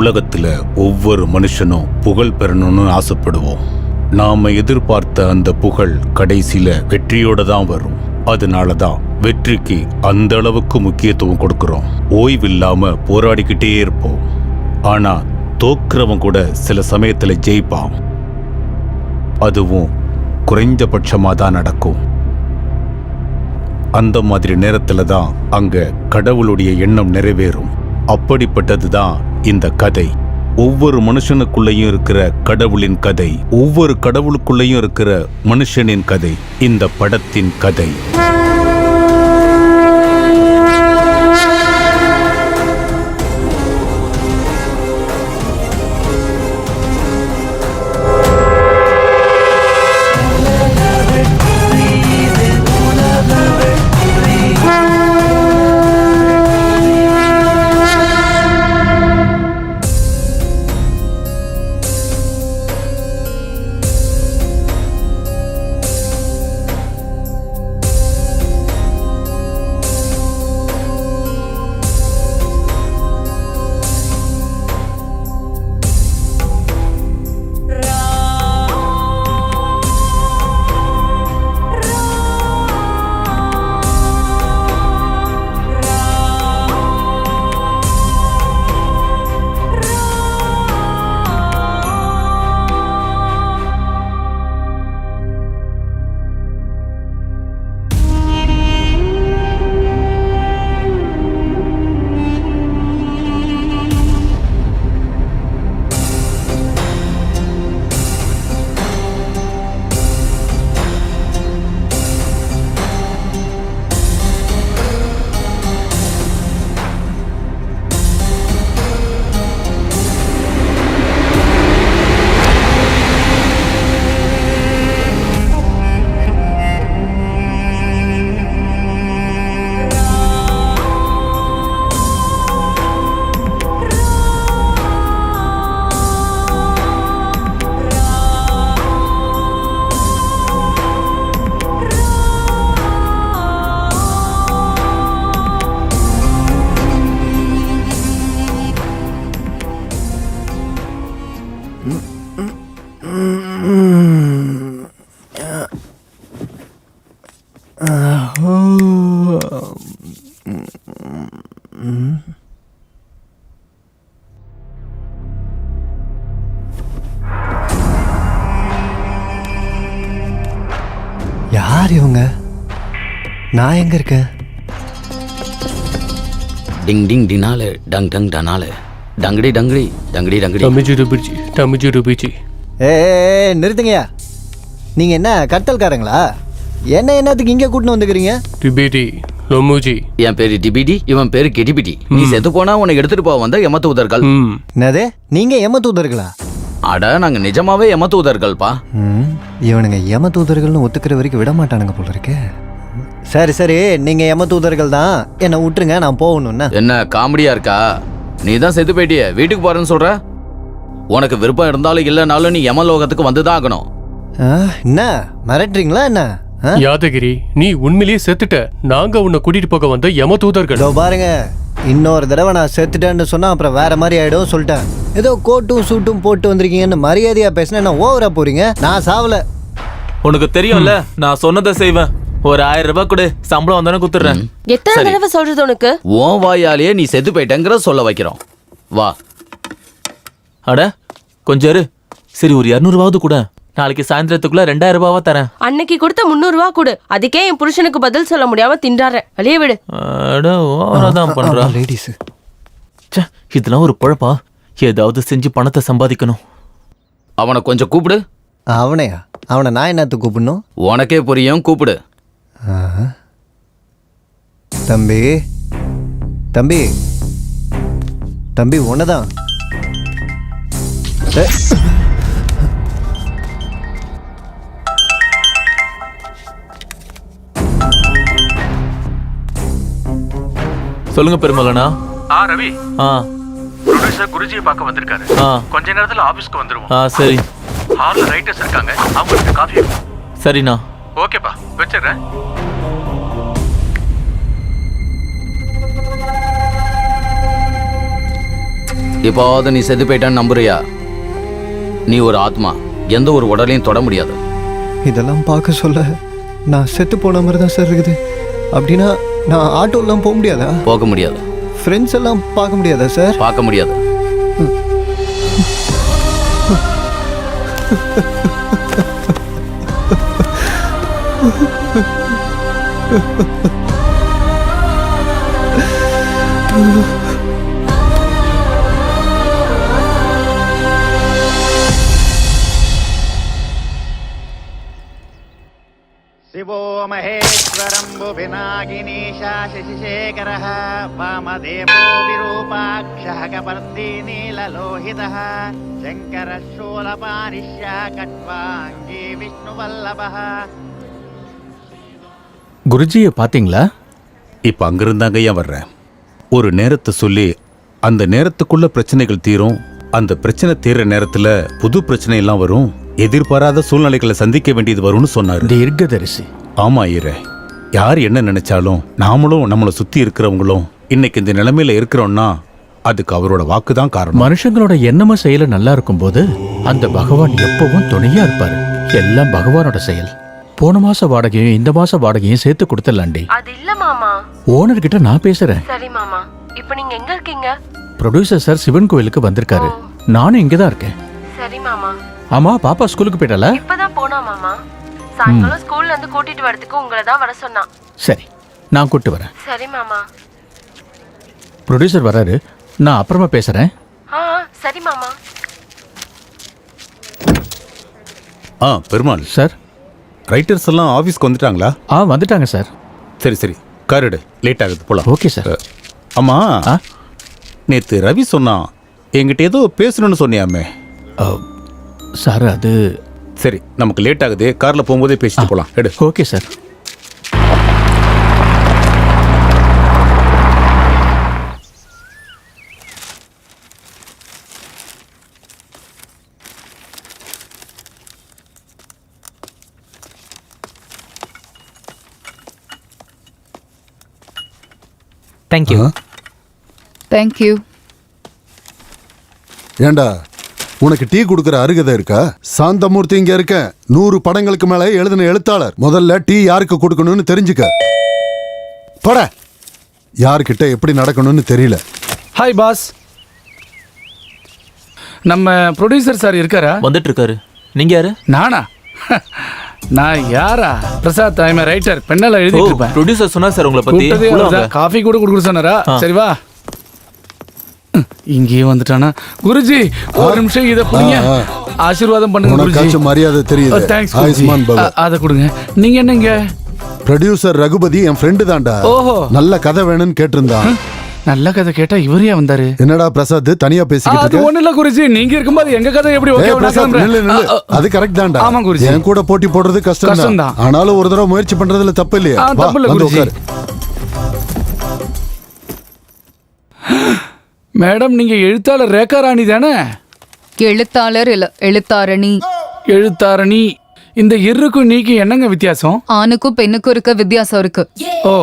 உலகத்துல ஒவ்வொரு மனுஷனும் புகழ் பெறணும்னு ஆசைப்படுவோம். நாம எதிர்பார்த்த அந்த புகழ் கடைசியில வெற்றியோட தான் வரும். அதனாலதான் வெற்றிக்கு அந்த அளவுக்கு முக்கியத்துவம் கொடுக்கிறோம். ஓய்வில்லாம போராடிக்கிட்டே இருப்போம். ஆனா தோக்குறவன் கூட சில சமயத்துல ஜெயிப்பான். அதுவும் குறைந்தபட்சமா தான் நடக்கும். அந்த மாதிரி நேரத்துல தான் அங்க கடவுளுடைய எண்ணம் நிறைவேறும். அப்படிப்பட்டதுதான் இந்த கதை. ஒவ்வொரு மனுஷனுக்குள்ளேயும் இருக்கிற கடவுளின் கதை, ஒவ்வொரு கடவுளுக்குள்ளேயும் இருக்கிற மனுஷனின் கதை இந்த படத்தின் கதை. யார் இவங்க? நான் எங்க இருக்கேன்? டிங் டிங் டினால டங் டங் டனால டங்கடி டங்கடி டங்கடி டங்கடி தமிஜி ருபிச்சி. ஏ நிறுத்துங்கய்யா. நீங்க என்ன கட்டல்காரங்களா? என்னத்துக்கு இங்க கூட்டின்னு வந்துக்கிறீங்க? டிபிடி லொமுஜி. என் பேரு டிபிடி, இவன் பேரு கெடிபிடி. நீ செத்து போனா உன்னை எடுத்துட்டு போக வந்த யமதூதர்கள். என்னது? நீங்க யமதூதர்களா? அட நாங்க நிஜமாவே யமதூதர்கள்ப்பா. இவனுங்க யமதூதர்கள்னு ஒத்துக்கிற வரைக்கும் விட மாட்டானுங்க போல இருக்கு. சரி சரி, நீங்க யமதூதர்கள் தான், என்ன விட்டுருங்க, நான் போகணும்னா. என்ன காமெடியா இருக்கா? நீ தான் செத்து போயிட்டிய, வீட்டுக்கு போறேன்னு சொல்ற. உனக்கு விருப்பம் இருந்தாலும் இல்லைனாலும் நீ யமலோகத்துக்கு வந்துதான் ஆகணும். என்ன மிரட்டுறீங்களா என்ன? யாதகிரி, நீ உண்மையிலேயே செத்துட்ட. நாங்க உன்னை கூட்டிட்டு போக வந்த யமதூதர்கள். பாருங்க, இன்னொரு தடவை நான் செத்துட்டேன்னு சொன்னா அப்புறம் வேற மாதிரி ஆயிடும் சொல்லிட்டேன். ஏதோ கோட்டும் சூட்டும் போட்டு வந்திருக்கீங்கன்னு மரியாதையா பேசினா என்ன ஓவரா போறீங்க? நான் சாவல. உனக்கு தெரியும்ல, நான் சொன்னதை செய்வேன். ஒரு 1000 ரூபாய் கொடு, சம்பளம் வந்தானே குத்துறேன். எத்தனை தடவை சொல்றது உனக்கு? உன் வாயாலேயே நீ செத்து போயிட்டேங்கிற சொல்ல வைக்கிறோம். வா. அட கொஞ்சம் இரு. சரி, ஒரு 200 ரூபாவது கூட. நாளைக்கு சாயந்தரத்துக்குள்ள 2000 ரூபாவா தரேன். அன்னைக்கு கொடுத்த 300 ரூபா கொடு. அதுக்கே என் புருஷனுக்கு பதில் சொல்ல முடியாம திண்டாறேன். வெளியே விடு. அட ஓவராதான் பண்றா. லேடிஸ், இதெல்லாம் ஒரு பொழப்பா? ஏதாவது செஞ்சு பணத்தை சம்பாதிக்கணும். அவனை கொஞ்சம் கூப்பிடு. அவனையா? அவனை நான் என்னத்துக்கு கூப்பிடணும்? உனக்கே புரியும், கூப்பிடு. தம்பி தம்பி தம்பி, உன்னதான். சொல்லுங்க பெருமலனா. ரவி, ப்ரொடியூசர் குருஜியை பார்க்க வந்திருக்காரு. கொஞ்ச நேரத்துல ஆபீஸ்க்கு வந்துருவோம். சரி. ஹால்ல ரைட்டர்ஸ் இருக்காங்க, அவங்களுக்கு காஃபி. சரிண்ணா. ஓகேப்பா, வச்சிடுறேன். இப்போது நீ செத்து போயிட்டான்னு நம்புறியா? நீ ஒரு ஆத்மா, எந்த ஒரு உடலையும் தொட முடியாது. இதெல்லாம் பார்க்க சொல்ல நான் செத்து போன மாதிரி தான் சார் இருக்குது. அப்படின்னா நான் ஆட்டோலாம் போக முடியாதா? போக முடியாது. ஃப்ரெண்ட்ஸ் எல்லாம் பார்க்க முடியாதா சார்? பார்க்க முடியாது. शिवो महेश्वरम्बु पिनाकिनीशा शशिशेखरः वामदेवो विरूपाक्षः कपर्दी नीललोहितः शङ्करः शूलपानिश्या कट्वाङ्गी विष्णुवल्लभः. குருஜியை பாத்தீங்களா? இப்ப அங்கிருந்தாங்க ஏன் வர்றேன். ஒரு நேரத்தை சொல்லி அந்த நேரத்துக்குள்ள பிரச்சனைகள் தீரும். அந்த பிரச்சனை தீர்ற நேரத்துல புது பிரச்சனை எல்லாம் வரும். எதிர்பாராத சூழ்நிலைகளை சந்திக்க வேண்டியது வரும்னு சொன்னாரு. தீர்க்கதரிசி. ஆமா ஐயரே, யார் என்ன நினைச்சாலும் நாமளும் நம்மளை சுத்தி இருக்கிறவங்களும் இன்னைக்கு இந்த நிலைமையில இருக்கிறோம்னா அதுக்கு அவரோட வாக்கு தான் காரணம். மனுஷங்களோட எண்ணமும் செயல நல்லா இருக்கும் போது அந்த பகவான் எப்பவும் துணையா இருப்பாரு. எல்லாம் பகவானோட செயல். போன மாச வாடகையும் இந்த மாச வாடகையும் சேர்த்து கொடுத்துடலாண்டி. அது இல்ல மாமா. ஓனர் கிட்ட நான் பேசுறேன். சரி மாமா. இப்போ நீங்க எங்க இருக்கீங்க? ப்ரொடியூசர் சார் சிவன் கோயிலுக்கு வந்திருக்காரு. நானும் இங்கதான் இருக்கேன். சரி மாமா. ஆமா, பாப்பா ஸ்கூலுக்கு போயிட்டால? இப்பதான் போனா மாமா. சாயங்காலம் ஸ்கூல்ல இருந்து கூட்டிட்டு வரதுக்கு உங்களை தான் வர சொன்னா. சரி, நான் கூட்டு வரேன். சரி மாமா. ப்ரொடியூசர் வராரு, நான் அப்புறமா பேசுறேன். சரி மாமா. பெருமாள் சார், ரைட்டர்ஸ் எல்லாம் ஆபீஸ்க்கு வந்துட்டாங்களா? வந்துட்டாங்க சார். சரி சரி, காரிடு, லேட் ஆகுது, போலாம். Okay sir. ஆமா, நேத்து ரவி சொன்னா என்கிட்ட ஏதோ பேசணும்னு சொன்னியாமே. சார் அது சரி, நமக்கு லேட் ஆகுது, கார்ல போகும்போதே பேசிட்டு போலாம். எடு. Okay sir. தேங்க்யூ. தேங்க்யூ. ஏண்டா, உனக்கு டீ கொடுக்கற அருகதை இருக்கா? சாந்தமூர்த்தி இங்க இருக்க. 100 படங்களுக்கு மேல எழுதின எழுத்தாளர். முதல்ல டீ யாருக்கு கொடுக்கணும்னு தெரிஞ்சுக்க. பட யார்கிட்ட எப்படி நடக்கணும்னு தெரியல. Hi boss. நம்ம ப்ரொடியூசர் சார் இருக்காரா? வந்துட்டு இருக்காரு. நீங்க யாரு? நானா? நான் யாரா? Prasad, I am writer. பெண்ணால எழுதிட்டு இருப்பேன். ப்ரொடியூசர் சொன்னா சார் உங்களை பத்தி. காஃபி கூட கொடுக்க சொன்னாரா? சரி வா. இங்கேயே வந்துட்டானா? குருஜி ஒரு நிமிஷம் இத புடிங்க. ஆசீர்வாதம் பண்ணுங்க குருஜி. உனக்கு மரியாதை தெரியுது. தேங்க்ஸ் குருஜி. அத கொடுங்க. நீங்க என்னங்க? ப்ரொடியூசர் ரகுபதி என் ஃப்ரெண்டு தான்டா. ஓஹோ. நல்ல கதை வேணும்னு கேட்டிருந்தான். நல்ல கதை கேட்டா இவரே வந்தாரு. என்னடா பிரசாத் தனியா பேசிக்கிட்டு இருக்க? அது ஒண்ணு இல்ல குருஜி, நீங்க இருக்கும்போது எங்க கதை எப்படி ஓகே ஆகும்? அது கரெக்ட் தான்டா. ஆமா குருஜி. என் கூட போட்டி போடுறது கஷ்டம் தான். ஆனாலும் ஒரு தடவை முயற்சி பண்றதுல தப்பு இல்லையா? தப்பு இல்ல குருஜி. மேடம், நீங்க எழுத்தாளர் ரேகா ராணி தானே? எழுத்தாளர் இல்ல, எழுத்தாரணி. எழுத்தாரணி. இந்த இருக்கு நீக்கு என்னங்க வித்தியாசம்? ஆணுக்கும் பெண்ணுக்கும் இருக்க வித்தியாசம் இருக்கு. ஓ,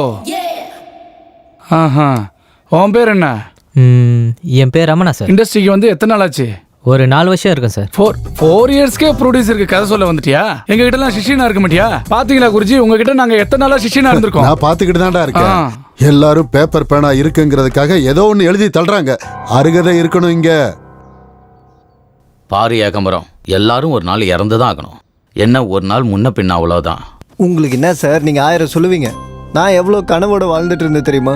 ஆஹா. உன் பேர் என்ன? என் பேர் ரமணா சார். இண்டஸ்ட்ரிக்கு வந்து எத்தனை நாள் ஆச்சு? ஒரு 4 வருஷம் இருக்கும் சார். 4 இயர்ஸ்க்கே ப்ரொடியூசருக்கு கதை சொல்ல வந்துட்டியா? எங்க கிட்ட எல்லாம் சிஷியனா இருக்க மாட்டியா? பாத்தீங்களா குருஜி, உங்ககிட்ட நாங்க எத்தனை நாளா சிஷியனா இருந்திருக்கோம். நான் பாத்துக்கிட்டு தான்டா இருக்கேன். எல்லாரும் பேப்பர் பேனா இருக்குங்கிறதுக்காக ஏதோ ஒன்னு எழுதி தள்ளுறாங்க. அருகதை இருக்கணும் இங்க. பாரு ஏகம்பரம், எல்லாரும் ஒரு நாள் இறந்துதான் ஆகணும். என்ன ஒரு நாள் முன்ன பின்ன, அவ்வளவுதான். உங்களுக்கு என்ன சார், நீங்க 1000 சொல்லுவீங்க. நான் எவ்வளவு கனவோட வாழ்ந்துட்டு இருந்தேன் தெரியுமா?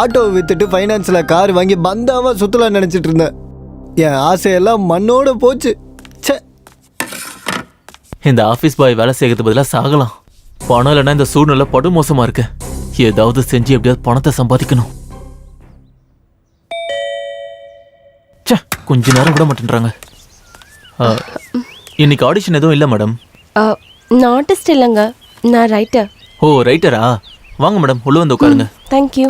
ஆட்டோவை வித்துட்டு ஃபைனான்ஸ்ல கார் வாங்கி பந்தாவா சுத்தலாம் நினைச்சிட்டு இருந்தேன். என் ஆசையெல்லாம் மண்ணோட போச்சு. இந்த ஆபீஸ் பாய் வேலை செய்யறது பதிலாக சாகலாம். பணம் இல்லைன்னா இந்த சூழ்நிலை படு மோசமா இருக்கு. ஏதாவது செஞ்சு எப்படியாவது பணத்தை சம்பாதிக்கணும். கொஞ்ச நேரம் விட மாட்டேன்றாங்க. இன்னைக்கு ஆடிஷன் எதுவும் இல்லை மேடம். நான் ஆர்டிஸ்ட் இல்லைங்க, நான் ரைட்டர். ஓ, ரைட்டரா? வாங்க மேடம், உள்ள வந்து உட்காருங்க. Thank you.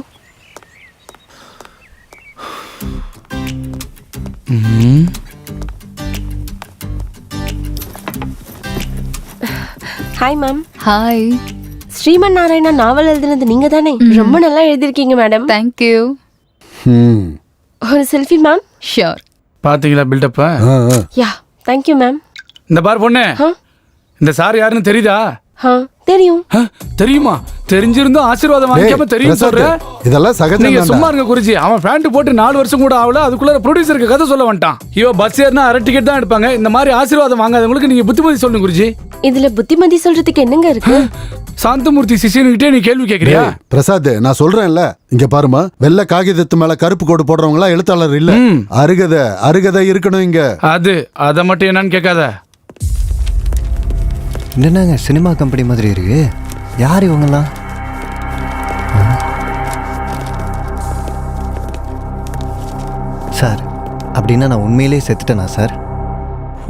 Hi ma'am. Hi. Sriman Narayana novel எழுதுனது நீங்க தானே? ரொம்ப நல்லா எழுதிருக்கீங்க மேடம். தேங்க்யூ. ஒரு செல்ஃபி மேம். ஷியோர். பாத்தீங்களா பில்டப்ப? Yeah thank you ma'am. இந்த பார் பொண்ணு, இந்த சார் யாருன்னு தெரியுதா? தெரியும். தெரியுமா? தெரிஞ்சிருந்தும் ஆசீர்வாதம் வாங்கிக்காம தெரியும் சொல்ற. இதெல்லாம் சகஜம். நீங்க சும்மா இருங்க குருஜி. அவன் பேண்ட் போட்டு 4 வருஷம் கூட ஆகல, அதுக்குள்ள ப்ரொடியூசருக்கு கதை சொல்ல வந்துட்டான். இவ பஸ் ஏறினா அரை டிக்கெட் தான் எடுப்பாங்க. இந்த மாதிரி ஆசீர்வாதம் வாங்காதவங்களுக்கு நீங்க புத்திமதி சொல்லுங்க குருஜி. இதுல புத்திமதி சொல்றதுக்கு என்னங்க இருக்கு? சாந்தமூர்த்தி சிஷியன்கிட்டே நீ கேள்வி கேக்குறியா? பிரசாத், நான் சொல்றேன்ல, இங்க பாருமா, வெள்ளை காகிதத்து மேல கருப்பு கோடு போடுறவங்க எல்லாம் எழுத்தாளர் இல்ல. அருகதை இருக்கணும் இங்க. அத மட்டும் என்னன்னு கேட்காத. என்னங்க சினிமா கம்பெனி மாதிரி இருக்கு. யார் இவங்கெல்லாம்? சார், அப்படின்னா நான் உண்மையிலேயே செத்துட்டேனா சார்?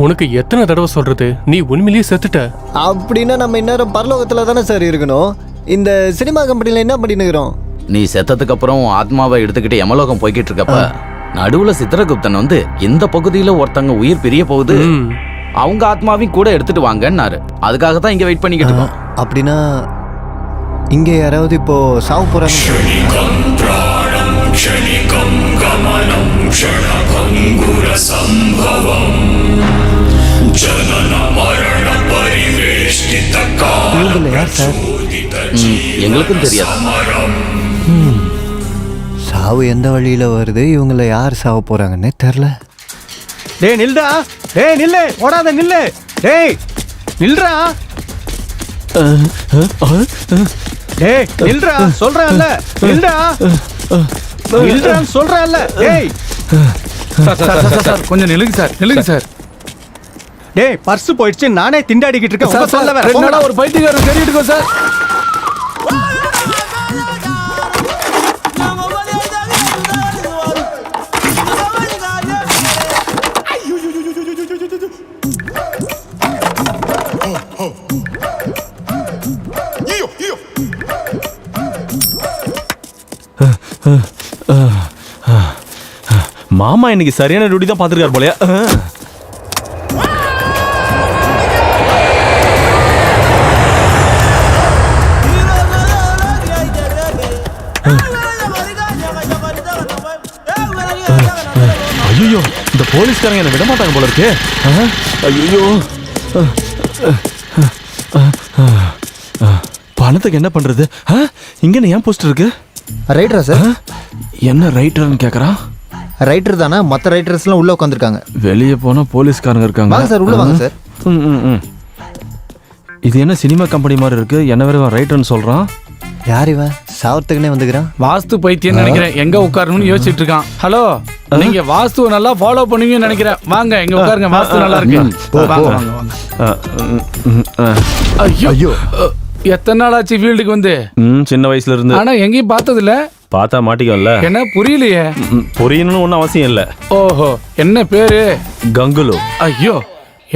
உனக்கு எத்தனை தடவை சொல்றது, நீ உண்மையிலேயே செத்துட்ட. அப்படின்னா நம்ம இந்நேரம் பரலோகத்துல தானே சார் இருக்கணும். இந்த சினிமா கம்பெனில என்ன பண்ணினுக்கிறோம்? நீ செத்ததுக்கு அப்புறம் ஆத்மாவை எடுத்துக்கிட்டு யமலோகம் போய்கிட்டு இருக்கப்ப நடுவுல சித்திரகுப்தன் வந்து இந்த பகுதியில ஒருத்தங்க உயிர் பிரிய போகுது, அவங்க ஆத்மாவையும் கூட எடுத்துட்டு வாங்கன்னாரு. அதுக்காக தான் இங்க வெயிட் பண்ணிக்கிட்டு இருக்கோம். அப்படின்னா இங்க யாராவது இப்போ சாவு போறாங்க? யார் சார்? எங்களுக்கும் தெரியாது. சாவு எந்த வழியில வருது, இவங்கள யார் சாவ போறாங்கன்னே தெரியல. டேய் நில்டா, டேய் நில்லு, ஓடாத நில்லு, டேய் நில்றா, டேய் நில்றா சொல்றேன்ல, நில்டா நில்றான்னு சொல்றேன்ல. டேய் சார் கொஞ்சம் நில்லுங்க சார், நில்லுங்க சார். டேய் பர்ஸ் போயிடுச்சு, நானே திண்டாடிக்கிட்டு இருக்கேன். சார் சொல்ல வேற என்னடா ஒரு பைத்தியக்காரன் தேடிட்டு இருக்கோம் சார். மாமா இன்னைக்கு சரியான டியூட்டி தான் பார்த்துருக்காரு போலயா. ஐயோ, இந்த போலீஸ்காரங்க என்ன விட மாட்டாங்க போல இருக்கு. ஐயோ, பணத்துக்கு என்ன பண்றது? இங்க ஏன் போஸ்ட் இருக்கு? ரைட்டரா சார்? என்ன ரைட்டர்னு கேக்குறான்? ரைட்டர் தானே, மற்ற ரைட்டர்ஸ்லாம் உள்ள உட்காந்துருக்காங்க. வெளியே போனா போலீஸ்காரங்க இருக்காங்க. வாங்க சார், உள்ள வாங்க சார். இது என்ன சினிமா கம்பெனி மாதிரி இருக்கு? என்ன வேற ரைட்டர்னு சொல்றான்? யார் இவன்? சாவத்துக்குனே வந்துக்கிறான். வாஸ்து பைத்தியம் நினைக்கிறேன். எங்க உட்காரணும்னு யோசிச்சுட்டு இருக்கான். ஹலோ, நீங்க வாஸ்துவை நல்லா ஃபாலோ பண்ணுவீங்கன்னு நினைக்கிறேன். வாங்க இங்க உட்காருங்க, வாஸ்து நல்லா இருக்கு. வாங்க வாங்க வாங்க. ஐயோ, எத்தனை நாள் ஆச்சு ஃபீல்டுக்கு வந்து? சின்ன வயசுல இருந்து. ஆனா எங்கேயும் பார்த்தது இல்ல. பார்த்தா மாட்டிக்கல. என்ன புரியலையே? புரியணும்னு ஒன்றும் அவசியம் இல்லை. ஓஹோ, என்ன பேரு? கங்குலு. ஐயோ,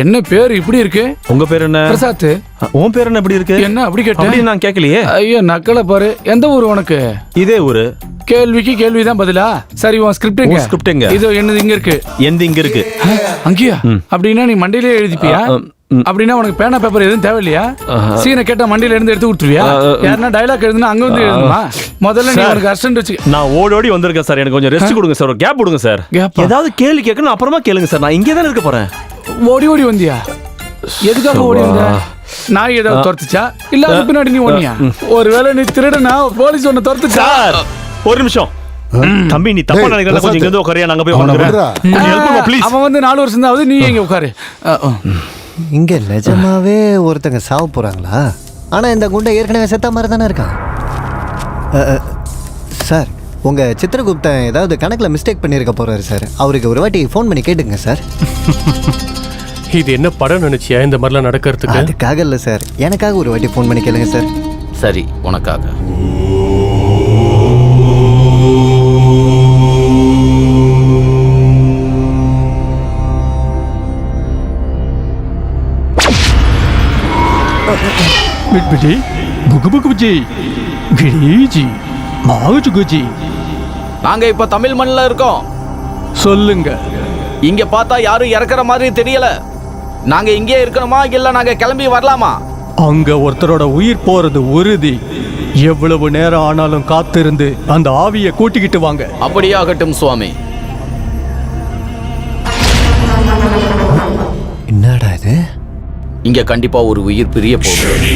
என்ன பேர் இப்படி இருக்கு? உங்க பேர் என்ன? பிரசாத். உன் பேர் என்ன இப்படி இருக்கு? என்ன அப்படி கேட்ட? அப்படி நான் கேட்கலையே. ஐயோ, நக்கல பாரு. எந்த ஊர் உனக்கு? இதே ஊரு. கேள்விக்கு கேள்விதான் பதிலா? சரி, உன் ஸ்கிரிப்ட் ஸ்கிரிப்ட் எங்க? இதோ என்னது இங்க இருக்கு. எந்த இங்க இருக்கு? அங்கேயா? அப்படின்னா நீ மண்டியிலே எழுதிப்பியா? அப்படின்னா உனக்கு பேனா பேப்பர் எதுவும் தேவையில்லையா? சீனை கேட்டா மண்டியில இருந்து எடுத்து கொடுத்துருவியா? யாருன்னா டைலாக் எழுதுனா அங்க வந்து எழுதுமா? முதல்ல நீ உனக்கு அர்ஜென்ட் வச்சு. நான் ஓடி வந்திருக்கேன் சார். எனக்கு கொஞ்சம் ரெஸ்ட் கொடுங்க சார், ஒரு கேப் கொடுங்க சார். ஏதாவது கேள்வி கேட்கணும் அப்புறமா கேளுங்க சார். நான் இங்கே தானே இருக்க போறேன். ஓடி வந்தியா? எதுக்காக ஓடி வந்த? நாய் ஏதாவது துரத்துச்சா இல்ல அதுக்கு பின்னாடி நீ ஓடியா? ஒருவேளை நீ திருடனா போலீஸ் ஒன்னு துரத்துச்சா? ஒரு நிமிஷம் தம்பி, நீ தப்பா நினைக்கிறத கொஞ்சம் இங்க வந்து உட்காரியா, நாங்க போய் உட்காருறோம். அவன் வந்து 4 வருஷம் தான் ஆகுது, நீ எங்க உட்காரு. இங்க நிஜமாவே ஒருத்தங்க சாவ போறாங்களா? ஆனா இந்த குண்டை ஏற்கனவே செத்த மாதிரி தானே இருக்கான். சார், உங்க சித்திரகுப்தன் ஏதாவது கணக்குல மிஸ்டேக் பண்ணிருக்க போறாரு சார். அவருக்கு ஒரு வாட்டி ஃபோன் பண்ணி கேட்டுங்க சார். இது என்ன படம் நினைச்சியா இந்த மாதிரிலாம் நடக்கிறதுக்கு? அதுக்காக இல்ல சார், எனக்காக ஒரு வாட்டி ஃபோன் பண்ணி கேளுங்க சார். சரி, உனக்காக. பிட்பிடி புகுபுகுஜி கிரிஜி மாவுஜுகுஜி. நாங்க இப்ப தமிழ் மண்ணில் இருக்கோம். சொல்லுங்க. இங்க பார்த்தா யாரும் இறக்குற மாதிரி தெரியல. நாங்க இங்கே இருக்கணுமா இல்ல நாங்க கிளம்பி வரலாமா? அங்க ஒருத்தரோட உயிர் போறது உறுதி. எவ்வளவு நேரம் ஆனாலும் காத்திருந்து அந்த ஆவியை கூட்டிக்கிட்டு வாங்க. அப்படியாகட்டும் சுவாமி. இங்க கண்டிப்பா ஒரு உயிர் பிரிய போகுது.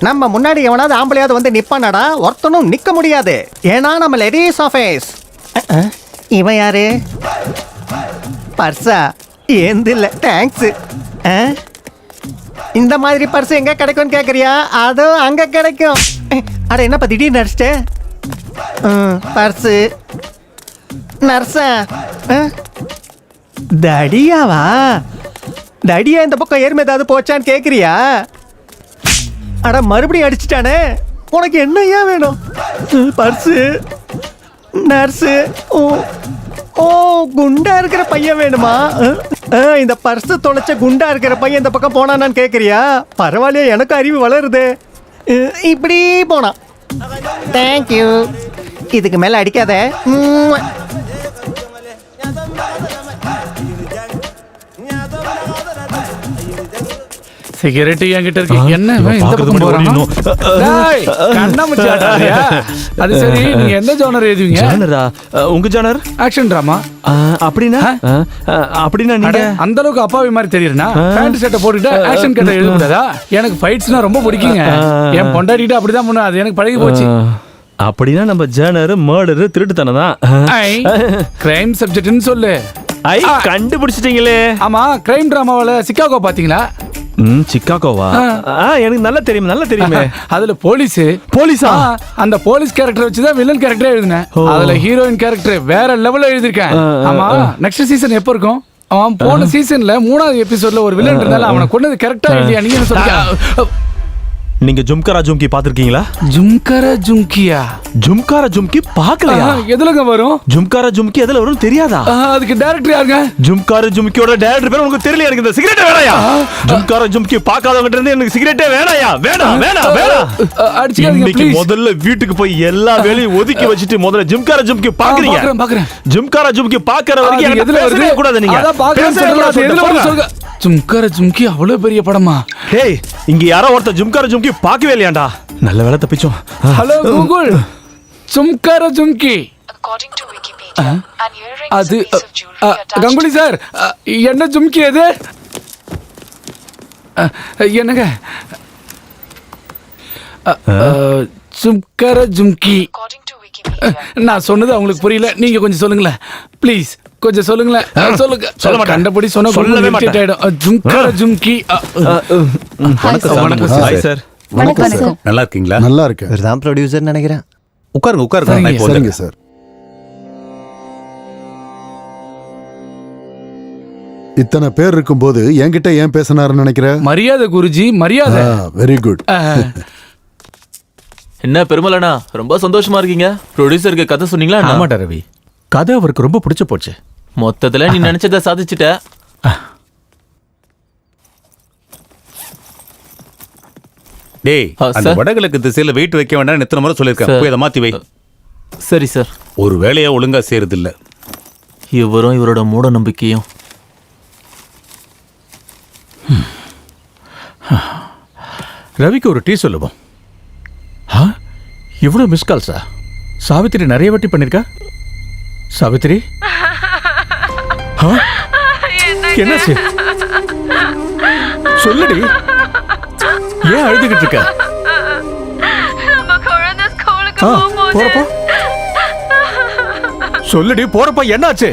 நம்ம முன்னாடி எவனாவது ஆம்பளையாவது வந்து நிப்பானடா, ஒருத்தனும் நிக்க முடியாது. ஏன்னா நம்ம லேடிஸ் ஆஃபீஸ். இவன் யாரு? பர்ஸா? ஏந்து இல்ல, தேங்க்ஸ். இந்த மாதிரி பர்ஸ் எங்க கிடைக்கும்னு கேக்குறியா? அதுவும் அங்க கிடைக்கும். அட என்னப்பா திடீர்னு நடிச்சிட்டு? பர்ஸு நர்ஸா? தடியாவா? தடியா இந்த பக்கம் ஏறுமே ஏதாவது போச்சான்னு கேக்குறியா? அட மறுபடியும் அடிச்சிட்டானே. உனக்கு என்னையா வேணும்? பர்ஸு, நர்ஸு, ஓ குண்டா இருக்கிற பையன் வேணுமா? இந்த பர்ஸு தொலைச்ச குண்டா இருக்கிற பையன் இந்த பக்கம் போனான்னு கேட்குறியா? பரவாயில்லையா, எனக்கு அறிவு வளருது. இப்படி போனான். தேங்க்யூ. இதுக்கு மேலே அடிக்காத. சிகரெட் என்கிட்ட இருக்கு. என்ன இந்த பக்கம் போறானோ? டேய் கண்ணாமூச்சி ஆடுறியா? அது சரி, நீங்க எந்த ஜானர் எழுதுவீங்க? ஜானரா? உங்க ஜானர் ஆக்ஷன் டிராமா. அப்படினா அப்படினா நீங்க அந்த அளவுக்கு அப்பாவி மாதிரி தெரியுறனா? பேண்ட் ஷர்ட் போட்டுட்டு ஆக்ஷன் கட்ட எழுதுறதா? எனக்கு ஃபைட்ஸ்னா ரொம்ப பிடிக்குங்க. என் பொண்டாட்டிட்ட அப்படிதான் பண்ண, அது எனக்கு பழகி போச்சு. அப்படினா நம்ம ஜானர் மர்டர் திருட்டுத்தனம் தான். கிரைம் சப்ஜெக்ட்னு சொல்லு. ஐ கண்டுபிடிச்சிட்டீங்களே. ஆமா, கிரைம் டிராமாவுல சிகாகோ பாத்தீங்களா? சிக்காகோவா? எனக்கு நல்லா தெரியும், நல்லா தெரியுமே. அதுல போலீஸா? அந்த போலீஸ் கேரக்டர் வச்சுதான் வில்லன் கேரக்டரே எழுதினேன். அதுல ஹீரோயின் கேரக்டர் வேற லெவல்ல எழுதிருக்கேன். ஆமா, நெக்ஸ்ட் சீசன் எப்போ இருக்கும்? அவன் போன சீசன்ல 3வது எபிசோட்ல ஒரு வில்லன் இருந்தால அவனை கொன்னது கரெக்டா இல்லையா? நீங்க என்ன சொல்றீங்க? நீங்க ஜும்காரா ஜும்கி பாத்திருக்கீங்களா? ஜும்காரா ஜும்கியா? ஜும்காரா ஜும்கி பார்க்கலையா? எதுலங்க வரும்? ஜும்காரா ஜும்கி எதுல வரும் தெரியாதா? அதுக்கு டைரக்டர் யாருங்க? ஜும்காரா ஜும்கியோட டைரக்டர் பேர் உங்களுக்கு தெரியலையா? எனக்கு இந்த சிகரெட் வேணாயா? ஜும்காரா ஜும்கி பார்க்காதவங்க இருந்து எனக்கு சிகரெட்டே வேணாயா? வேணாம். அடிச்சுக்காதீங்க ப்ளீஸ். முதல்ல வீட்டுக்கு போய் எல்லா வேலையும் ஒதுக்கி வச்சிட்டு முதல்ல ஜும்காரா ஜும்கி பாக்குறீங்க. பாக்குறேன். ஜும்காரா ஜும்கி பாக்குற வரைக்கும் எனக்கு எதுல பேசவே கூடாது. நீங்க அத பாக்குறேன்னு சொல்றீங்க. எதுல வருது சொல்லுங்க. ஜும்காரா ஜும்கி அவ்வளவு பெரிய படமா? டேய், இங்க யாரோ ஒருத்தர் ஜும்காரா ஜும்கி பார்க்கவே இல்லையாண்டா? நல்ல வேளை தப்பிச்சோம். ஹலோ கூகுள், ஜும்காரா ஜும்கி. அது கங்குலி சார், என்ன ஜும்கி அது? என்னங்க ஜும்காரா ஜும்கி? நான் சொன்னது அவங்களுக்கு புரியல. நீங்க கொஞ்சம் சொல்லுங்களேன் ப்ளீஸ். கொஞ்சம் சொல்லுங்களேன். சொல்லுங்க. சொல்ல மாட்டேன். கண்டபடி சொன்னா சொல்லவே மாட்டேன். ஜும்காரா ஜும்கி. வணக்கம் சார். வணக்கம் சார். நல்லா இருக்கீங்களா? நல்லா இருக்கு. இவர்தான் ப்ரொடியூசர் நினைக்கிறேன். உட்காருங்க. சரிங்க சார். இத்தனை பேர் இருக்கும்போது என்கிட்ட ஏன் பேசினாருன்னு நினைக்கிற? மரியாதை குருஜி, மரியாதை. Very good. என்ன பெருமலண்ணா, ரொம்ப சந்தோஷமா இருக்கீங்க. ப்ரொடியூசருக்கு கதை சொன்னீங்களா? ஆமாடா ரவி, கதை அவருக்கு ரொம்ப பிடிச்சு போச்சு. மொத்தத்துல நீ நினைச்சதை சாதிச்சுட்ட. டேய், அந்த வடகிழக்கு திசையில வெயிட் வைக்க வேண்டாம் எத்தனை முறை சொல்லிருக்கேன். போய் அதை மாத்தி வை. சரி சார். ஒரு வேலையா ஒழுங்கா செய்யறது இல்ல. இவரும் இவரோட மூட நம்பிக்கையும். ரவிக்கு ஒரு டீ சொல்லுவோம். இவ்வளவு மிஸ் கால்ஸா? சாவித்திரி நிறைய வாட்டி பண்ணிருக்கா. சாவித்திரி, என்னாச்சு? சொல்லுடி, ஏன் அழுதுகிட்டு இருக்க? போறப்போ சொல்லுடி, போறப்ப என்னாச்சு?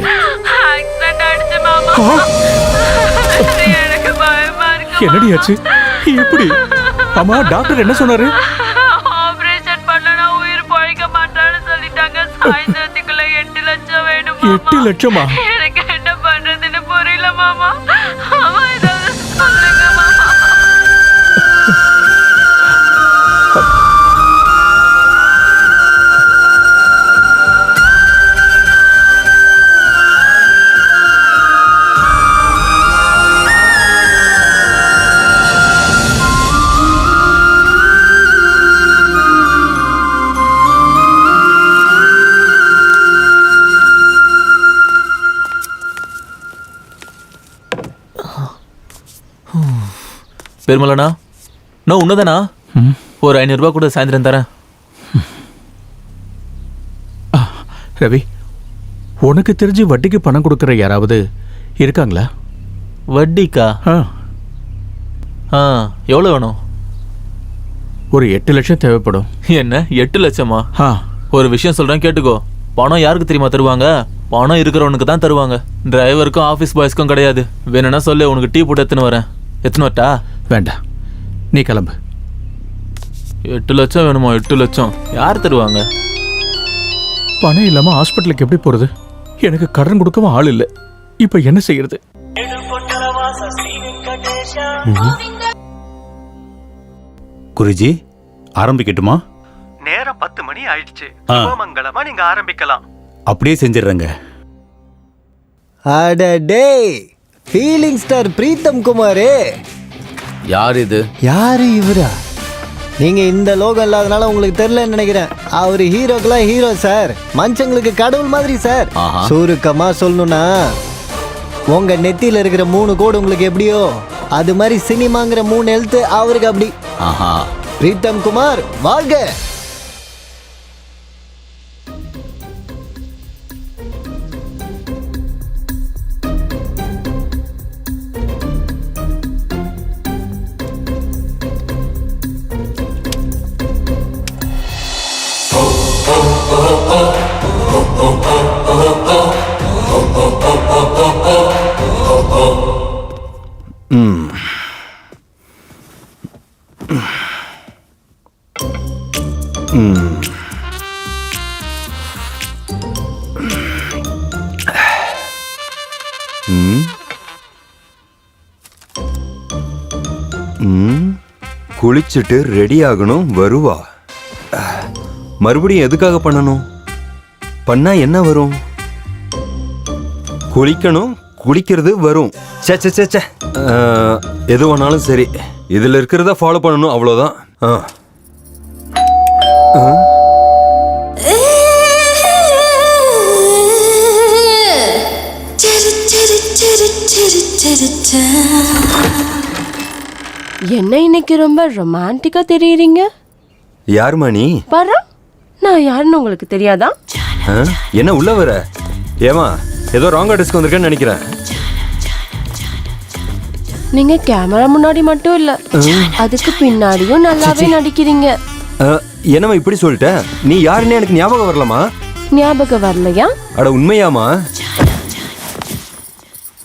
என்னடி ஆச்சு? எப்படி? ஆமா, டாக்டர் என்ன சொன்னாரு? ஆபரேஷன் பண்ணனா உயிர் பழைக்க மாட்டான்னு சொல்லிட்டாங்க. சாயந்தரத்துக்குள்ள 8 லட்சம் வேணும். 8 லட்சமா? எனக்கு என்ன பண்றதுன்னு புரியல மாமா. அம்மா ஏதாவது சொல்லுங்க மாமா. பெருமலண்ணா நான் உன்னதானா ஒரு 500 ரூபாய் கூட சாயந்தரம் தரேன். ரவி, உனக்கு தெரிஞ்சு வட்டிக்கு பணம் கொடுக்குற யாராவது இருக்காங்களா? வட்டிக்கா? எவ்வளோ வேணும்? ஒரு 8 லட்சம் தேவைப்படும். என்ன 8 லட்சமா? ஒரு விஷயம் சொல்றேன் கேட்டுக்கோ. பணம் யாருக்கு தெரியுமா தருவாங்க? பணம் இருக்கிறவனுக்கு தான் தருவாங்க. டிரைவருக்கும் ஆஃபீஸ் பாய்ஸ்க்கும் கிடையாது. வேணும்னா சொல்லு, உனக்கு டீ போட்டு எத்தனை வரேன். எத்தனை வரட்டா? வேண்டாம், நீ கிளம்பு. 8 லட்சம் வேணுமா? 8 லட்சம் யார் தருவாங்க? பணம் இல்லாம ஹாஸ்பிட்டலுக்கு எப்படி போறது? எனக்கு கடன் கொடுக்கவும் ஆள் இல்லை. இப்ப என்ன செய்யறது? குருஜி, ஆரம்பிக்கட்டுமா? நேரம் 10 மணி ஆயிடுச்சு. ஆ. மங்களமா நீங்க ஆரம்பிக்கலாம். அப்படியே செஞ்சிடுறேங்க. அடடே, ஃபீலிங் ஸ்டார் பிரீத்தம் குமாரே. யார் இது? யாரு இவரா? நீங்க இந்த லோகம் இல்லாதனால உங்களுக்கு தெரியலன்னு நினைக்கிறேன். அவர் ஹீரோக்கெல்லாம் ஹீரோ சார், மனுஷங்களுக்கு கடவுள் மாதிரி சார். சுருக்கமா சொல்லணும்னா உங்க நெத்தியில இருக்கிற 3 கோடு உங்களுக்கு எப்படியோ அது மாதிரி சினிமாங்கிற 3 எழுத்து அவருக்கு அப்படி. பிரீத்தம் குமார் வாழ்க. குளிச்சுட்டு ரெடி ஆகணும், வருவா. மறுபடியும் எதுக்காக பண்ணணும்? பண்ணா என்ன வரும்? குளிக்கணும், குளிக்கிறது வரும். சே சே சே சே. எது வேணாலும் சரி, இதுல இருக்கிறத ஃபாலோ பண்ணணும், அவ்வளோதான். என்ன இன்னைக்கு ரொம்ப ரொமான்டிக்கா தெரியுறீங்க? யாருமா நீ? பாரு, நான் யாருன்னு உங்களுக்கு தெரியாதா? என்ன உள்ள வர? ஏமா ஏதோ ராங் அட்ரஸ்க்கு வந்திருக்கேன்னு நினைக்கிறேன். நீங்க கேமரா முன்னாடி மட்டும் இல்ல, அதுக்கு பின்னாடியும் நல்லாவே நடிக்கிறீங்க. என்னம்மா இப்படி சொல்லிட்ட? நீ யாருன்னு எனக்கு ஞாபகம் வரலமா? ஞாபகம் வரலையா? அட உண்மையாமா?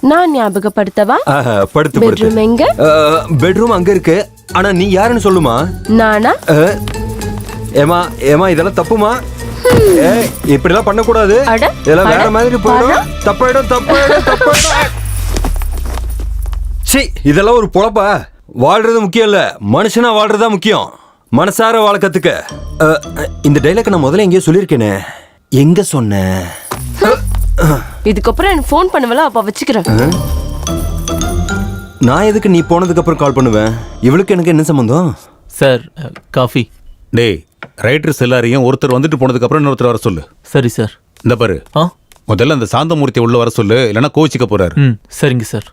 நான் ஞாபகப்படுத்தவா? படுத்து பெட்ரூம் எங்க? பெட்ரூம் அங்க இருக்கு. ஆனா நீ யாருன்னு சொல்லுமா? நானா? ஏமா ஏமா இதெல்லாம் தப்புமா? இப்படி எல்லாம் பண்ண கூடாது. இதெல்லாம் வேற மாதிரி போயிடும். தப்பாயிடும் தப்பாயிடும் தப்பாயிடும். சீ, இதெல்லாம் ஒரு பொழப்பா? வாழ்றது முக்கியம் இல்ல, மனுஷனா வாழ்றதா முக்கியம். மனசார வாழ கத்துக்க. இந்த டைலாக் நான் முதல்ல எங்கேயோ சொல்லியிருக்கேனே, எங்க சொன்னேன்? இதுக்கப்புறம் எனக்கு ஃபோன் பண்ணுவல, அப்ப வச்சுக்கிறேன். நான் எதுக்கு நீ போனதுக்கு அப்புறம் கால் பண்ணுவேன்? இவளுக்கு எனக்கு என்ன சம்பந்தம்? Sir coffee. டேய், ரைட்டர்ஸ் எல்லாரையும் ஒருத்தர் வந்துட்டு போனதுக்கு அப்புறம் இன்னொருத்தர் வர சொல்லு. சரி சார். இந்த பாரு, முதல்ல அந்த சாந்தமூர்த்தி உள்ள வர சொல்லு, இல்லைன்னா கோச்சிக்க போறாரு. சரிங்க சார்.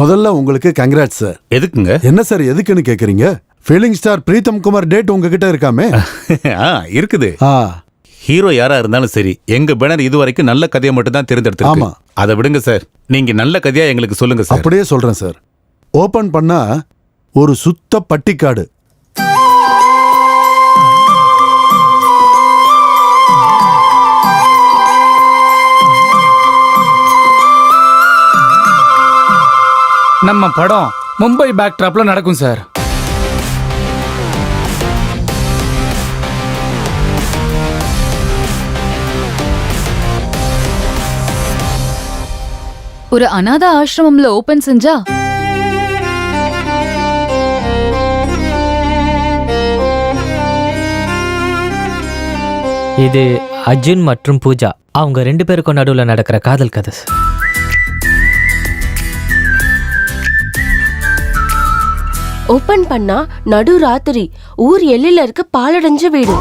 முதல்ல உங்களுக்கு கங்க்ராட்ஸ் சார். எதுக்குங்க? என்ன சார் எதுக்குன்னு கேக்குறீங்க? Feeling star Pritam Kumar date உங்ககிட்ட இருக்காமே? இருக்குது. ஹீரோ யாரா இருந்தாலும் சரி, எங்க பேனர் இதுவரைக்கும் நல்ல கதையை மட்டும் தான் தேர்ந்தெடுத்து. அதை விடுங்க சார், நீங்க நல்ல கதையா எங்களுக்கு சொல்லுங்க சார். அப்படியே சொல்றேன் சார். ஓபன் பண்ணா ஒரு சுத்த பட்டிக்காடு. நம்ம படம் மும்பை பேக்ட்ராப்ல நடக்கும் சார். ஒரு அநாத ஆசிரமம்ல ஓபன் செஞ்சா இது அர்ஜுன் மற்றும் பூஜா, அவங்க 2 பேருக்கும் நடுவில் நடக்கிற காதல் கதை. ஓபன் பண்ணா நடு ராத்திரி, ஊர் எல்லையில இருக்க பாலடைஞ்ச வீடு.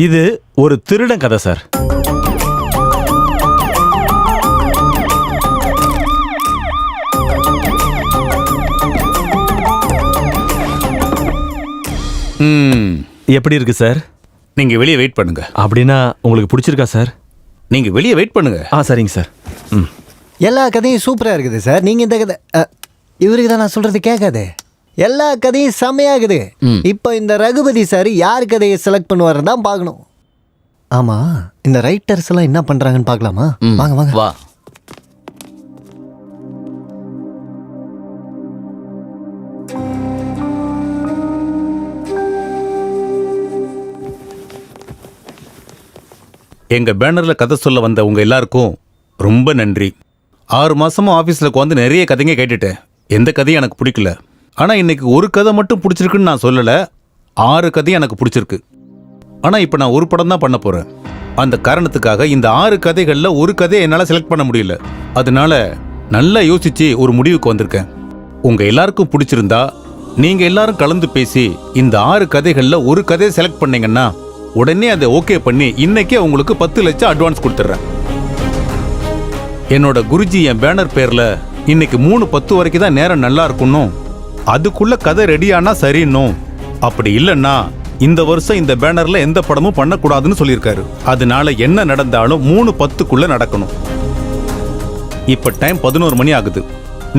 இது ஒரு திருடன் கதை சார். எப்படி இருக்கு சார்? நீங்க வெளியே வெயிட் பண்ணுங்க. அப்படின்னா உங்களுக்கு பிடிச்சிருக்கா சார்? நீங்க வெளியே வெயிட் பண்ணுங்க. சரிங்க சார். எல்லா கதையும் சூப்பரா இருக்குது சார். நீங்க இந்த கதை இவருக்கு தான் நான் சொல்றது கேட்காது. எல்லா கதையும் செம்மையாகுது. இப்போ இந்த ரகுபதி சார் யார் கதையை செலக்ட் பண்ணுவாருன்னு தான் பார்க்கணும். ஆமா, இந்த ரைட்டர்ஸ் எல்லாம் என்ன பண்றாங்கன்னு பார்க்கலாமா? வாங்க வாங்க வா. எங்க பேனர்ல கதை சொல்ல வந்த உங்க எல்லாருக்கும் ரொம்ப நன்றி. 6 மாசமா ஆபீஸ்ல உட்காந்து நிறைய கதைங்க கேட்டுட்டேன். எந்த கதையும் எனக்கு பிடிக்கல. ஆனா இன்னைக்கு ஒரு கதை மட்டும் பிடிச்சிருக்குன்னு நான் சொல்லல. 6 கதையும் எனக்கு பிடிச்சிருக்கு. ஆனா இப்ப நான் ஒரு படம் தான் பண்ண போறேன். அந்த காரணத்துக்காக இந்த 6 கதைகள்ல ஒரு கதையை என்னால செலக்ட் பண்ண முடியல. அதனால நல்லா யோசிச்சு ஒரு முடிவுக்கு வந்திருக்கேன். உங்க எல்லாருக்கும் பிடிச்சிருந்தா நீங்க எல்லாரும் கலந்து பேசி இந்த 6 கதைகள்ல ஒரு கதையை செலக்ட் பண்ணீங்கன்னா உடனே அதை ஓகே பண்ணி இன்னைக்கே உங்களுக்கு 10 லட்சம் அட்வான்ஸ் கொடுத்துட்றேன். என்னோட குருஜி என் பேனர் பேர்ல இன்னைக்கு 3:10 வரைக்கும் தான் நேரம் நல்லா இருக்கணும். அதுக்குள்ள கதை ரெடியானா சரின்னும். அப்படி இல்லைன்னா இந்த வருஷம் இந்த பேனர்ல எந்த படமும் பண்ணக்கூடாதுன்னு சொல்லியிருக்காரு. அதனால என்ன நடந்தாலும் 3:10க்குள்ள நடக்கணும். இப்ப டைம் 11 மணி ஆகுது.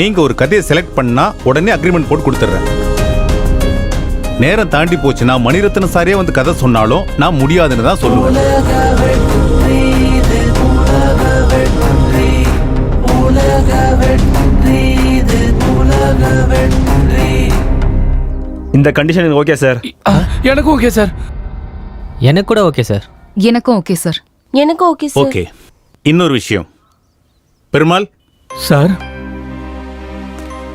நீங்க ஒரு கதையை செலக்ட் பண்ணா உடனே அக்ரிமெண்ட் போட்டு கொடுத்துட்றேன். நேரம் தாண்டி போச்சுன்னா மணிரத்ன சாரே வந்து கதை சொன்னாலும் நான் முடியாதுன்னு தான் சொல்லுவேன். இந்த கண்டிஷன் ஓகே சார்? எனக்கும் ஓகே சார். எனக்கு கூட ஓகே சார். எனக்கும் ஓகே சார். எனக்கும் ஓகே சார். ஓகே. இன்னொரு விஷயம், பெருமாள் சார்.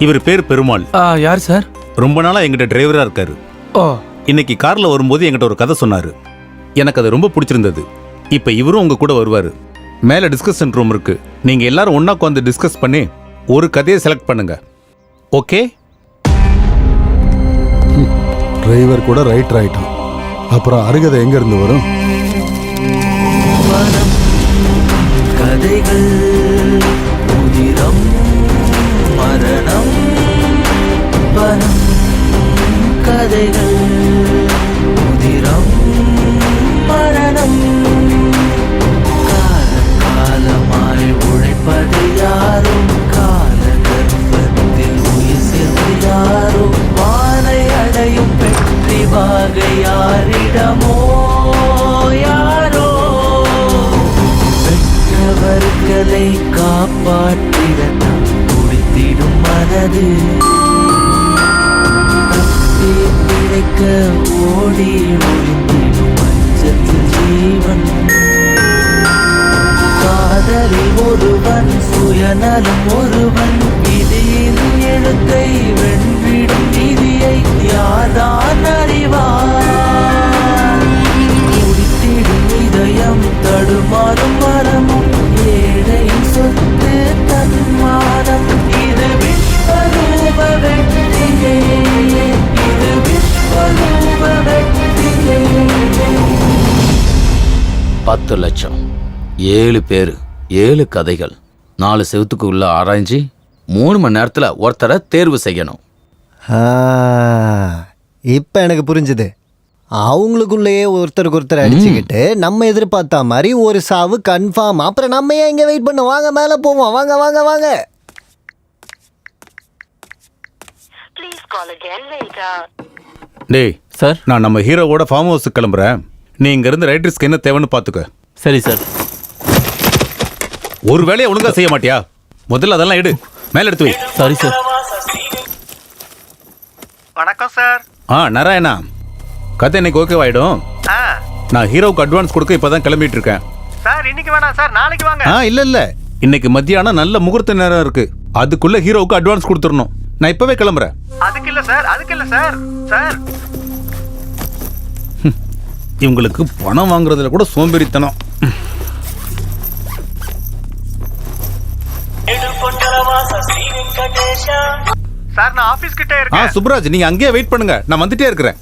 இவர் பேர் பெருமாள். யார் சார்? ரொம்ப நாளா எங்கிட்ட டிரைவரா இருக்காரு. இன்னைக்கு கார்ல வரும்போது என்கிட்ட ஒரு கதை சொன்னாரு. எனக்கு அது ரொம்ப பிடிச்சிருந்தது. இப்ப இவரும் உங்க கூட வருவாரு. மேல டிஸ்கஷன் ரூம் இருக்கு. நீங்க எல்லாரும் ஒண்ணா உட்காந்து டிஸ்கஸ் பண்ணி ஒரு கதையை செலக்ட் பண்ணுங்க. ஓகே? டிரைவர் கூட ரைட்டர் ஆயிட்டான். அப்புறம் அருகதை எங்க இருந்து வரும்? கதைகள் உதிரம் மரணம் வனம். கதைகள் உதிரம் மரணம். காலமாய் உழைப்பது யாரோ, கால கர்ப்பத்தில் உயிர் சேர்ந்து யாரோ, வானை அடையும் வெற்றி வாகை யாரிடமோ யாரோ, பெற்றவர்களை காப்பாற்றிட துடித்திடும் மனது, தப்பி பிழைக்க ஓடி ஒளிந்திடும் அச்சத்தில் ஜீவன். காதலில் ஒருவன், சுயநலம் ஒருவன், விதியின் எழுத்தை வென்றிடும் விதியை யார்தான் அறிவார்? குடித்திடும் இதயம் தடுமாறும் மரமும் ஏழை சொத்து தன்மானம். இது விஸ்வரூப வெற்றியே, இது விஸ்வரூப வெற்றியே. 10 லட்சம், 7 பேர், 7 கதைகள், 4 செவத்துக்குள்ள ஆராய்ச்சி 3 மணி நேரத்துல ஒருத்தரை தேர்வு செய்யணும். இப்ப எனக்கு புரிஞ்சுது. அவங்களுக்குள்ளேயே ஒருத்தருக்கு ஒருத்தர் அடிச்சுக்கிட்டு நம்ம எதிர்பார்த்த மாதிரி ஒரு சாவு கன்ஃபார்ம். அப்புறம் நம்ம ஏன் இங்க வெயிட் பண்ண? வாங்க மேல போவோம். வாங்க வாங்க வாங்க. டேய் சார், நான் நம்ம ஹீரோவோட ஃபார்ம் ஹவுஸுக்கு கிளம்புறேன். நீ இங்க இருந்து ரைட்டர்ஸ்க்கு என்ன தேவைன்னு பாத்துக்க. சரி சார். ஒரு வேலையை ஒழுங்கா செய்ய மாட்டியா? முதல்ல அதெல்லாம் எடு, மேல எடுத்து வை. Sorry sir. வணக்கம் சார். நாராயணா, கதை இன்னைக்கு ஓகேவாயிடும். நான் ஹீரோவுக்கு அட்வான்ஸ் கொடுக்க இப்பதான் கிளம்பிட்டு இருக்கேன். சார் இன்னைக்கு வேணாம் சார், நாளைக்கு வாங்க. இல்ல இல்ல, இன்னைக்கு மத்தியானம் நல்ல முகூர்த்த நேரம் இருக்கு. அதுக்குள்ள ஹீரோவுக்கு அட்வான்ஸ் கொடுத்துடணும். நான் இப்பவே கிளம்புறேன். அதுக்கு இல்ல சார், அதுக்கு இல்ல சார். சார் இவங்களுக்கு பணம் வாங்குறதுல கூட சோம்பேறித்தனம். சார் நான் ஆபீஸ் கிட்ட இருக்கேன். சுப்ராஜ், நீங்க அங்கேயே வெயிட் பண்ணுங்க, நான் வந்துட்டே இருக்கிறேன்.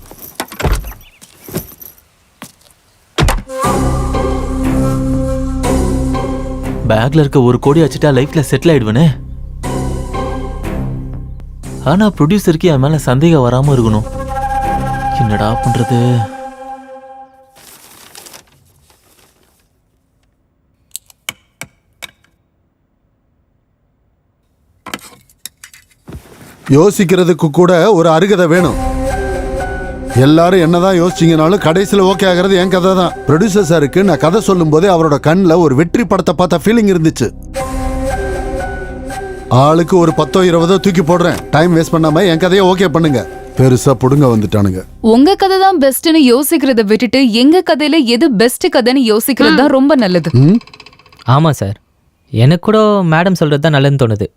பேக்ல இருக்க 1 கோடி வச்சுட்டா லைஃப்ல செட்டில் ஆயிடுவேனே. ஆனா ப்ரொடியூசருக்கு என் மேல சந்தேகம் வராம இருக்கணும். என்னடா பண்றது? யோசிக்கிறதுக்கு கூட ஒரு அருகதை வேணும். எல்லாரும் என்னதான் யோசிச்சீங்கனாலும் கடைசியில் ஓகே ஆகிறது என் கதை தான். ப்ரொடியூசர் சாருக்கு நான் கதை சொல்லும் போதே அவரோட கண்ணில் ஒரு வெற்றி படத்தை பார்த்த ஃபீலிங் இருந்துச்சு. ஆளுக்கு ஒரு 10-20 தூக்கி போடுறேன். டைம் வேஸ்ட் பண்ணாம என் கதையை ஓகே பண்ணுங்க. பெருசா புடுங்க வந்துட்டானுங்க. உங்க கதை தான் பெஸ்ட்னு யோசிக்கிறத விட்டுட்டு எங்க கதையில எது பெஸ்ட் கதைன்னு யோசிக்கிறது தான் ரொம்ப நல்லது. ஆமா சார், எனக்கு கூட மேடம் சொல்றது தான் நல்லதுன்னு தோணுது.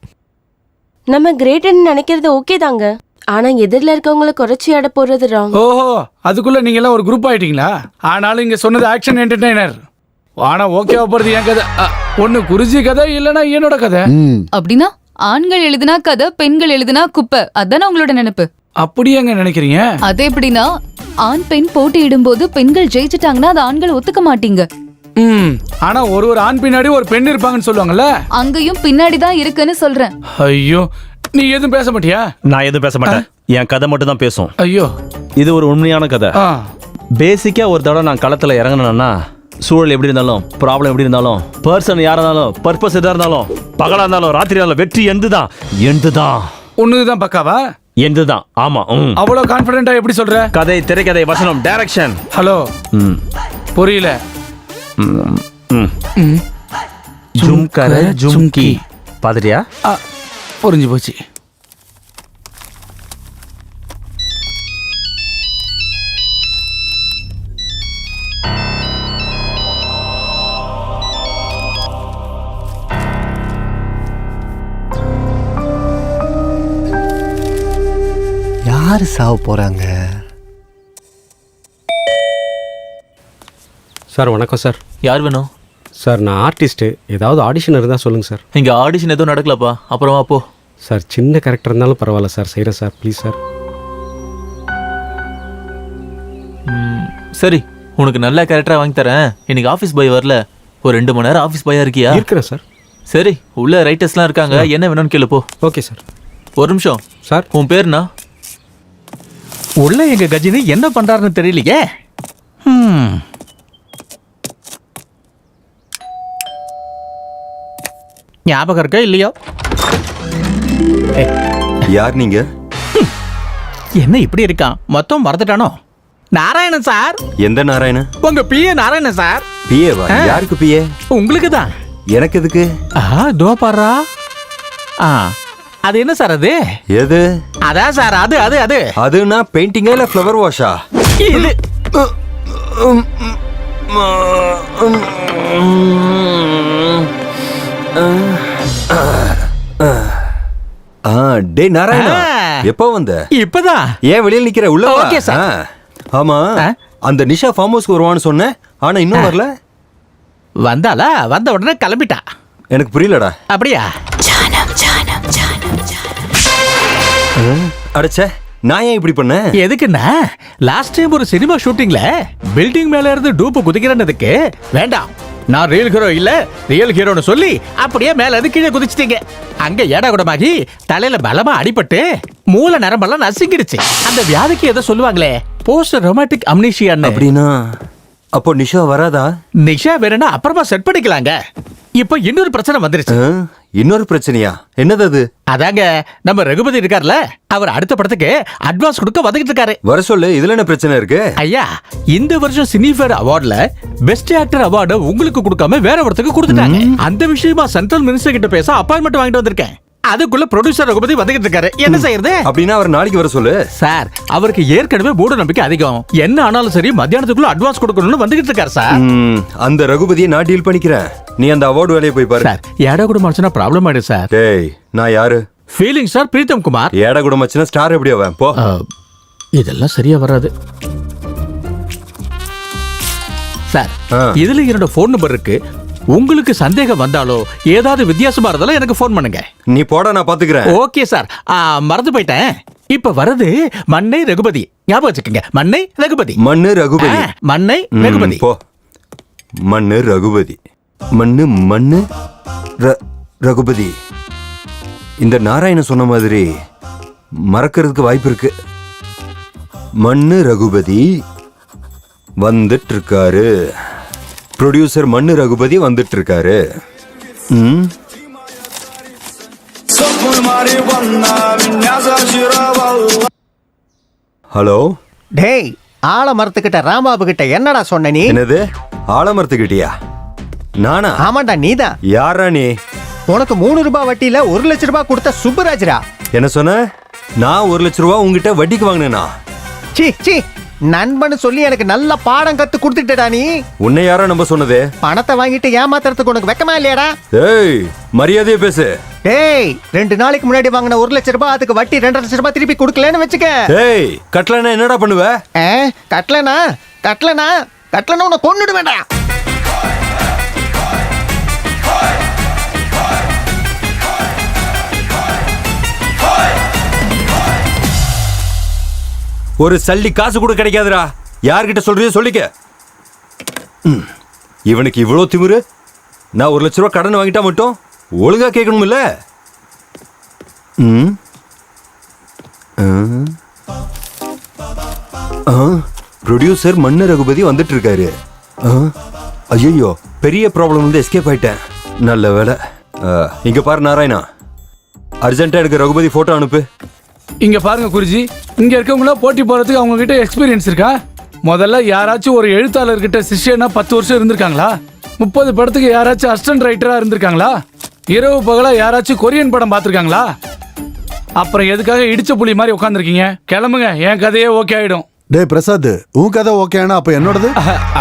நம்ம கிரேட்னு நினைக்கிறது ஓகே தாங்க, ஆனா எதிரில இருக்கவங்கள குறைச்சி எடை போடுறது ராங். ஓஹோ, அதுக்குள்ள நீங்க எல்லாம் ஒரு குரூப் ஆயிட்டீங்களா? ஆனாலும் இங்க சொன்னது ஆக்ஷன் என்டர்டெய்னர். ஆனா ஓகேவா போறது என் கதை. ஒண்ணு குருஜி கதை இல்லனா என்னோட கதை. அப்படின்னா ஆண்கள் எழுதினா கதை, பெண்கள் எழுதினா குப்பை, அதானே உங்களோட நினைப்பு? அப்படியேங்க நினைக்கிறீங்க? அது எப்படின்னா ஆண் பெண் போட்டியிடும் போது பெண்கள் ஜெயிச்சிட்டாங்கன்னா அது ஆண்கள் ஒத்துக்க மாட்டீங்க. ஆனா ஒரு ஆண் பின்னாடி ஒரு பெண் இருப்பாங்கன்னு சொல்லுவாங்கல்ல, அங்கேயும் பின்னாடி தான் இருக்குன்னு சொல்றேன். ஐயோ, நீ எதுவும் பேச மாட்டியா? நான் எதுவும் பேச மாட்டேன். என் கதை மட்டும் தான் பேசும். ஐயோ, இது ஒரு உண்மையான கதை. பேசிக்கா ஒரு தடவை நான் களத்துல இறங்கினேன்னா சூழல் எப்படி இருந்தாலும், ப்ராப்ளம் எப்படி இருந்தாலும், பர்சன் யாரா இருந்தாலும், பர்பஸ் எதா இருந்தாலும், பகலா இருந்தாலும் ராத்திரி இருந்தாலும், வெற்றி எந்துதான். ஒண்ணுதான் பக்காவா? எந்துதான். ஆமா. அவ்வளவு கான்பிடென்ட்டா எப்படி சொல்ற? கதை, திரைக்கதை, வசனம், டைரக்ஷன். ஹலோ, புரியல. ஜும்கர ஜும்கி பாதிரியா? புரிஞ்சு போச்சு. யாரு சாவ போறாங்க? சார் வணக்கம் சார். யார் வேணும்? சார் நான் ஆர்டிஸ்ட்டு. ஏதாவது ஆடிஷன் இருந்தால் சொல்லுங்கள் சார். இங்கே ஆடிஷன் எதுவும் நடக்கலப்பா, அப்புறமா போ. சார் சின்ன கேரக்டர் இருந்தாலும் பரவாயில்ல சார், செய்கிறேன் சார், ப்ளீஸ் சார். சரி, உனக்கு நல்ல கேரக்டராக வாங்கி தரேன். இன்னைக்கு ஆஃபீஸ் பாய் வரல, ஒரு 2 மணி நேரம் ஆஃபீஸ் பாயா இருக்கியா? இருக்கிறேன் சார். சரி, உள்ள ரைட்டர்ஸ்லாம் இருக்காங்க, என்ன வேணும்னு கேளு போ. Okay sir. ஒரு நிமிஷம் சார். உன் பேருண்ணா? உள்ள எங்க கஜினி என்ன பண்றாருன்னு தெரியலையே. ஞாபகம் இருக்கா இல்லையோ? யார் நீங்க? என்ன இப்படி இருக்கான், மொத்தம் மறந்துட்டானோ? நாராயணன் சார். எந்த நாராயணன்? உங்க பிஏ நாராயணன் சார். பிஏவா? யாருக்கு பிஏ? உங்களுக்கு தான். எனக்கு எதுக்கு? தோ பாரா. அது என்ன சார் அது? எது? அதான் சார், அது அதுனா பெயிண்டிங்கா இல்ல ஃப்ளவர் வாஷா? இது டேய் நாராயணா, எப்போ வந்த? இப்பதான். ஏன் வெளியில நிக்கிற? உள்ள வா. Okay sir. ஆமா, அந்த நிஷா ஃபார்ம் ஹவுஸ்க்கு வருவான்னு சொன்னேன், ஆனா இன்னும் வரல. வந்தாளா? வந்த உடனே கிளம்பிட்டா. எனக்கு புரியலடா. அப்படியா? அடச்சே, நான் ஏன் இப்படி பண்ண? எதுக்குன்னா லாஸ்ட் டைம் ஒரு சினிமா ஷூட்டிங்ல பில்டிங் மேல இருந்து டூப்பு குதிக்கிறேன்னதுக்கு வேண்டாம், நான் ரியல் ஹீரோ இல்ல ரியல் ஹீரோன்னு சொல்லி அப்படியே மேல இருந்து கீழே குதிச்சிட்டீங்க. அங்க ஏடா கூடமாகி தலையில பலமா அடிபட்டு மூல நரம்பெல்லாம் நசுங்கிடுச்சு. அந்த வியாதிக்கு ஏதோ சொல்லுவாங்களே, போஸ்ட் ரொமாட்டிக் அம்னீஷியான்னு. அப்படின்னா அப்போ நிஷா வராதா? நிஷா வேணும்னா அப்புறமா செட் பண்ணிக்கலாங்க. இப்போ இன்னொரு பிரச்சனை வந்துருச்சு. இன்னொரு பிரச்சனையா? என்னது அது? அதாங்க, நம்ம ரகுபதி இருக்கார்ல, அவர் அடுத்த படத்துக்கு அட்வான்ஸ் கொடுக்க வந்துகிட்டு இருக்காரு. வர சொல்லு. இதுல என்ன பிரச்சனை இருக்கு? ஐயா, இந்த வருஷம் சினிஃபேர் அவார்ட்ல பெஸ்ட் ஆக்டர் அவார்டு உங்களுக்கு கொடுக்காம வேற ஒருத்தருக்கு கொடுத்துட்டாங்க. அந்த விஷயமா சென்ட்ரல் மினிஸ்டர் கிட்ட பேச அப்பாயின்மெண்ட் வாங்கிட்டு வந்திருக்கேன். அதுக்குள்ள ப்ரொடியூசர் ரகுபதி வந்துகிட்டு இருக்காரு. என்ன செய்யறது? அப்படின்னா அவர் நாளைக்கு வர சொல்லு. சார், அவருக்கு ஏற்கனவே மூட நம்பிக்கை அதிகம். என்ன ஆனாலும் சரி மத்தியானத்துக்குள்ள அட்வான்ஸ் கொடுக்கணும்னு வந்துகிட்டு இருக்காரு சார். அந்த ரகுபதியை நான் டீல் பண்ணிக்கிறேன். நீ அந்த அவார்டு வேலையை போய் பாரு. சார், ஏடா கூட மனுஷனா ப்ராப்ளம் ஆயிடு சார். டேய், நான் யாரு? Feeling sir, Pritam Kumar. ஏடா கூட மச்சனா ஸ்டார் எப்படி அவன்? போ. இதெல்லாம் சரியா வராது சார். இதுல என்னோட போன் நம்பர் இருக்கு. உங்களுக்கு சந்தேகம் வந்தாலோ ஏதாவது வித்தியாசமா இருந்தாலும் எனக்கு போன் பண்ணுங்க. நீ போட, நான் பாத்துக்கிறேன். Okay sir. மறந்து போயிட்டேன். இப்ப வரது மண்ணை ரகுபதி. ஞாபகம் வச்சுக்கோங்க, மண்ணை ரகுபதி. மண்ணு ரகுபதி. மண்ணை ரகுபதி. போ. மண்ணு ரகுபதி. மண்ணு மண்ணு ரகுபதி, இந்த நாராயணன் சொன்ன மாதிரி மறக்கிறதுக்கு வாய்ப்பு இருக்கு. மண்ணு ரகுபதி வந்துட்டு இருக்காரு. ப்ரொடியூசர் மண்ணு ரகுபதி வந்துட்டு இருக்காரு. ஹலோ. டேய், ஆலமரத்துக்கிட்ட ராமாபு கிட்ட என்னடா சொன்ன நீ? என்னது ஆலமரத்துக்கிட்டியா? நானா? ஆமாண்டா, நீதான். யாரா நீ? உனக்கு 3 ரூபாய் வட்டியில 1 லட்சம் ரூபாய் கொடுத்த சுப்புராஜ்ரா. என்ன சொன்ன? நான் 1 லட்சம் ரூபாய் உங்ககிட்ட வட்டிக்கு வாங்கினேனா? சீ, நண்பன்னு சொல்லி எனக்கு நல்ல பாடம் கத்து கொடுத்துட்டடா நீ. உன்னை யாரா நம்ப சொன்னது? பணத்தை வாங்கிட்டு ஏமாத்துறதுக்கு உனக்கு வெக்கமா இல்லையாடா? ஏய், மரியாதையா பேசு. டேய், 2 நாளைக்கு முன்னாடி வாங்கின 1 லட்சம் ரூபாய் அதுக்கு வட்டி 2.5 லட்சம் ரூபாய் திருப்பி கொடுக்கலன்னு வச்சுக்க. ஏய், கட்டலனா என்னடா பண்ணுவ? கட்டலனா உன்னை கொன்னுடுவேன்டா. ஒரு சல்லி காசு கூட கிடைக்காதுடா. யார்கிட்ட சொல்றியோ சொல்லிக்க. இவனுக்கு இவ்வளோ திமிரு. நான் 1 லட்ச ரூபா கடன் வாங்கிட்டா மட்டும் ஒழுங்கா கேட்கணும்ல. ப்ரொடியூசர் மண்ணு ரகுபதி வந்துட்டு இருக்காரு. ஐயோ, பெரிய ப்ராப்ளம் வந்து எஸ்கேப் ஆயிட்டேன். நல்ல வேலை. இங்க பாரு நாராயணா, அர்ஜென்ட்டா எனக்கு ரகுபதி போட்டோ அனுப்பு. இங்க பாருங்க குருஜி, இங்க இருக்கவங்கள போட்டி போறதுக்கு அவங்க கிட்ட எக்ஸ்பீரியன்ஸ் இருக்கா? முதல்ல யாராச்சும் ஒரு எழுத்தாளர்கிட்ட சிஷ்யனா 10 வருஷம் இருந்திருக்காங்களா? 30 படத்துக்கு யாராச்சும் அசிஸ்டன்ட் ரைட்டரா இருந்திருக்காங்களா? இரவு பகலா யாராச்சும் கொரியன் படம் பார்த்திருக்காங்களா? அப்புறம் எதுக்காக இடிச்ச புலி மாதிரி உட்காந்துருக்கீங்க? கிளம்புங்க, என் கதையே ஓகே ஆயிடும். டேய் பிரசாத், உன் கதை ஓகேனா அப்ப என்னோடது?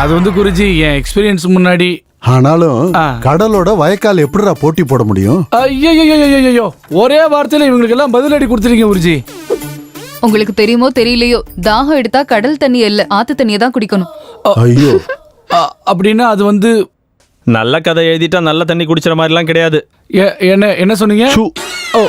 அது வந்து குருஜி, என் எக்ஸ்பீரியன்ஸ் முன்னாடி. ஆனாலும் கடலோட வயக்கால் எப்படிடா போட்டி போட முடியும்? ஐயோ, ஒரே வார்த்தையில இவங்களுக்கு எல்லாம் பதிலடி கொடுத்துருக்கீங்க குருஜி. உங்களுக்கு தெரியுமோ தெரியலையோ, தாகம் எடுத்தா கடல் தண்ணி இல்ல, ஆத்து தண்ணியை தான் குடிக்கணும். ஐயோ, அப்படின்னா அது வந்து நல்ல கதை எழுதிட்டா நல்ல தண்ணி குடிச்சிற மாதிரிலாம் கிடையாது. என்ன சொன்னீங்க? ஓ,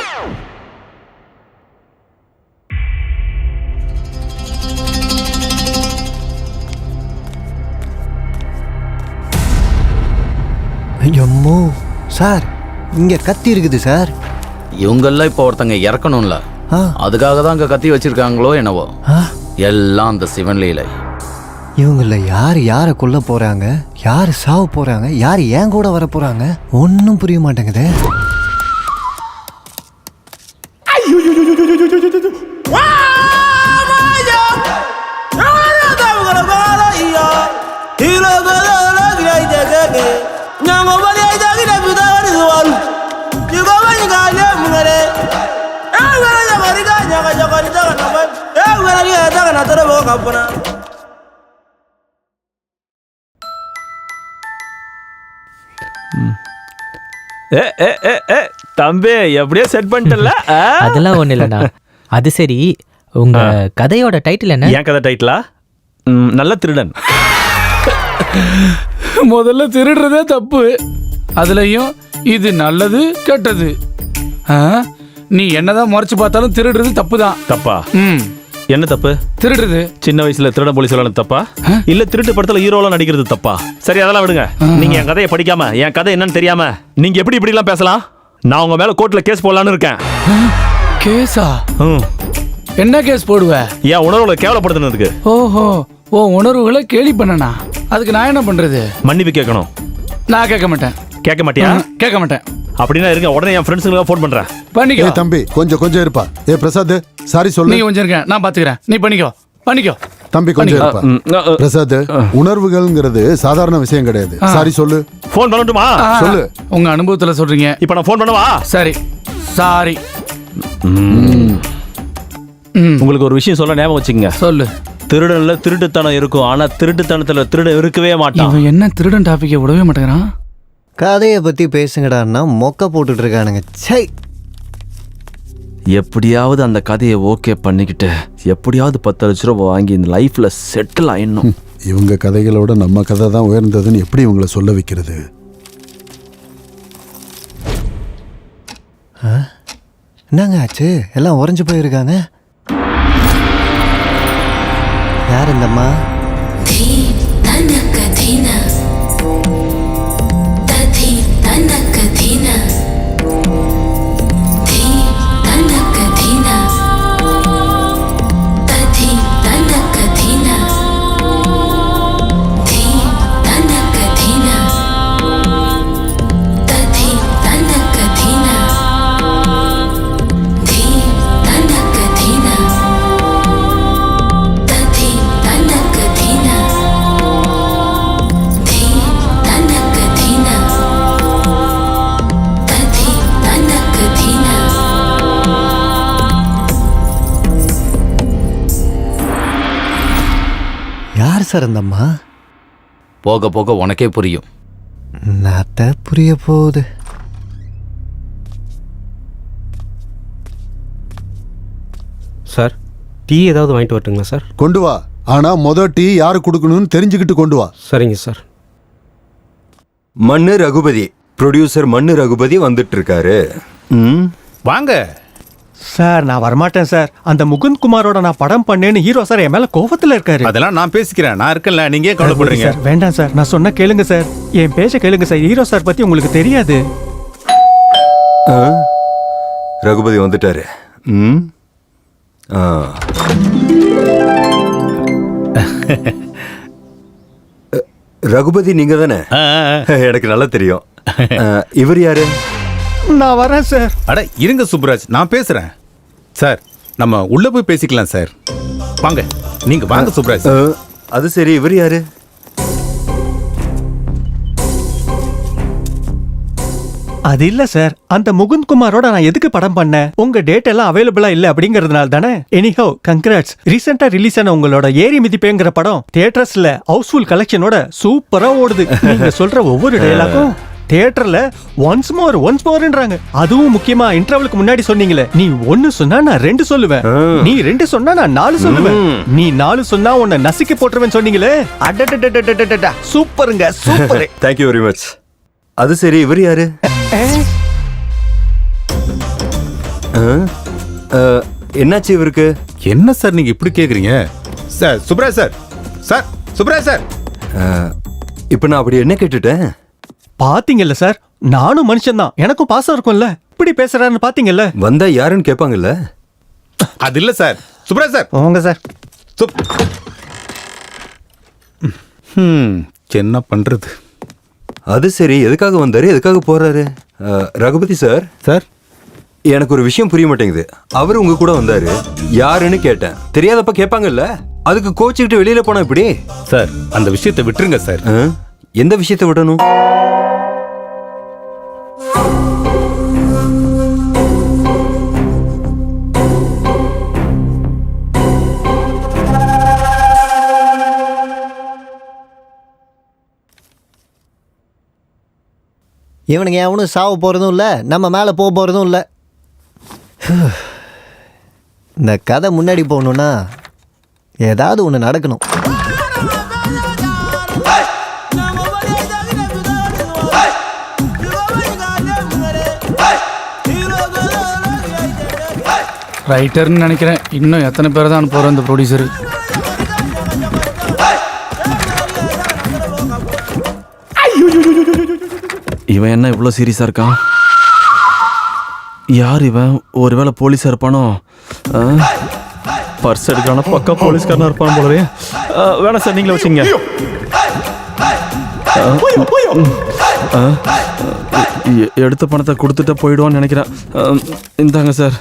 ஐயம்மோ சார், இங்க கத்தி இருக்குது சார். இவங்கெல்லாம் இப்போ ஒருத்தங்க இறக்கணும்ல, அதுக்காக தான் அங்க கத்தி வச்சிருக்காங்களோ என்னவோ. எல்லாம் அந்த சிவன் லீலை. இவங்கள யாரை கொல்ல போறாங்க, யாரு சாவ போறாங்க, யார் ஏன் கூட வர போறாங்க, ஒன்னும் புரிய மாட்டேங்குது. தம்பி, எப்படியோ செட் பண்ணிட்டல? அதெல்லாம் ஒண்ணு இல்லண்ணா. அது சரி, உங்க கதையோட டைட்டில் என்ன? என் கதை டைட்டிலா? நல்ல திருடன். முதல்ல திருடுறதே தப்பு, அதுலயும் இது நல்லது கெட்டது. நீ என்னதான் முறைச்சு பார்த்தாலும் திருடுறது தப்பு தான். தப்பா? என்ன தப்பு? திருடுறது. சின்ன வயசுல திருட போலீஸ் சொல்லணும் தப்பா? இல்ல திருட்டு படத்துல ஹீரோலாம் நடிக்கிறது தப்பா? சரி, அதெல்லாம் விடுங்க. நீங்க என் கதையை படிக்காம, என் கதை என்னன்னு தெரியாம நீங்க எப்படி இப்படி எல்லாம் பேசலாம்? நான் உங்க மேல கோர்ட்ல கேஸ் போடலான்னு இருக்கேன். கேஸா? என்ன கேஸ் போடுவ? என் உணர்வுகளை கேவலப்படுத்துனதுக்கு. ஓஹோ, ஓ உணர்வுகளை கேலி பண்ணனா? அதுக்கு நான் என்ன பண்றது? மன்னிப்பு கேட்கணும். நான் கேட்க மாட்டேன். கேட்க மாட்டியா? கேட்க மாட்டேன். அப்படின்னா இருங்க, உடனே என் ஃப்ரெண்ட்ஸுங்களுக்கு ஃபோன் பண்றேன். பண்ணிக்கோ. தம்பி கொஞ்சம் இருப்பா. பிரசாத், சாரி சொல்லு. நீ கொஞ்சம் இருங்க, நான் பாத்துக்கிறேன். நீ பண்ணிக்கோ. தம்பி கொஞ்சம் இருப்பா. பிரசாத், உணர்வுகள்ங்கிறது சாதாரண விஷயம் கிடையாது. சாரி சொல்லு. ஃபோன் பண்ணட்டுமா? சொல்லு. உங்க அனுபவத்துல சொல்றீங்க. இப்போ நான் ஃபோன் பண்ணவா? சரி, சாரி. உங்களுக்கு ஒரு விஷயம் சொல்ல ஞாபகம் வச்சுக்கங்க. சொல்லு. திருடன்ல திருட்டுத்தனம் இருக்கும், ஆனா திருட்டுத்தனத்துல திருடன் இருக்கவே மாட்டான். இவன் என்ன திருடன் டாபிக்கை விடவே மாட்டேங்கிறான்? கதையை பத்தி பேசுங்கடான்னா மொக்க போட்டுட்டு இருக்கானுங்க. சை, எப்படியாவது அந்த கதையை ஓகே பண்ணிக்கிட்டு எப்படியாவது 10 லட்ச ரூபா வாங்கி இந்த லைஃப்ல செட்டில் ஆயிடணும். இவங்க கதைகளோட நம்ம கதை தான் உயர்ந்ததுன்னு எப்படி இவங்களை சொல்ல வைக்கிறது? என்னங்க ஆச்சு? எல்லாம் உறைஞ்சு போயிருக்காங்க. யார் இந்தம்மா? தனக்கு தீன சார் அந்த அம்மா? போக போக உனக்கே புரியும். நாத்த புரிய போகுது. சார் டீ ஏதாவது வாங்கிட்டு வரட்டுங்களா சார்? கொண்டு வா. ஆனா டீ யாரு கொடுக்கணும்னு தெரிஞ்சுக்கிட்டு கொண்டு வா. சரிங்க சார். மண்ணு ரகுபதி, ப்ரொடியூசர் மண்ணு ரகுபதி வந்துட்டு இருக்காரு. வாங்க சார். நான் வரமாட்டேன் சார். அந்த முகுந்த் குமாரோட நான் படம் பண்ணேன்னு ஹீரோ சார் என் மேல கோபத்துல இருக்காரு. அதெல்லாம் நான் பேசிக்கிறேன், நான் இருக்கேன்ல, நீங்க ஏன் கவலைப்படுறீங்க? சார் வேண்டாம் சார், நான் சொன்ன கேளுங்க சார். என் பேச்ச கேளுங்க சார். ஹீரோ சார் பத்தி உங்களுக்கு தெரியாது. ரகுபதி வந்துட்டாரு. ரகுபதி நீங்க தானே? எனக்கு நல்லா தெரியும். இவர் யாரு? நான் வரேன் சார். அட இருங்க சுப்ராஜ், நான் பேசுறேன் சார். நம்ம உள்ள போய் பேசிக்கலாம் சார். வாங்க, நீங்க வாங்க சுப்ராஜ். அது சரி, இவர் யாரு? அது இல்ல சார், அந்த முகுந்த் குமாரோட நான் எதுக்கு படம் பண்ணேன்? உங்க டேட் எல்லாம் அவைலபிளா இல்ல அப்படிங்கறதுனால தானே. Anyhow congrats. ரீசெண்டா ரிலீஸ் ஆன உங்களோட ஏரி மிதிப்பேங்கிற படம் தியேட்டர்ஸ்ல ஹவுஸ்ஃபுல் கலெக்ஷனோட சூப்பரா ஓடுது. நீங்க சொல்ற ஒவ்வொரு டயலாகும் தியேட்டர்ல ஒன்ஸ் மோர்ன்றாங்க. அதுவும் முக்கியமா இன்டர்வலுக்கு முன்னாடி சொன்னீங்களே, நீ 1 சொன்னா நான் 2 சொல்லுவேன், நீ 2 சொன்னா நான் 4 சொல்லுவேன், நீ 4 சொன்னா உன்னை நசுக்கி போட்டுருவேன் சொன்னீங்களே. அடடடடடடடடா, சூப்பருங்க, super. Thank you very much. அது சரி, இவர் யாரு? என்னாச்சு இவருக்கு? என்ன சார் நீங்க இப்படி கேக்குறீங்க? Sir Subraj sir, sir Subraj sir. இப்ப நான் அப்படி என்ன கேட்டுட்டேன்? பாத்தீங்கல்ல சார், நானும் மனுஷன் தான், எனக்கும் பாசம் இருக்கும்ல. இப்படி பேசுறாருன்னு பாத்தீங்கல்ல. வந்தா யாருன்னு கேட்பாங்கல்ல. அது இல்ல சார். சுப்ராஜ் சார் வாங்க சார். என்ன பண்றது? அது சரி, எதுக்காக வந்தாரு, எதுக்காக போறாரு? ரகுபதி சார், சார் எனக்கு ஒரு விஷயம் புரிய மாட்டேங்குது. அவர் உங்க கூட வந்தாரு, யாருன்னு கேட்டேன். தெரியாதப்ப கேட்பாங்கல்ல, அதுக்கு கோச்சுக்கிட்டு வெளியில போனா இப்படி? சார் அந்த விஷயத்தை விட்டுருங்க சார். எந்த விஷயத்தை விடணும்? இவனுங்க எவனும் சாவ போறதும் இல்ல, நம்ம மேல போக போறதும் இல்ல. இந்த கதை முன்னாடி போகணும்னா ஏதாவது ஒன்று நடக்கணும். ரைட்டர்னு நினைக்கிறேன். இன்னும் எத்தனை பேர் தான் போகிறோம் இந்த ப்ரொடியூசரு? இவன் என்ன இவ்வளோ சீரியஸாக இருக்கான்? யார் இவன்? ஒருவேளை போலீஸாக இருப்பானோ? பர்ஸ் எடுக்கான பக்கா போலீஸ்காரனா இருப்பான் போலவே. வேணாம் சார், நீங்களே வச்சுங்க. எடுத்த பணத்தை கொடுத்துட்டு போயிடுவான்னு நினைக்கிறேன். இந்தாங்க சார்.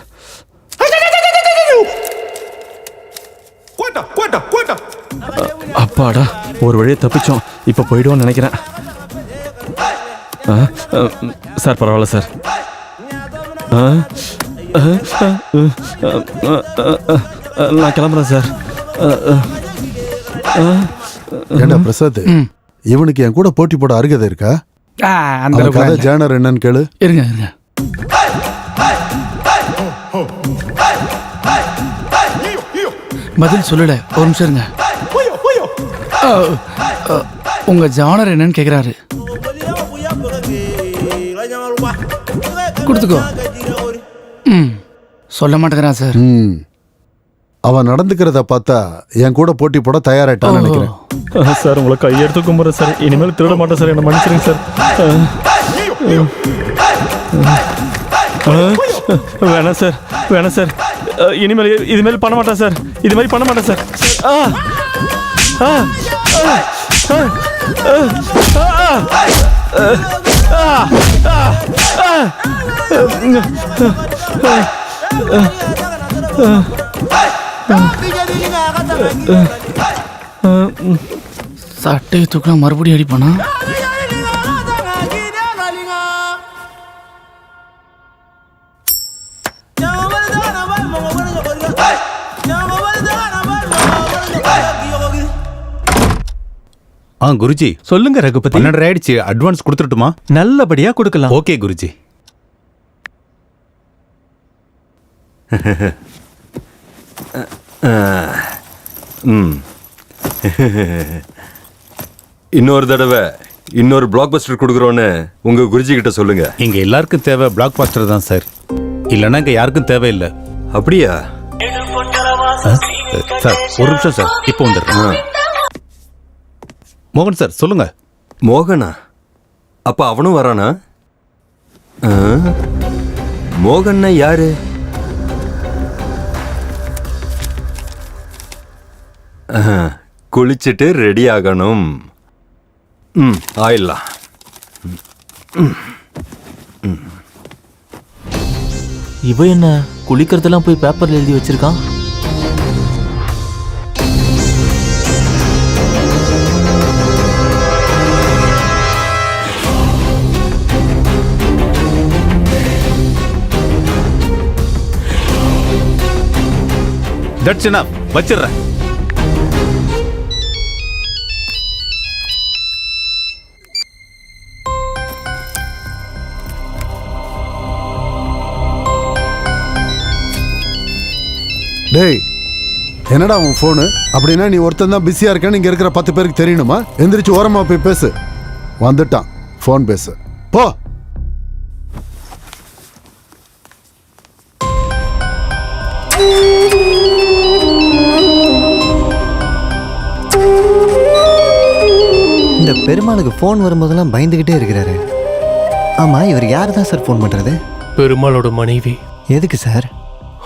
அப்பாடா, ஒரு வழியை தப்பிச்சோம். இப்போ போயிடுவோன்னு நினைக்கிறேன். சார் பரவாயில்ல சார். நான் கிளம்புறேன் சார். ஏண்டா பிரசாத், இவனுக்கு என் கூட போட்டி போட அருகதை இருக்கா? அந்த கதை ஜேனர் என்னன்னு கேளு. இருங்க இருங்க. பதில் சொல்லல, ஒரு நிமிஷம் இருங்க. உங்க ஜானர் என்னன்னு கேக்குறாரு. கொடுத்துக்கோ. சொல்ல மாட்டேங்கிறான் சார். அவன் நடந்துக்கிறத பார்த்தா என் கூட போட்டி போட தயாராயிட்டான்னு நினைக்கிறேன். சார் உங்களை கையெடுத்து கும்புறேன் சார். இனிமேல் திருட மாட்டேன் சார், என்ன மன்னிச்சிருங்க சார். வேணாம் சார், வேணாம் சார். இனிமேல் பண்ண மாட்டேன் சார். இது மாதிரி பண்ண மாட்டேன் சார். சட்டையை தூக்கினா மறுபடியும் அடிப்பானா? குருஜி சொல்லுங்க ரகுபதி. 12 ஆயிடுச்சு, அட்வான்ஸ் கொடுத்துட்டுமா? நல்லபடியா கொடுக்கலாம். ஓகே குருஜி. இன்னொரு தடவை இன்னொரு பிளாக் பஸ்டர் கொடுக்குறோன்னு உங்க குருஜி கிட்ட சொல்லுங்க. இங்க எல்லாருக்கும் தேவை பிளாக் பஸ்டர் தான் சார், இல்லைன்னா இங்க யாருக்கும் தேவையில்லை. அப்படியா சார்? ஒரு நிமிஷம் சார், இப்போ வந்துடுறேன். மோகன் சார் சொல்லுங்க. மோகனா? அப்ப அவனும் வரானா? மோகன்னா யாரு? குளிச்சுட்டு ரெடி ஆகணும். ஆயிடலாம். இவ என்ன குளிக்கிறதெல்லாம் போய் பேப்பர்ல எழுதி வச்சிருக்கான்? தட்ஸ் எனஃப், வச்சிடுறேன். டேய், என்னடா உன் ஃபோனு? அப்படின்னா நீ ஒருத்தன் தான் பிஸியா இருக்கேன்னு இங்க இருக்கிற 10 பேருக்கு தெரியணுமா? எந்திரிச்சு ஓரமா போய் பேசு. வந்துட்டான், ஃபோன் பேசு போ. இந்த பெருமாளுக்கு ஃபோன் வரும்போதெல்லாம் பயந்துகிட்டே இருக்கிறாரு. ஆமா, இவர் யார் தான் சார் ஃபோன் பண்றது? பெருமாளோட மனைவி. எதுக்கு சார்?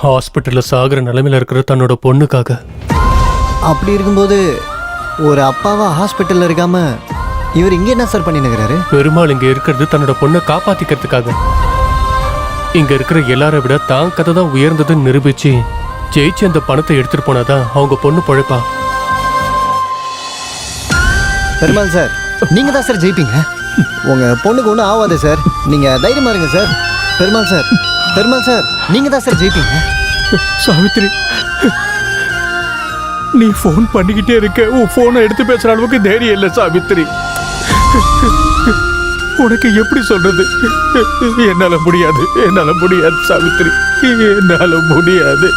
ஹாஸ்பிட்டல்ல சாகுற நிலைமையில இருக்கிற தன்னோட பொண்ணுக்காக. அப்படி இருக்கும்போது ஒரு அப்பாவா ஹாஸ்பிட்டல்ல இருக்காம இவர் இங்க என்ன சார் பண்ணினுக்கிறாரு? பெருமாள் இங்க இருக்கிறது தன்னோட பொண்ணை காப்பாத்திக்கிறதுக்காக. இங்க இருக்கிற எல்லாரை விட தான் கதை தான் உயர்ந்ததுன்னு நிரூபிச்சு ஜெயிச்சு அந்த பணத்தை எடுத்துட்டு போனாதான் அவங்க பொண்ணு பொழைப்பா. பெருமாள் சார், நீங்க தான் சார் ஜெயிப்பீங்க. உங்க பொண்ணுக்கு ஒன்றும் ஆகாது சார், நீங்க தைரியமா இருங்க sir. Perumal sir, Perumal sir, நீங்க தான் சார் ஜெயிப்பீங்க. சாவித்ரி, நீ ஃபோன் பண்ணிக்கிட்டே இருக்க, உன் ஃபோனை எடுத்து பேசுற அளவுக்கு தைரியம் இல்லை சாவித்ரி. உனக்கு எப்படி சொல்றது? என்னால முடியாது, என்னால முடியாது சாவித்ரி, என்னால முடியாது.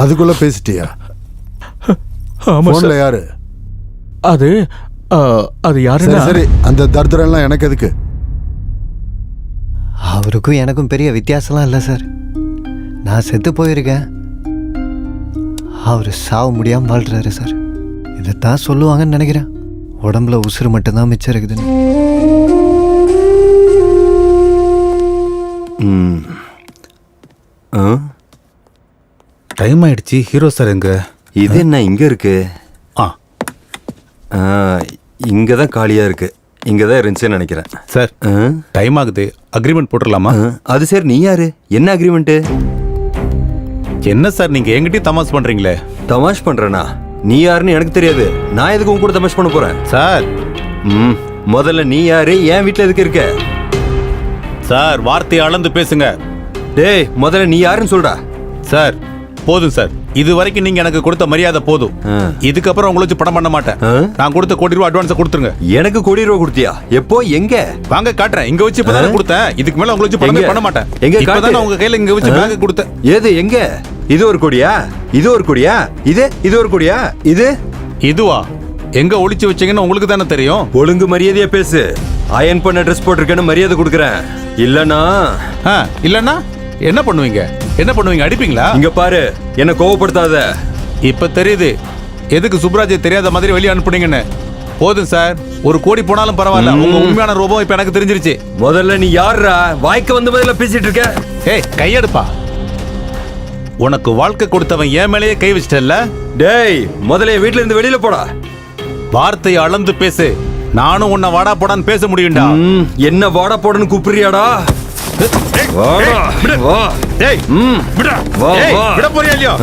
அதுக்குள்ள பேசிட்டியா? ஆமா போன்ல சார். யாரு? அது யாரு? சரி, அந்த தர்தரம் எல்லாம் எனக்கு எதுக்கு? அவருக்கும் எனக்கும் பெரிய வித்தியாசம்லாம் இல்லை சார். நான் செத்து போயிருக்கேன், அவரு சாவ முடியாம வாழ்றாரு சார். இதைத்தான் சொல்லுவாங்கன்னு நினைக்கிறேன், உடம்புல உசுறு மட்டும்தான் மிச்சம் இருக்குதுன்னு. டைம் ஆயிடுச்சு. ஹீரோ சார் எங்க? இது என்ன இங்க இருக்கு? இங்க தான் காலியா இருக்கு. இங்க தான் இருந்துச்சுன்னு நினைக்கிறேன். சார் டைம் ஆகுது, அக்ரிமெண்ட் போட்டுடலாமா? அது சரி, நீ யாரு? என்ன அக்ரிமெண்ட்? என்ன சார் நீங்க என்கிட்டயும் தமாஷ் பண்றீங்களே? தமாஷ் பண்றேனா? நீ யாருன்னு எனக்கு தெரியாது, நான் எதுக்கு உன் கூட தமாஷ் பண்ண போறேன்? சார் முதல்ல நீ யாரு? என் வீட்டுல எதுக்கு இருக்க? சார் வார்த்தையை அளந்து பேசுங்க. டேய், முதல்ல நீ யாருன்னு சொல்றா. சார் போதும் சார், இது வரைக்கும் நீங்க எனக்கு கொடுத்த மரியாதை போதும். இதுக்கப்புறம் உங்களை வச்சு படம் பண்ண மாட்டேன். நான் கொடுத்த கோடி ரூபாய் அட்வான்ஸ் கொடுத்துருங்க. எனக்கு கோடி ரூபாய் கொடுத்தியா? எப்போ? எங்க? வாங்க காட்டுறேன். இங்க வச்சு இப்பதான் கொடுத்தேன், இதுக்கு மேல உங்களை வச்சு படமே பண்ண மாட்டேன். எங்க? இப்பதான் உங்க கையில இங்க வச்சு பேங்க் கொடுத்தேன். ஏது? எங்க? இது ஒரு கோடியா? இது ஒரு கோடியா? இது ஒரு கோடியா? இதுவா? எங்க ஒளிச்சு வச்சீங்கன்னு உங்களுக்கு தானே தெரியும். ஒழுங்கு மரியாதையா பேசு. அயன் பண்ண ட்ரெஸ் போட்டிருக்கேன்னு மரியாதை கொடுக்குறேன். இல்லனா என்ன பண்ணுவீங்க? என்ன பண்ணுவீங்க? அடிப்பீங்களா? இங்க பாரு, என்ன கோவப்படுத்தாத. இப்ப தெரியுது எதுக்கு சுப்ராஜை தெரியாத மாதிரி வெளியே அனுப்புனீங்கன்னு. போதும் சார், ஒரு கோடி போனாலும் பரவாயில்ல, உங்க உண்மையான ரூபம் இப்ப எனக்கு தெரிஞ்சிருச்சு. முதல்ல நீ யாரா? வாய்க்கு வந்த பதில பேசிட்டு இருக்க. ஏய், கையெடுப்பா. உனக்கு வாழ்க்கை கொடுத்தவன் என் மேலேயே கை வச்சிட்டல்ல? டேய், முதல்ல வீட்டுல இருந்து வெளியில போடா. வார்த்தையை அளந்து பேசு. நானும் உன்னை வாடா போடான்னு பேச முடியும்டா. என்ன வாடா போடன்னு கூப்பிடுறியாடா? விட போறியா இல்லையா?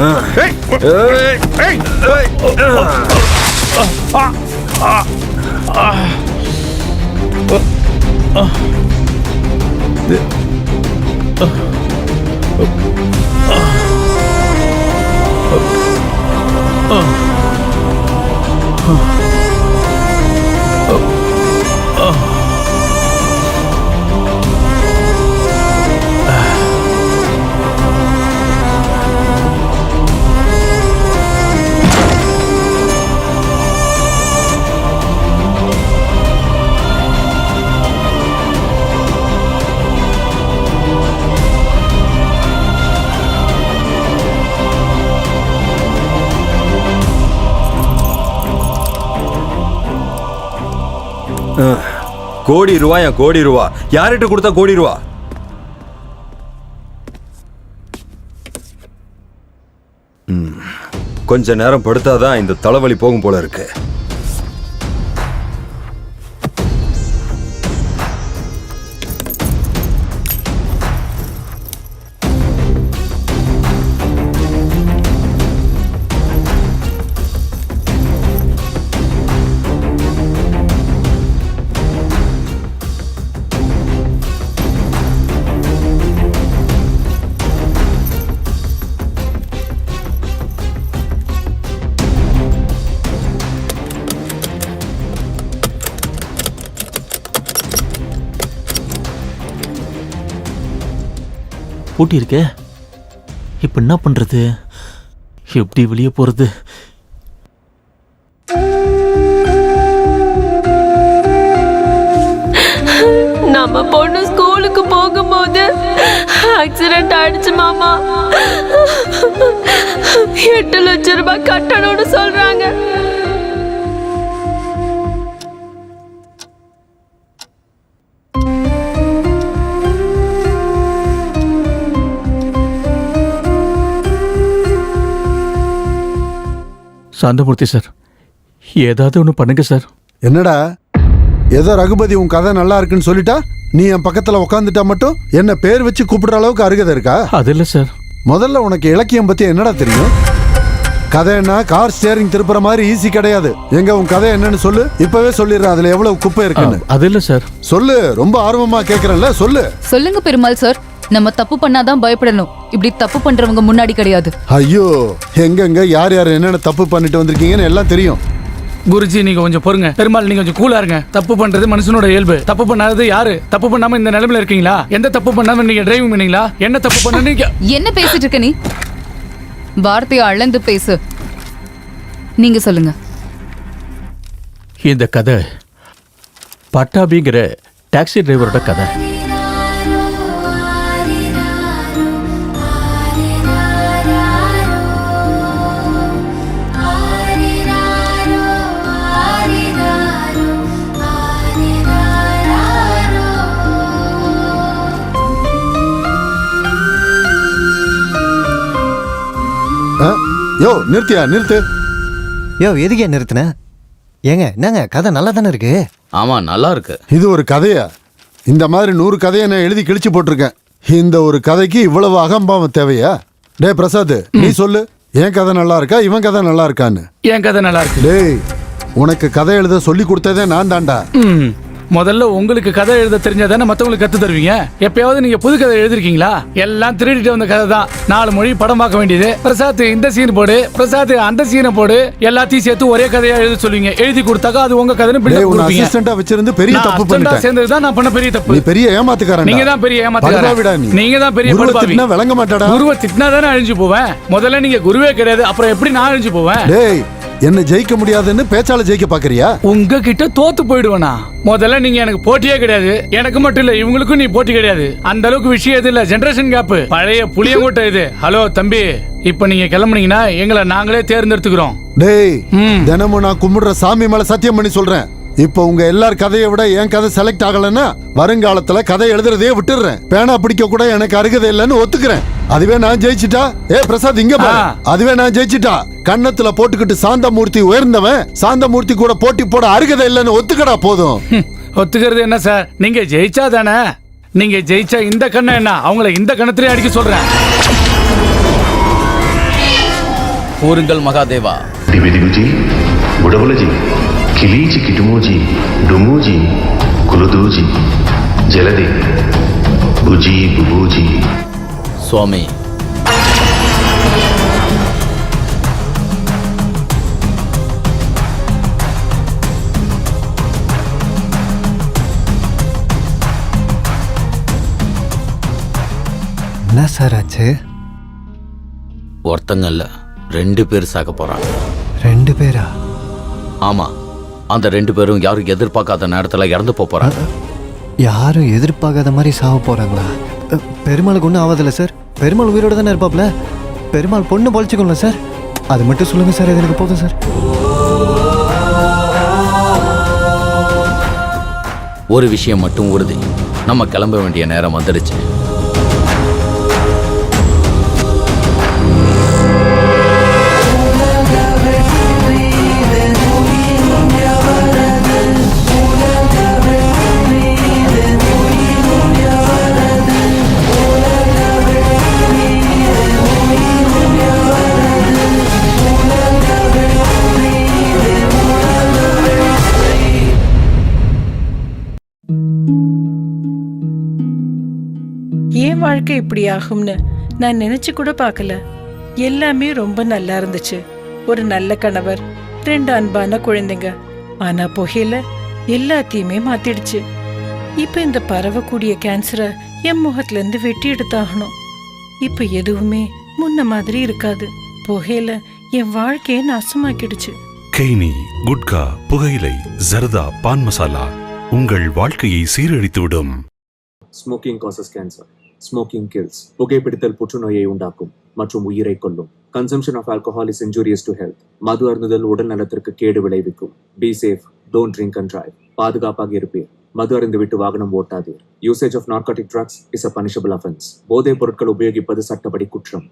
கோடி ரூபாயா கோடி ரூபா யார்கிட்ட கொடுத்தா கோடி ரூபா? கொஞ்ச நேரம் படுத்தாதான் இந்த தலைவலி போகும் போல இருக்கு. பூட்டி இருக்கே, இப்ப என்ன பண்றது? எப்படி வெளியே போறது? நம்ம பொண்ணு ஸ்கூலுக்கு போகும்போது ஆக்சிடென்ட் ஆயிடுச்சு மாமா. 8 லட்சம் ரூபாய் கட்டணும்னு சொல்றாங்க. சாந்தமூர்த்தி சார், ஏதாவது ஒன்று பண்ணுங்க சார். என்னடா ஏதோ ரகுபதி உன் கதை நல்லா இருக்குன்னு சொல்லிட்டா நீ என் பக்கத்துல உட்காந்துட்டா மட்டும் என்ன பேர் வச்சு கூப்பிடுற அளவுக்கு அருகதை இருக்கா? அது இல்லை சார். முதல்ல உனக்கு இலக்கியம் பத்தி என்னடா தெரியும்? கதைன்னா கார் ஸ்டியரிங் திருப்புற மாதிரி ஈஸி கிடையாது. எங்க உன் கதை என்னன்னு சொல்லு, இப்பவே சொல்லிடுறேன். அதுல எவ்வளவு குப்பை இருக்குன்னு. அது இல்லை சார். சொல்லு, ரொம்ப ஆர்வமா கேக்குறேன்ல, சொல்லு. சொல்லுங்க பெருமாள் சார். நம்ம தப்பு பண்ணாதான் பயப்படணும், இப்படி தப்பு பண்றவங்க முன்னாடி கிடையாது. ஐயோ, எங்கெங்க யார் யார் என்னென்ன தப்பு பண்ணிட்டு வந்திருக்கீங்கன்னு எல்லாம் தெரியும். குருஜி நீங்க கொஞ்சம் பொறுங்க. பெருமாள் நீங்க கொஞ்சம் கூலா இருங்க. தப்பு பண்றது மனுஷனோட இயல்பு. தப்பு பண்ணாதது யாரு? தப்பு பண்ணாம இந்த நிலைமையில இருக்கீங்களா? எந்த தப்பு பண்ணாம நீங்க டிரைவிங் பண்ணீங்களா? என்ன தப்பு பண்ண நீங்க? என்ன பேசிட்டு இருக்க நீ? வார்த்தையை அளந்து பேசு. நீங்க சொல்லுங்க. இந்த கதை பட்டாபிங்கிற டாக்ஸி டிரைவரோட கதை. யோ நிறுத்தியா, நிறுத்து. யோ எதுக்கே நிறுத்தின? ஏங்க என்னங்க கதை நல்லா தானே இருக்கு? ஆமா நல்லா இருக்கு. இது ஒரு கதையா? இந்த மாதிரி 100 கதையை நான் எழுதி கிழிச்சு போட்டிருக்கேன். இந்த ஒரு கதைக்கு இவ்வளவு அகம்பாவம் தேவையா? டே பிரசாத், நீ சொல்லு, என் கதை நல்லா இருக்கா இவன் கதை நல்லா இருக்கான்னு? என் கதை நல்லா இருக்கு. டேய், உனக்கு கதை எழுத சொல்லி கொடுத்ததே நான் தான்டா. முதல்ல உங்களுக்கு கதை எழுத தெரிஞ்சாதானே மற்றவங்களுக்கு கத்து தருவீங்க. எப்பயாவது நீங்க புது கதை எழுதிருக்கீங்களா? எல்லாம் திருடிட்டு வந்த கதை தான். 4 மொழி படம் பார்க்க வேண்டியது. பிரசாத் இந்த சீன் போடு, பிரசாத் அந்த சீனை போடு, எல்லாத்தையும் சேர்த்து ஒரே கதையா எழுத சொல்லுவீங்க. எழுதி கொடுத்தாக்கா அது உங்க கதைன்னு பில்டப் கொடுப்பீங்க. அசிஸ்டண்டா வச்சிருந்து பெரிய தப்பு பண்ணிட்டேன். சேர்ந்ததுதான் நான் பண்ண பெரிய தப்பு. நீ பெரிய ஏமாத்துக்காரன். நீங்க தான் பெரிய ஏமாத்துக்காரன். நீங்க தான் பெரிய படுபாவி. விளங்க மாட்டாடா. குருவை திட்டினா தானே அழிஞ்சு போவேன். முதல்ல நீங்க குருவே கிடையாது, அப்புறம் எப்படி நான் அழிஞ்சு போவேன்? டேய், என்ன ஜெயிக்க முடியாதுன்னு பேச்சால ஜெயிக்க பாக்குறியா? உங்ககிட்ட தோத்து போயிடுவேனா? முதல்ல நீங்க எனக்கு போட்டியே கிடையாது. எனக்கு மட்டும் இல்ல, இவங்களுக்கும் நீ போட்டி கிடையாது. அந்த அளவுக்கு விஷயம் எது இல்ல, ஜெனரேஷன் கேப். பழைய புளியங்கோட்டை இது. ஹலோ தம்பி, இப்ப நீங்க கிளம்புனீங்கன்னா எங்களை நாங்களே தேர்ந்தெடுத்துக்கிறோம். டேய், தினமும் நான் கும்பிடுற சாமி மேல சத்தியம் பண்ணி சொல்றேன். இப்போ உங்க எல்லார் கதையை விட என் கதை செலக்ட் ஆகலன்னா வருங்காலத்துல கதை எழுதுறதே விட்டுடுறேன். பேனா பிடிக்க கூட எனக்கு அருகதை இல்லைன்னு ஒத்துக்கிறேன். அதுவே நான் ஜெயிச்சிட்டா, ஏ பிரசாத் இங்க பாரு, அதுவே நான் ஜெயிச்சிட்டா கன்னத்துல போட்டுக்கிட்டு சாந்தமூர்த்தி உயர்ந்தவன், சாந்தமூர்த்தி கூட போட்டி போட அருகதை இல்லைன்னு ஒத்துக்கடா போதும். ஒத்துக்கிறது என்ன சார்? நீங்க ஜெயிச்சா தானே. நீங்க ஜெயிச்சா இந்த கண்ணை என்ன, அவங்கள இந்த கணத்திலே அடிக்க சொல்றேன். கூறுங்கள் மகாதேவா. திவிதிவிஜி, உடவுலஜி, கிளீச்சி கிட்டுமோஜி, டுமூஜி, குலுதூஜி, ஜலதி, புஜி புபூஜி. சுவாமி, என்ன சார் ஆச்சு? ஒருத்தங்க இல்ல 2 பேர் சாக போறாங்க. 2 பேரா? ஆமா, அந்த 2 பேரும் யாரும் எதிர்பார்க்காத நேரத்துல இறந்து போறாங்க. யாரும் எதிர்பார்க்காத மாதிரி சாவ போறாங்களா? பெருமாளுக்கு ஒன்றும் ஆகாதில்ல சார்? பெருமாள் உயிரோட தானே இருப்பாப்ல? பெருமாள் பொண்ணு பொழைச்சிக்கோங்களா சார்? அது மட்டும் சொல்லுங்க சார், இது எனக்கு போதும் சார். ஒரு விஷயம் மட்டும் உறுதி, நம்ம கிளம்ப வேண்டிய நேரம் வந்துடுச்சு. ஏன் வாழ்க்கை இப்படி ஆகும்னு நான் நினைச்சு கூட பார்க்கல. எல்லாமே ரொம்ப நல்லா இருந்துச்சு. ஒரு நல்ல கணவர், 2 அன்பான குழந்தைங்க. ஆனா புகையில எல்லாத்தையுமே மாத்திடுச்சு. இப்ப இந்த பரவக்கூடிய கேன்சரை என் முகத்துல இருந்து வெட்டி எடுத்தாகணும். இப்ப எதுவுமே முன்ன மாதிரி இருக்காது. புகையில என் வாழ்க்கையை நாசமாக்கிடுச்சு. கெய்னி, குட்கா, புகையிலை, ஜர்தா, பான் மசாலா உங்கள் வாழ்க்கையை சீரழித்துவிடும். Smoking causes cancer. Smoking kills. புகைப்பிடித்தல் புற்றுநோயை உண்டாக்கும் மற்றும் உயிரை கொல்லும். Consumption of alcohol is injurious to health. மது அருந்துதல் உடல் நலத்திற்கு கேடு விளைவிக்கும். Be safe, don't drink and drive. பாதுகாப்பாக இருப்பீர். மது அருந்து விட்டு வாகனம் ஓட்டாதீர். Usage of narcotic drugs is a punishable offence. போதைப் பொருட்கள் உபயோகிப்பது சட்டப்படி குற்றம்.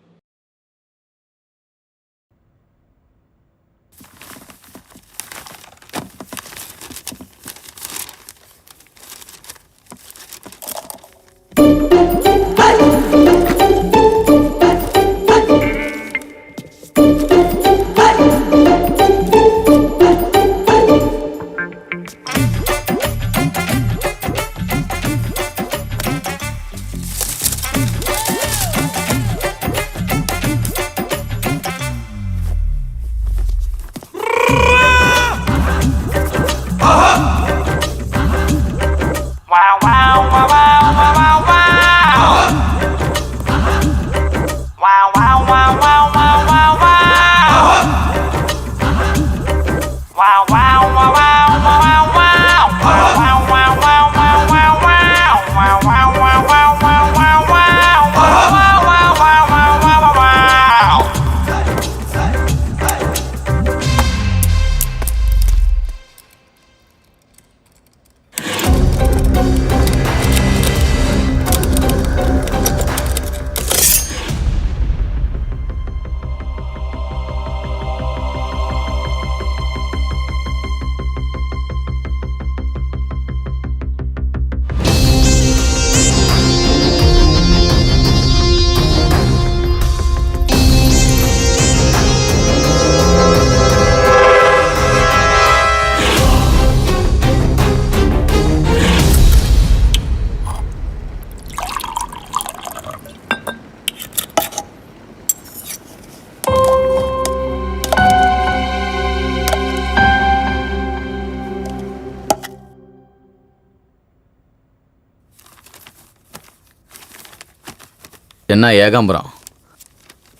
என்ன ஏகாம்பரம்,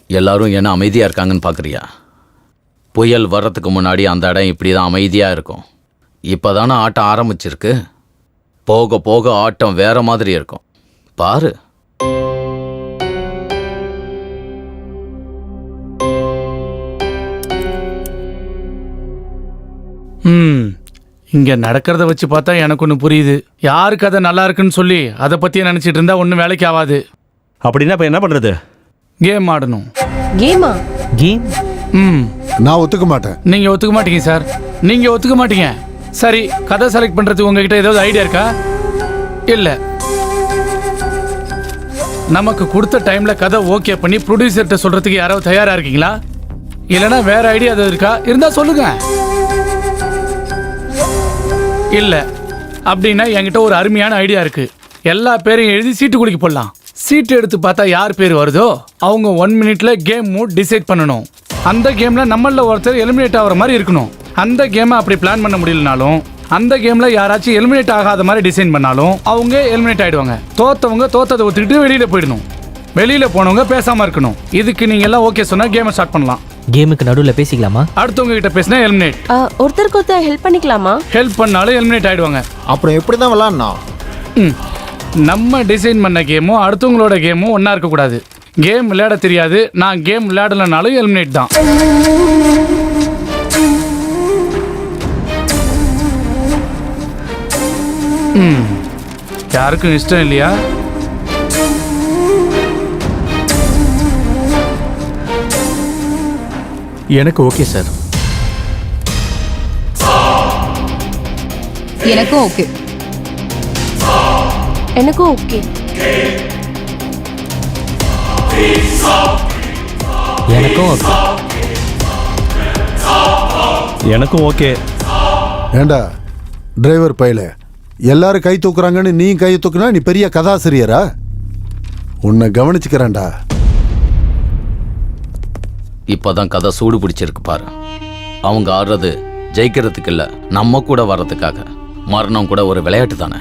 எல்லாரும் என்ன அமைதியாக இருக்காங்கன்னு பார்க்குறியா? புயல் வர்றதுக்கு முன்னாடி அந்த இடம் இப்படி தான் அமைதியாக இருக்கும். இப்போ தானே ஆட்டம் ஆரம்பிச்சிருக்கு. போக போக ஆட்டம் வேற மாதிரி இருக்கும். பாரு. இங்க நடக்கிறத வச்சு பார்த்தா எனக்கு ஒன்று புரியுது. யாருக்கு அதை நல்லா இருக்குன்னு சொல்லி அதை பத்தியே நினைச்சிட்டு இருந்தா ஒன்றும் வேலைக்கு ஆகாது. அப்படின்னா இப்ப என்ன பண்றது? கேம் ஆடணும். கேமா? கேம்? நான் ஒத்துக்க மாட்டேன். நீங்க ஒத்துக்க மாட்டீங்க சார். நீங்க ஒத்துக்க மாட்டீங்க. சரி, கதை செலக்ட் பண்றதுக்கு உங்ககிட்ட ஏதாவது ஐடியா இருக்கா? இல்ல. நமக்கு கொடுத்த டைம்ல கதை ஓகே பண்ணி ப்ரொடியூசர்கிட்ட சொல்றதுக்கு யாராவது தயாரா இருக்கீங்களா? இல்லைன்னா வேற ஐடியா ஏதாவது இருக்கா? இருந்தா சொல்லுங்க. இல்ல அப்படின்னா என்கிட்ட ஒரு அருமையான ஐடியா இருக்கு. எல்லா பேரையும் எழுதி சீட்டு குலுக்கி போடலாம். சீட்டு எடுத்து பார்த்தா யார் பேர் வருதோ அவங்க 1 மினிட்ல கேம் மூட் டிசைட் பண்ணணும். அந்த கேம்ல நம்மள ஒருத்தர் எலிமினேட் ஆகிற மாதிரி இருக்கணும். அந்த கேமை அப்படி பிளான் பண்ண முடியலனாலும் அந்த கேம்ல யாராச்சும் எலிமினேட் ஆகாத மாதிரி டிசைன் பண்ணாலும் அவங்க எலிமினேட் ஆயிடுவாங்க. தோத்தவங்க தோத்ததை ஒத்துக்கிட்டு வெளியில போயிடணும். வெளியில போனவங்க பேசாம இருக்கணும். இதுக்கு நீங்க எல்லாம் ஓகே சொன்னா கேமை ஸ்டார்ட் பண்ணலாம். கேமுக்கு நடுவில் பேசிக்கலாமா? அடுத்தவங்க கிட்ட பேசினா எலிமினேட். ஒருத்தருக்கு ஒருத்தர் ஹெல்ப் பண்ணிக்கலாமா? ஹெல்ப் பண்ணாலும் எலிமினேட் ஆயிடுவாங்க. அப்புறம் எப்படி தான் விளாட்ணும்? நம்ம டிசைன் பண்ண கேமும் அடுத்தவங்களோட கேமும் ஒன்றா இருக்கக்கூடாது. கேம் விளையாட தெரியாது, நான் கேம் விளையாடலனாலும் எலிமினேட் தான். யாருக்கும் இஷ்டம் இல்லையா? எனக்கு ஓகே சார். எனக்கும் ஓகே. எனக்கும் ஓகே. எனக்கும் ஓகே. எனக்கும் ஓகே. ஏண்டா டிரைவர் பையல எல்லாரும் கை தூக்குறாங்கன்னு நீ கை தூக்குனா நீ பெரிய கதாசிரியரா? உன்னை கவனிச்சுக்கிறேன்டா. இப்பதான் கதை சூடு பிடிச்சிருக்கு பாரு. அவங்க ஆடுறது ஜெயிக்கிறதுக்கு இல்ல, நம்ம கூட வர்றதுக்காக. மரணம் கூட ஒரு விளையாட்டு தானே.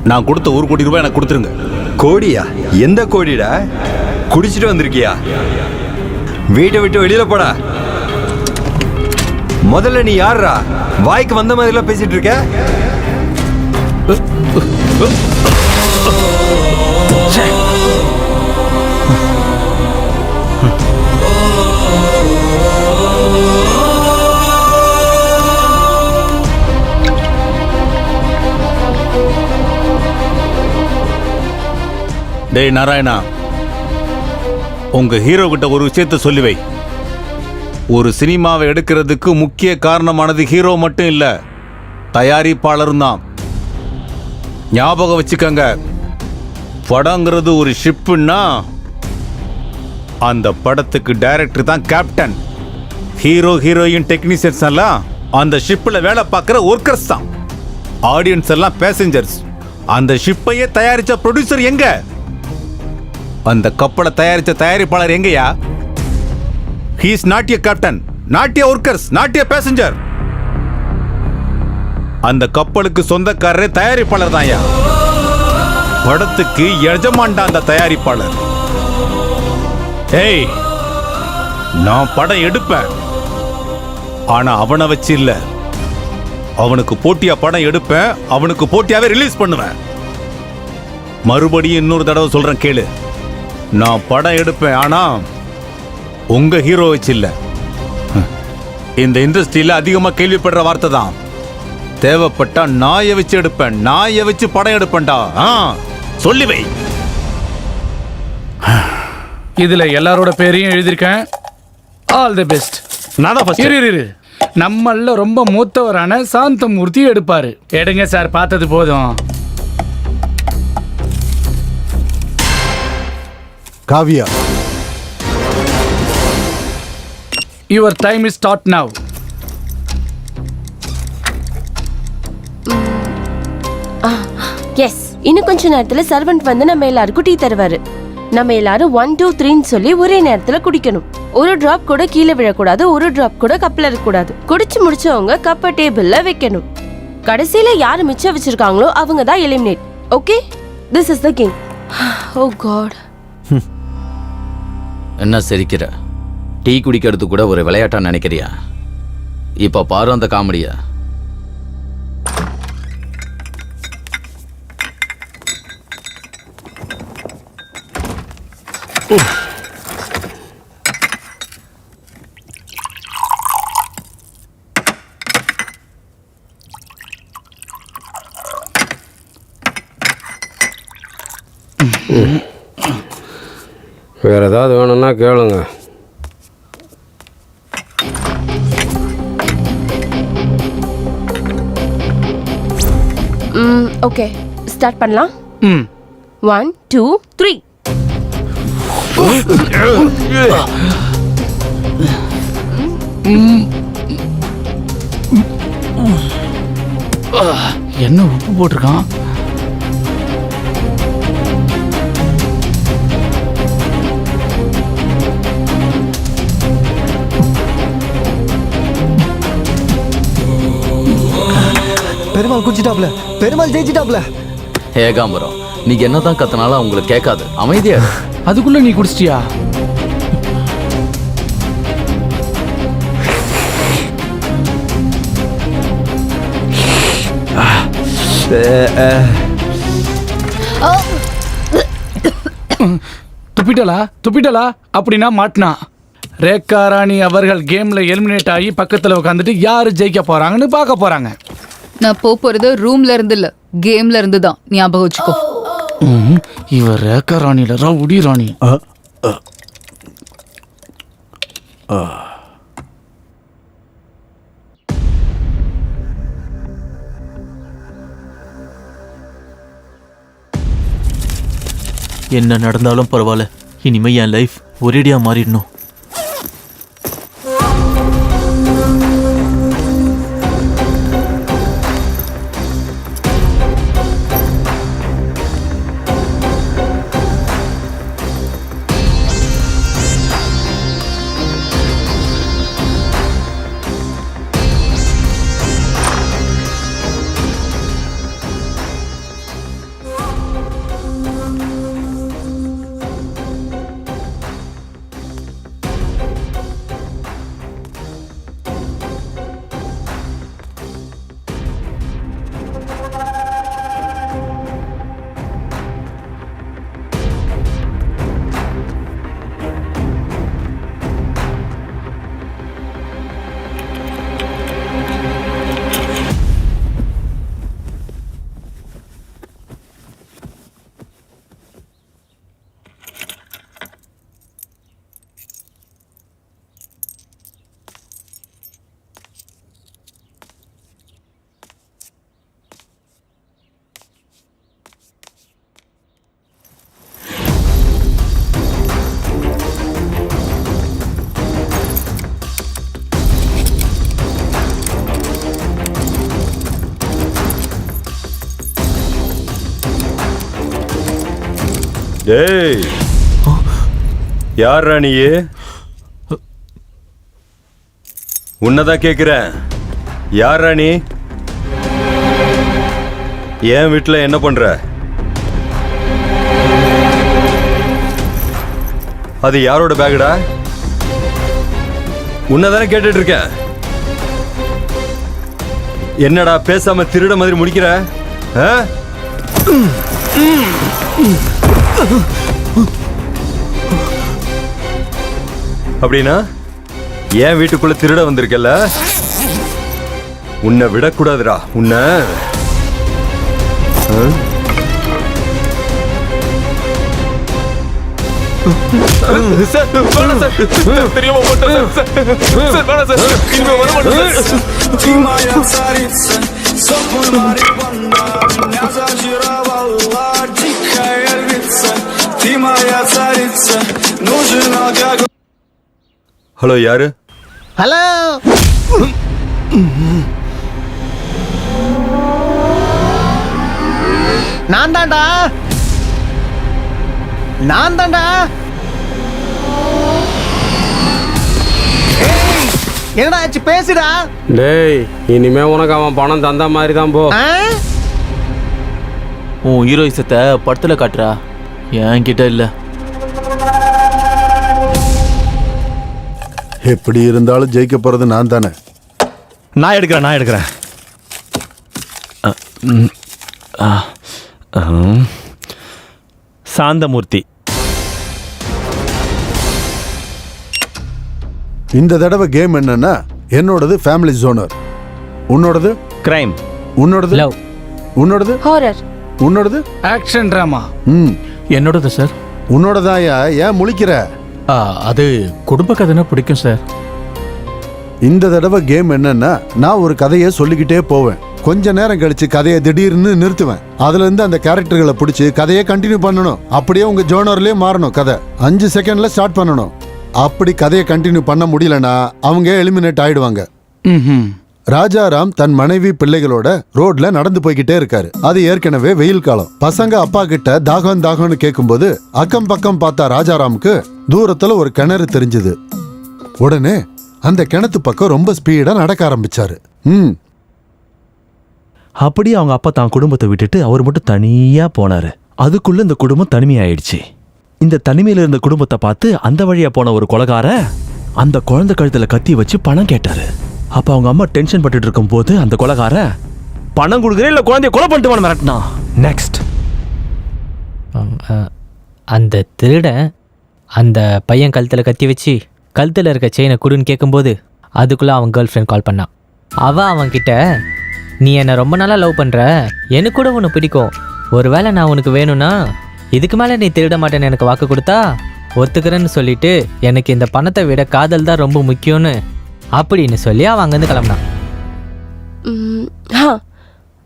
நான் கொடுத்த 1 கோடி ரூபாய் எனக்கு கொடுத்துருங்க. கோடியா? எந்த கோடிடா? குடிச்சிட்டு வந்திருக்கியா? வீட்டை விட்டு வெளியில போடா. முதல்ல நீ யாரா? வாய்க்கு வந்த மாதிரிலாம் பேசிட்டு இருக்க. டேய் நாராயணா, உங்க ஹீரோ கிட்ட ஒரு விஷயத்த சொல்லி வை. ஒரு சினிமாவை எடுக்கிறதுக்கு முக்கிய காரணமானது ஹீரோ மட்டும் இல்ல, தயாரிப்பாளரும் தான். ஞாபகம் வச்சுக்கங்க, படங்கிறது ஒரு ஷிப்புன்னா அந்த படத்துக்கு டைரக்டர் தான் கேப்டன். ஹீரோ ஹீரோயின் டெக்னீஷியன்ஸ் எல்லாம் அந்த ஷிப்பில் வேலை பார்க்குற ஒர்க்கர்ஸ் தான். ஆடியன்ஸ் எல்லாம் பேசஞ்சர்ஸ். அந்த ஷிப்பையே தயாரிச்ச ப்ரொடியூசர் எங்க? அந்த கப்பலை தயாரிச்ச தயாரிப்பாளர் எங்கயா? He is not a captain, not a workers, not a passenger. அந்த கப்பலுக்கு சொந்தக்காரரே தயாரிப்பாளர் தான்யா. படத்துக்கு எஜமான்டா அந்த தயாரிப்பாளர். ஏய், நான் படம் எடுப்பேன், ஆனா அவனை வச்சு இல்ல. அவனுக்கு போட்டியா படம் எடுப்பேன், அவனுக்கு போட்டியாவே ரிலீஸ் பண்ணுவேன். மறுபடியும் இன்னொரு தடவை சொல்றேன் கேளு. நான் படம் எடுப்பேன், ஆனா உங்க ஹீரோ வச்சு இல்ல. இந்த இண்டஸ்ட்ரியில அதிகமா கேள்விப்படுற வார்த்தை தான், தேவைப்பட்டா நாயை வச்சு எடுப்பேன், நாயை வச்சு படம் எடுப்பேன்டா. சொல்லி வை. இதுல எல்லாரோட பேரையும் எழுதியிருக்கேன். All the best. இரு, நம்மள ரொம்ப மூத்தவரான சாந்தமூர்த்தி எடுப்பாரு. எடுங்க சார், பார்த்தது போதும். Kavya, your time is start now. Yes, இன்னும் கொஞ்ச நேரத்துல சர்வெண்ட் வந்து நம்ம எல்லாருக்கும் டீ தருவாரு. நம்ம எல்லாரும் 1 2 3 சொல்லி ஒரே நேரத்துல குடிக்கணும். ஒரு டிராப் கூட கீழே விழக்கூடாது, ஒரு டிராப் கூட கப்ல இருக்கக்கூடாது. குடிச்சு முடிச்சவங்க கப்பை டேபிள்ல வைக்கணும். கடைசியில யாரு மிச்சம் வச்சிருக்காங்களோ அவங்க தான் eliminate. Okay, this is the game. Oh God. என்ன சிரிக்கிற? டீ குடிக்கிறது கூட ஒரு விளையாட்டா நினைக்கிறியா? இப்ப பாரு அந்த காமெடியா. வேற ஏதாவது வேணும்னா கேளுங்க. ஓகே, ஸ்டார்ட் பண்ணலாம். 1 2 3. என்ன உப்பு போட்டிருக்கான்? பெருமாள் குடிச்சிட்டாப்ல, பெருமாள் ஜெயிச்சிட்டாப்ல. ஏகாம்பரம், நீங்க என்னதான் கத்தனாலும் அவங்களுக்கு கேட்காது. அமைதியா இரு. அதுக்குள்ள நீ குடிச்சிட்டியா? துப்பிட்டலா அப்படின்னா மாட்டினா. ரேகா ராணி அவர்கள் கேம்ல எலிமினேட் ஆகி பக்கத்துல உட்காந்துட்டு யாரு ஜெயிக்க போறாங்கன்னு பார்க்க போறாங்க. நான் போறது ரூம்ல இருந்து இல்ல, கேம்ல இருந்து தான். ஞாபகம் வச்சுக்கோ. இவ ரேகா ராணில ரவுடி ராணி. என்ன நடந்தாலும் பரவாயில்ல, இனிமே என் லைஃப் ஒரேடியா மாறிடணும். டேய், யார் ராணியே? உன்னதான் கேக்குறேன். யார் ராணி? என் வீட்டுல என்ன பண்ற? அது யாரோட பேகுடா? உன்னதானே கேட்டுட்டு இருக்கேன். என்னடா பேசாம திருட மாதிரி முடிக்கிற? அப்படின்னா ஏன் வீட்டுக்குள்ள திருட வந்திருக்கல? உன்னை விடக்கூடாதுடா. உன்னை ஹலோ, யாரு? ஹலோ, நான் தான்டா. என்னடா ஆச்சு? பேசுடா. டேய், இனிமே உனக்கு அவன் பணம் தந்த மாதிரி தான் போ. உன் ஹீரோயிசத்தை படத்துல காட்டுறா, என்கிட்ட இல்ல. எப்படி இருந்தாலும் ஜெயிக்க போறது நான் தானே. நான் எடுக்கிறேன். சாந்தமூர்த்தி, இந்த தடவை கேம் என்னன்னா, என்னோடது ஃபேமிலி ஜோனர், உன்னோடது கிரைம், உன்னோடது லவ், உன்னோடது ஹாரர், உன்னோடது ஆக்ஷன் டிராமா. என்னோடது சார். உன்னோடதாயா? ஏன் முழிக்கிற? அது குடும்ப கதைனா பிடிக்கும் சார். இந்த தடவை கேம் என்னன்னா, நான் ஒரு கதையை சொல்லிக்கிட்டே போவேன். கொஞ்ச நேரம் கழிச்சு கதையை திடீர்னு நிறுத்துவேன். அதுல இருந்து அந்த கேரக்டர்களை பிடிச்சி கதையை கண்டினியூ பண்ணணும். அப்படியே உங்க ஜோனர்லயே மாறணும். கதை 5 செகண்ட்ல ஸ்டார்ட் பண்ணணும். அப்படி கதையை கண்டினியூ பண்ண முடியலன்னா அவங்க எலிமினேட் ஆயிடுவாங்க. ராஜாராம் தன் மனைவி பிள்ளைகளோட ரோட்ல நடந்து போய்கிட்டே இருக்காரு. அது ஏற்கனவே வெயில் காலம். பசங்க அப்பா கிட்ட தாகம்னு கேட்கும்போது அக்கம் பக்கம் பார்த்தா ராஜாராமுக்கு தூரத்துல ஒரு கிணறு தெரிஞ்சது. உடனே அந்த கிணத்து பக்கம் ரொம்ப ஸ்பீடா நடக்க ஆரம்பிச்சாரு. அப்படியே அவங்க அப்பா தான் குடும்பத்தை விட்டுட்டு அவர் மட்டும் தனியா போனாரு. அதுக்குள்ள இந்த குடும்பம் தனிமையாயிடுச்சு. இந்த தனிமையில இருந்த குடும்பத்தை பார்த்து அந்த வழியா போன ஒரு கொலைகார அந்த குழந்தை கழுத்துல கத்தி வச்சு பணம் கேட்டாரு. அப்ப அவங்க அம்மா டென்ஷன் பட்டுட்டு இருக்கும் போது அந்த கொலைகார பணம் கொடுக்குறேன் இல்ல குழந்தைய கொலை பண்ணிட்டு மிரட்டினா. நெக்ஸ்ட் அந்த திருடன் அந்த பையன் கழுத்தில் கத்தி வச்சு கழுத்தில் இருக்க செயினை கொடுன்னு கேட்கும்போது அதுக்குள்ளே அவன் கேர்ள் ஃப்ரெண்ட் கால் பண்ணான். அவன்கிட்ட நீ என்னை ரொம்ப நாளாக லவ் பண்ணுற, எனக்கு கூட உனக்கு பிடிக்கும், ஒருவேளை நான் உனக்கு வேணும்னா இதுக்கு மேலே நீ திருட மாட்டேன்னு எனக்கு வாக்கு கொடுத்தா ஒத்துக்கிறேன்னு சொல்லிட்டு எனக்கு இந்த பணத்தை விட காதல் தான் ரொம்ப முக்கியம்னு அப்படின்னு சொல்லி அவன் அங்கேருந்து கிளம்புனான்.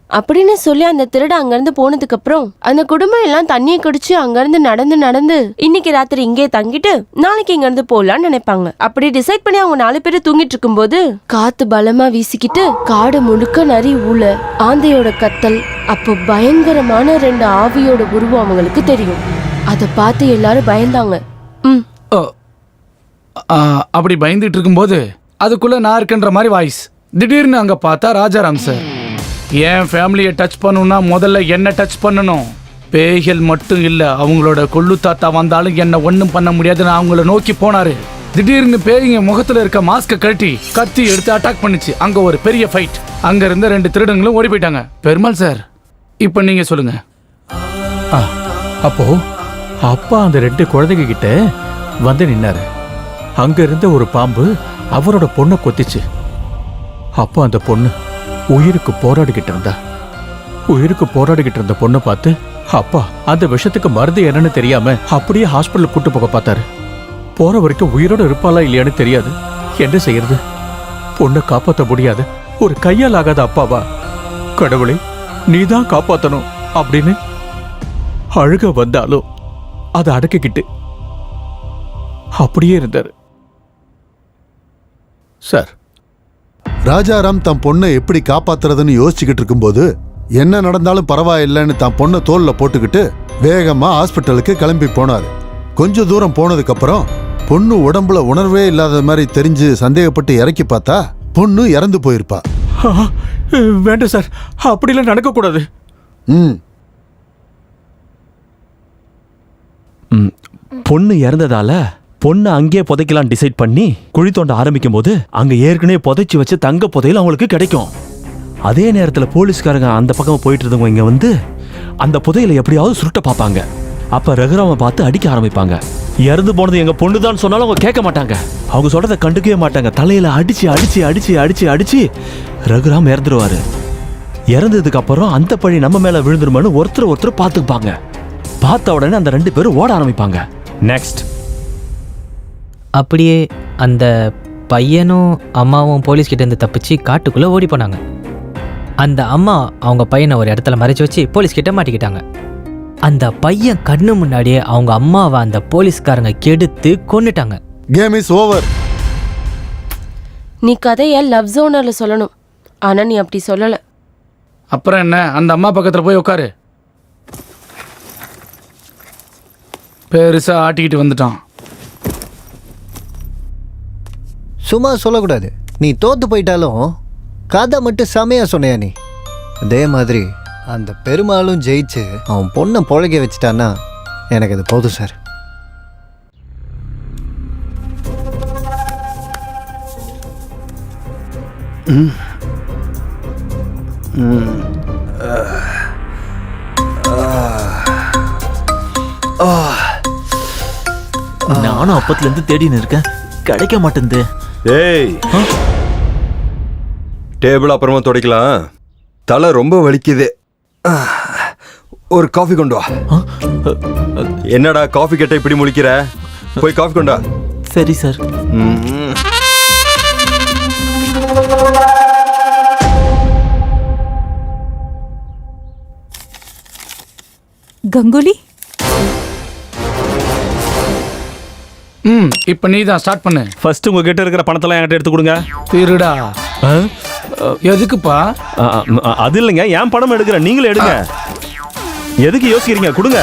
அப்படின்னு சொல்லி அந்த திருட அங்கிருந்து போனதுக்கு அப்புறம் அந்த குடும்பம் எல்லாம் தண்ணியை குடிச்சு அங்கிருந்து நடந்து இன்னைக்கு ராத்திரி இங்கே தங்கிட்டு நாளைக்கு இங்க இருந்து போலான்னு நினைப்பாங்க. அப்படி டிசைட் பண்ணி அவங்க 4 பேரும் தூங்கிட்டு இருக்கும்போது காத்து பலமா வீசிக்கிட்டு காடு முழுக்க நரி ஊழ ஆந்தையோட கத்தல், அப்போ பயங்கரமான 2 ஆவியோட உருவம் அவங்களுக்கு தெரியும். அதை பார்த்து எல்லாரும் பயந்தாங்க. அப்படி பயந்துட்டு இருக்கும்போது அதுக்குள்ள நான் இருக்குன்ற மாதிரி வாய்ஸ். திடீர்னு அங்க பார்த்தா ராஜாராம் சார். என் ஃபேமிலியை டச் பண்ணணும்னா முதல்ல என்ன டச் பண்ணணும். பேய்கள் மட்டும் இல்ல, அவங்களோட கொள்ளு தாத்தா வந்தாலும் என்ன ஒன்றும் பண்ண முடியாதுன்னு அவங்கள நோக்கி போனாரு. திடீர்னு பேய்ங்க முகத்துல இருக்க மாஸ்க கழட்டி கத்தி எடுத்து அட்டாக் பண்ணுச்சு. அங்க ஒரு பெரிய ஃபைட். அங்க இருந்த 2 திருடங்களும் ஓடி போயிட்டாங்க. பெருமாள் சார், இப்போ நீங்க சொல்லுங்க. அப்போ அப்பா அந்த 2 குழந்தைங்க கிட்ட வந்து நின்னாரு. அங்க இருந்த ஒரு பாம்பு அவரோட பொண்ணை கொத்திச்சு. அப்போ அந்த பொண்ணு உயிருக்கு போராடிக்கிட்டு இருந்த பொண்ணை பார்த்து அப்பா அந்த விஷத்துக்கு மருந்து என்னன்னு தெரியாம அப்படியே ஹாஸ்பிட்டல் கூட்டு போக பார்த்தாரு. போற வரைக்கும் உயிரோட இருப்பாளா இல்லையான்னு தெரியாது. என்ன செய்யறது? பொண்ணை காப்பாற்ற முடியாது. ஒரு கையால் ஆகாத அப்பாவா? கடவுளே, நீதான் காப்பாத்தணும் அப்படின்னு அழுக வந்தாலும் அதை அடக்கிக்கிட்டு அப்படியே இருந்தாரு சார். ராஜாராம் தன் பொண்ணை எப்படி காப்பாத்துறதுன்னு யோசிச்சுக்கிட்டு இருக்கும்போது என்ன நடந்தாலும் பரவாயில்லைன்னு தன் பொண்ணை தோல்ல போட்டுக்கிட்டு வேகமா ஹாஸ்பிட்டலுக்கு கிளம்பி போனாரு. கொஞ்ச தூரம் போனதுக்கு அப்புறம் பொண்ணு உடம்புல உணர்வே இல்லாத மாதிரி தெரிஞ்சு சந்தேகப்பட்டு இறக்கி பார்த்தா பொண்ணு இறந்து போயிருப்பா. வேண்டாம் சார், அப்படிலாம் நடக்க கூடாது. பொண்ணு இறந்ததால பொண்ணு அங்கேயே புதைக்கலாம் டிசைட் பண்ணி குழி தோண்ட ஆரம்பிக்கும் போது அங்க ஏற்கனவே புதைச்சி வச்சு தங்க புதையல் அவங்களுக்கு கிடைக்கும். அதே நேரத்துல போலீஸ்காரங்க அந்த பக்கம் போயிட்டு இருந்தவங்க இங்க வந்து அந்த புதையலை எப்படியாவது சுருட்ட பார்ப்பாங்க. அப்ப ரகுராம பார்த்து அடிக்க ஆரம்பிப்பாங்க. இறந்து போனது எங்க பொண்ணுதான் சொன்னாலும் அவங்க கேட்க மாட்டாங்க. அவங்க சொல்றதை கண்டுக்கவே மாட்டாங்க. தலையில அடிச்சு அடிச்சு அடிச்சு அடிச்சு அடிச்சு ரகுராம் இறந்துருவாரு. இறந்ததுக்கு அப்புறம் அந்த பழி நம்ம மேல விழுந்துருமான்னு ஒருத்தர் பார்த்துப்பாங்க. பார்த்த உடனே அந்த 2 பேரும் ஓட ஆரம்பிப்பாங்க. நெக்ஸ்ட் அப்படியே அந்த பையனும் அம்மாவும் போலீஸ்கிட்ட இருந்து தப்பிச்சு காட்டுக்குள்ளே ஓடி போனாங்க. அந்த அம்மா அவங்க பையனை ஒரு இடத்துல மறைச்சு வச்சு போலீஸ்கிட்ட மாட்டிக்கிட்டாங்க. அந்த பையன் கண்ணு முன்னாடியே அவங்க அம்மாவை அந்த போலீஸ்காரங்க கெடுத்து கொன்னுட்டாங்க. Game is over. நீ கதையை லவ் ஜோனர்ல சொல்லணும், ஆனா நீ அப்படி சொல்லல. அப்புறம் என்ன, அந்த அம்மா பக்கத்துல போய் உட்காரு. பெருசா ஆட்டிக்கிட்டு வந்துட்டான். சும்மா சொல்லக்கூடாது. நீ தோத்து போயிட்டாலும் கதை மட்டும் செமையா சொன்னையா நீ. அதே மாதிரி அந்த பெருமாளும் ஜெயிச்சு அவன் பொண்ணை பொழைக்க வச்சுட்டான்னா எனக்கு அது போதும் சார். நானும் அப்பத்துல இருந்து தேடின்னு இருக்கேன், கிடைக்க மாட்டேங்குது. ஏய், டேபிள் அப்புறமா துடைக்கலாம், தலை ரொம்ப வலிக்குது. ஒரு காஃபி கொண்டு வா. என்னடா காஃபி கேட்ட இப்படி முழிக்கிற? போய் காஃபி கொண்டு வா. சரி சார். கங்குலி, இப்ப நீ தான் ஸ்டார்ட் பண்ணு. ஃபர்ஸ்ட் உங்க கிட்ட இருக்கிற பணத்தெல்லாம் என்கிட்ட எடுத்து கொடுங்க. திருடா. எதுக்குப்பா? அது இல்லைங்க, என் பணம் எடுக்கிறேன், நீங்களே எடுங்க. எதுக்கு யோசிக்கிறீங்க? கொடுங்க.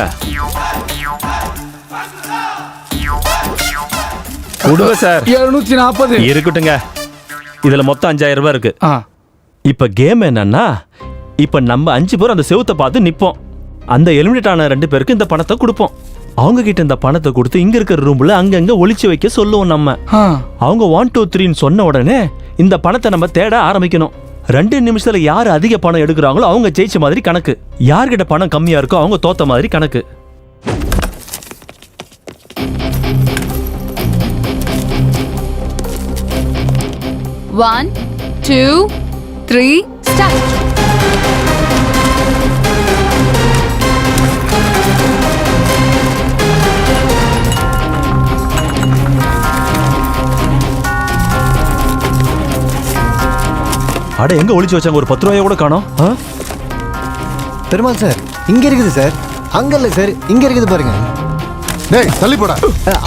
கொடுங்க சார். 740 இருக்கட்டுங்க. இதுல மொத்தம் 5000 ரூபாய் இருக்கு. இப்ப கேம் என்னன்னா, இப்ப நம்ம 5 பேர் அந்த செவுத்தை பார்த்து நிப்போம். அந்த எலிமினேட் ஆன 2 பேருக்கு இந்த பணத்தை கொடுப்போம். அவங்க கிட்ட இந்த பணத்தை கொடுத்து இங்க இருக்கிற ரூம்ல அங்கங்க ஒளிச்சு வைக்க சொல்லுவோம் நம்ம. அவங்க 1 2 3 சொன்ன உடனே இந்த பணத்தை நம்ம தேட ஆரம்பிக்கணும். 2 நிமிஷத்துல யார் அதிக பணம் எடுக்கிறாங்களோ அவங்க ஜெயிச்ச மாதிரி கணக்கு. யார்கிட்ட பணம் கம்மியா இருக்கோ அவங்க தோத்த மாதிரி கணக்கு. One, 2, 3, start. அட எங்க ஒளிச்சு வச்சாங்க? ஒரு 10 ரூபாய கூட காணோம். பெருமாள் சார் இங்க இருக்குது சார். அங்க இல்ல சார், இங்க இருக்குது பாருங்க. டேய் தள்ளி போடா.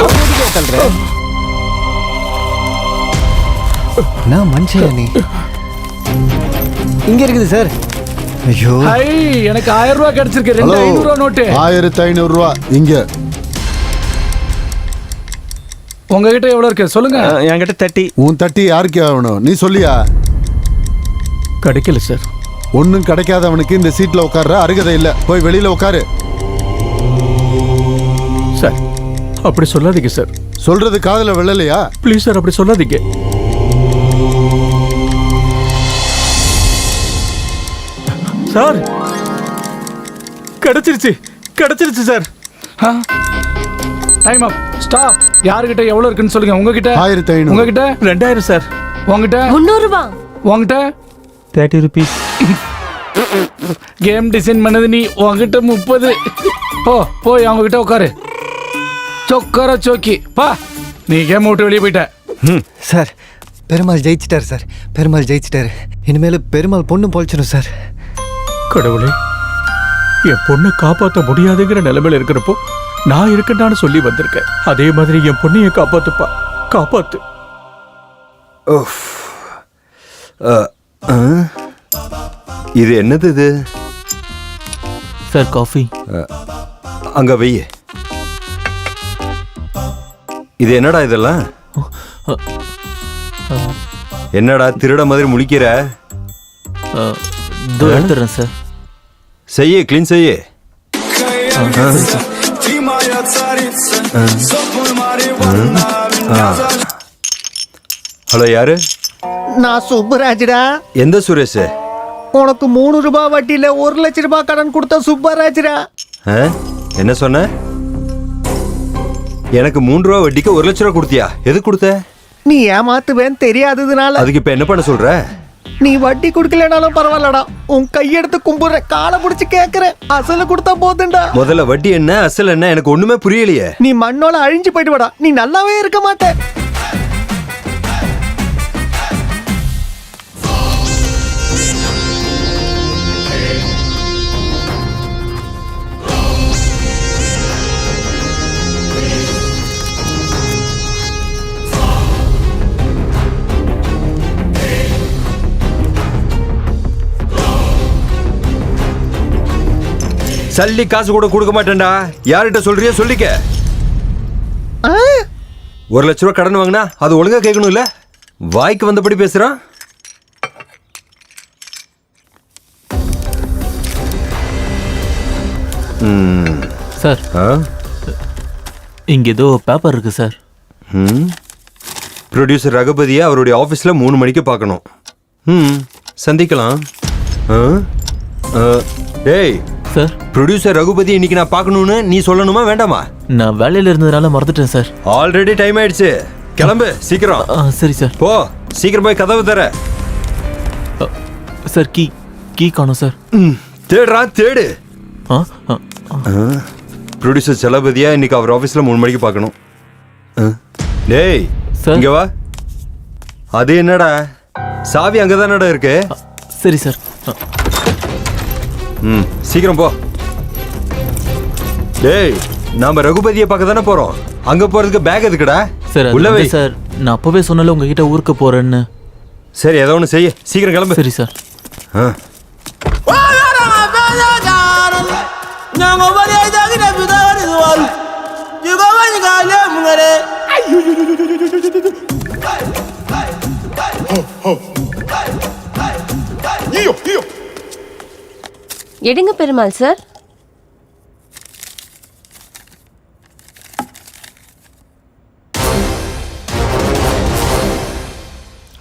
அப்படியே தள்ளுறேன். நான் மனுஷன் நீ. இங்க இருக்குது சார். ஐயோ எனக்கு 1000 ரூபாய் கிடைச்சிருக்கு. 2500 ரூபாய் நோட்டு. 1500 ரூபாய் இங்க. உங்ககிட்ட எவ்வளவு இருக்கு சொல்லுங்க. என்கிட்ட 30. உன் 30 யாருக்கு ஆகணும்? நீ சொல்லியா? கிடைக்கல சார். ஒன்னும் கிடைக்காதவனுக்கு இந்த சீட்ல உட்கார்ற அருகதை இல்ல. போய் வெளியில உட்காரு. சார் அப்படி சொல்லாதீங்க சார். சொல்றது காதுல விழலையா? ப்ளீஸ் சார் அப்படி சொல்லாதீங்க. சார் கிடைச்சிருச்சு சார். டைம் அப். ஸ்டாப். யார்கிட்ட எவ்வளவு இருக்குன்னு சொல்லுங்க. உங்ககிட்ட 1500. உங்ககிட்ட 2000 சார். உங்ககிட்ட 300 ரூபாய். உங்ககிட்ட 30 rupees. கேம் டிசைன் பண்ணது நீ. உங்ககிட்ட 30. போய் அவங்க கிட்ட உட்காரு. சொக்கர சோக்கி பா. நீ கேம் விட்டு வெளியே போயிட்ட. சார் பெருமாள் ஜெயிச்சிட்டாரு சார். பெருமாள் ஜெயிச்சிட்டாரு. இனிமேல் பெருமாள் பொண்ணு பொழிச்சிடும் சார். கடவுளே, என் பொண்ணை காப்பாற்ற முடியாதுங்கிற நிலைமையில இருக்கிறப்போ நான் இருக்கேன்னு சொல்லி வந்திருக்கேன். அதே மாதிரி என் பொண்ணைய காப்பாத்துப்பா. காப்பாத்து. இது என்னது இது? Sir coffee. அங்க வெய்ய. இது என்னடா இதெல்லாம்? என்னடா திருட மாதிரி முழிக்கிற? எடுத்துறேன் சார். செய்ய கிளீன் செய்ய. ஹலோ யாரு? நான் சுப்பராஜ்டா. எந்த சுரேஷ்? உனக்கு 3 ரூபாய் வட்டியில 1 லட்சம் ரூபாய் கடன் கொடுத்த சுப்பராஜ்டா. என்ன சொன்ன? எனக்கு 3 ரூபாய் வட்டிக்கு 1 லட்சம் ரூபாய் கொடுத்தியா? எது கொடுத்த? நீ ஏமாத்துவேன்னு தெரியாததுனால. அதுக்கு இப்ப என்ன பண்ண சொல்ற? நீ வட்டி குடுக்கலனாலும் பரவாயில்லடா. உன் கையெடுத்து கும்புற, காலை பிடிச்சு கேக்குறேன். அசல கொடுத்தா போதுண்டா. முதல்ல வட்டி என்ன அசல் என்ன எனக்கு ஒண்ணுமே புரியலையே. நீ மண்ணோல அழிஞ்சு போயிடுவடா. நீ நல்லாவே இருக்க மாட்ட. சல்லி காசு கூட கொடுக்க மாட்டேன்டா. யார்கிட்ட சொல்றியோ சொல்லிக்க. 1 லட்சம் ரூபாய் கடன் வாங்கினா அது ஒழுங்கா கேட்கணும் இல்ல? வாய்க்கு வந்தபடி பேசுறான். சார் இங்க ஏதோ பேப்பர் இருக்கு சார். ப்ரொடியூசர் ரகுபதியை அவருடைய ஆபீஸ்ல 3 மணிக்கு பார்க்கணும். சந்திக்கலாம். டேய் சார், ப்ரொடியூசர் ரகுபதி இன்னைக்கு நான் பார்க்கணும்னு நீ சொல்லணுமா வேண்டாமா? நான் வேலையில இருந்ததுனால மறந்துட்டேன் சார். ஆல்ரெடி டைம் ஆயிடுச்சு. கிளம்பு சீக்கிரம். சரி சார். போ சீக்கிரம் போய் கதவு தர. சார் கீ காணோம் சார். தேடுறா தேடு. ப்ரொடியூசர் செலபதியா இன்னைக்கு அவர் ஆபீஸ்ல 3 மணிக்கு பார்க்கணும். டேய் இங்க வா. அது என்னடா சாவி அங்கதானடா இருக்கு? சரி சார். சீக்கிரம் போ. டேய் நாம ரகுபதியை பார்க்க தானே போறோம். அங்க போறதுக்கு பேக் எதுக்குடா? சார் உள்ளவே சார், நான் அப்பவே சொன்னல உங்ககிட்ட ஊருக்கு போறேன்னு. சரி ஏதோ ஒன்று செய்ய. சீக்கிரம் கிளம்பு. சரி சார். எடுங்க பெருமாள் சார்.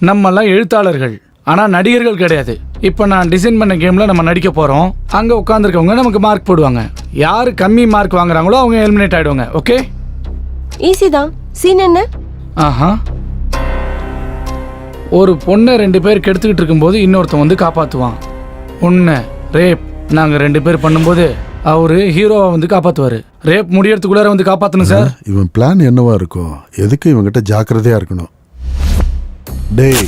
நம்மெல்லாம் எழுத்தாளர்கள், ஆனா நடிகர்கள் கிடையாது. இப்போ நான் டிசைன் பண்ண கேம்ல நம்ம நடிக்க போறோம். அங்க உட்காந்துருக்கவங்க நமக்கு மார்க் போடுவாங்க. யாரு கம்மி மார்க் வாங்குறாங்களோ அவங்க எலிமினேட் ஆயிடுவாங்க. ஓகே, ஈஸி தான். சீன் என்ன? ஆஹா, ஒரு பொண்ணை 2 பேர் கெடுத்துக்கிட்டு இருக்கும்போது இன்னொருத்தன் வந்து காப்பாத்துவான். உன்னை ரேப் நாங்க 2 பேர் பண்ணும்போது அவரு ஹீரோவை வந்து காப்பாத்துவாரு. ரேப் முடியறதுக்குள்ளார வந்து காப்பாத்தணும் சார். இவன் பிளான் என்னவா இருக்கும்? எதுக்கு இவங்கிட்ட ஜாக்கிரதையா இருக்கணும்? டேய்,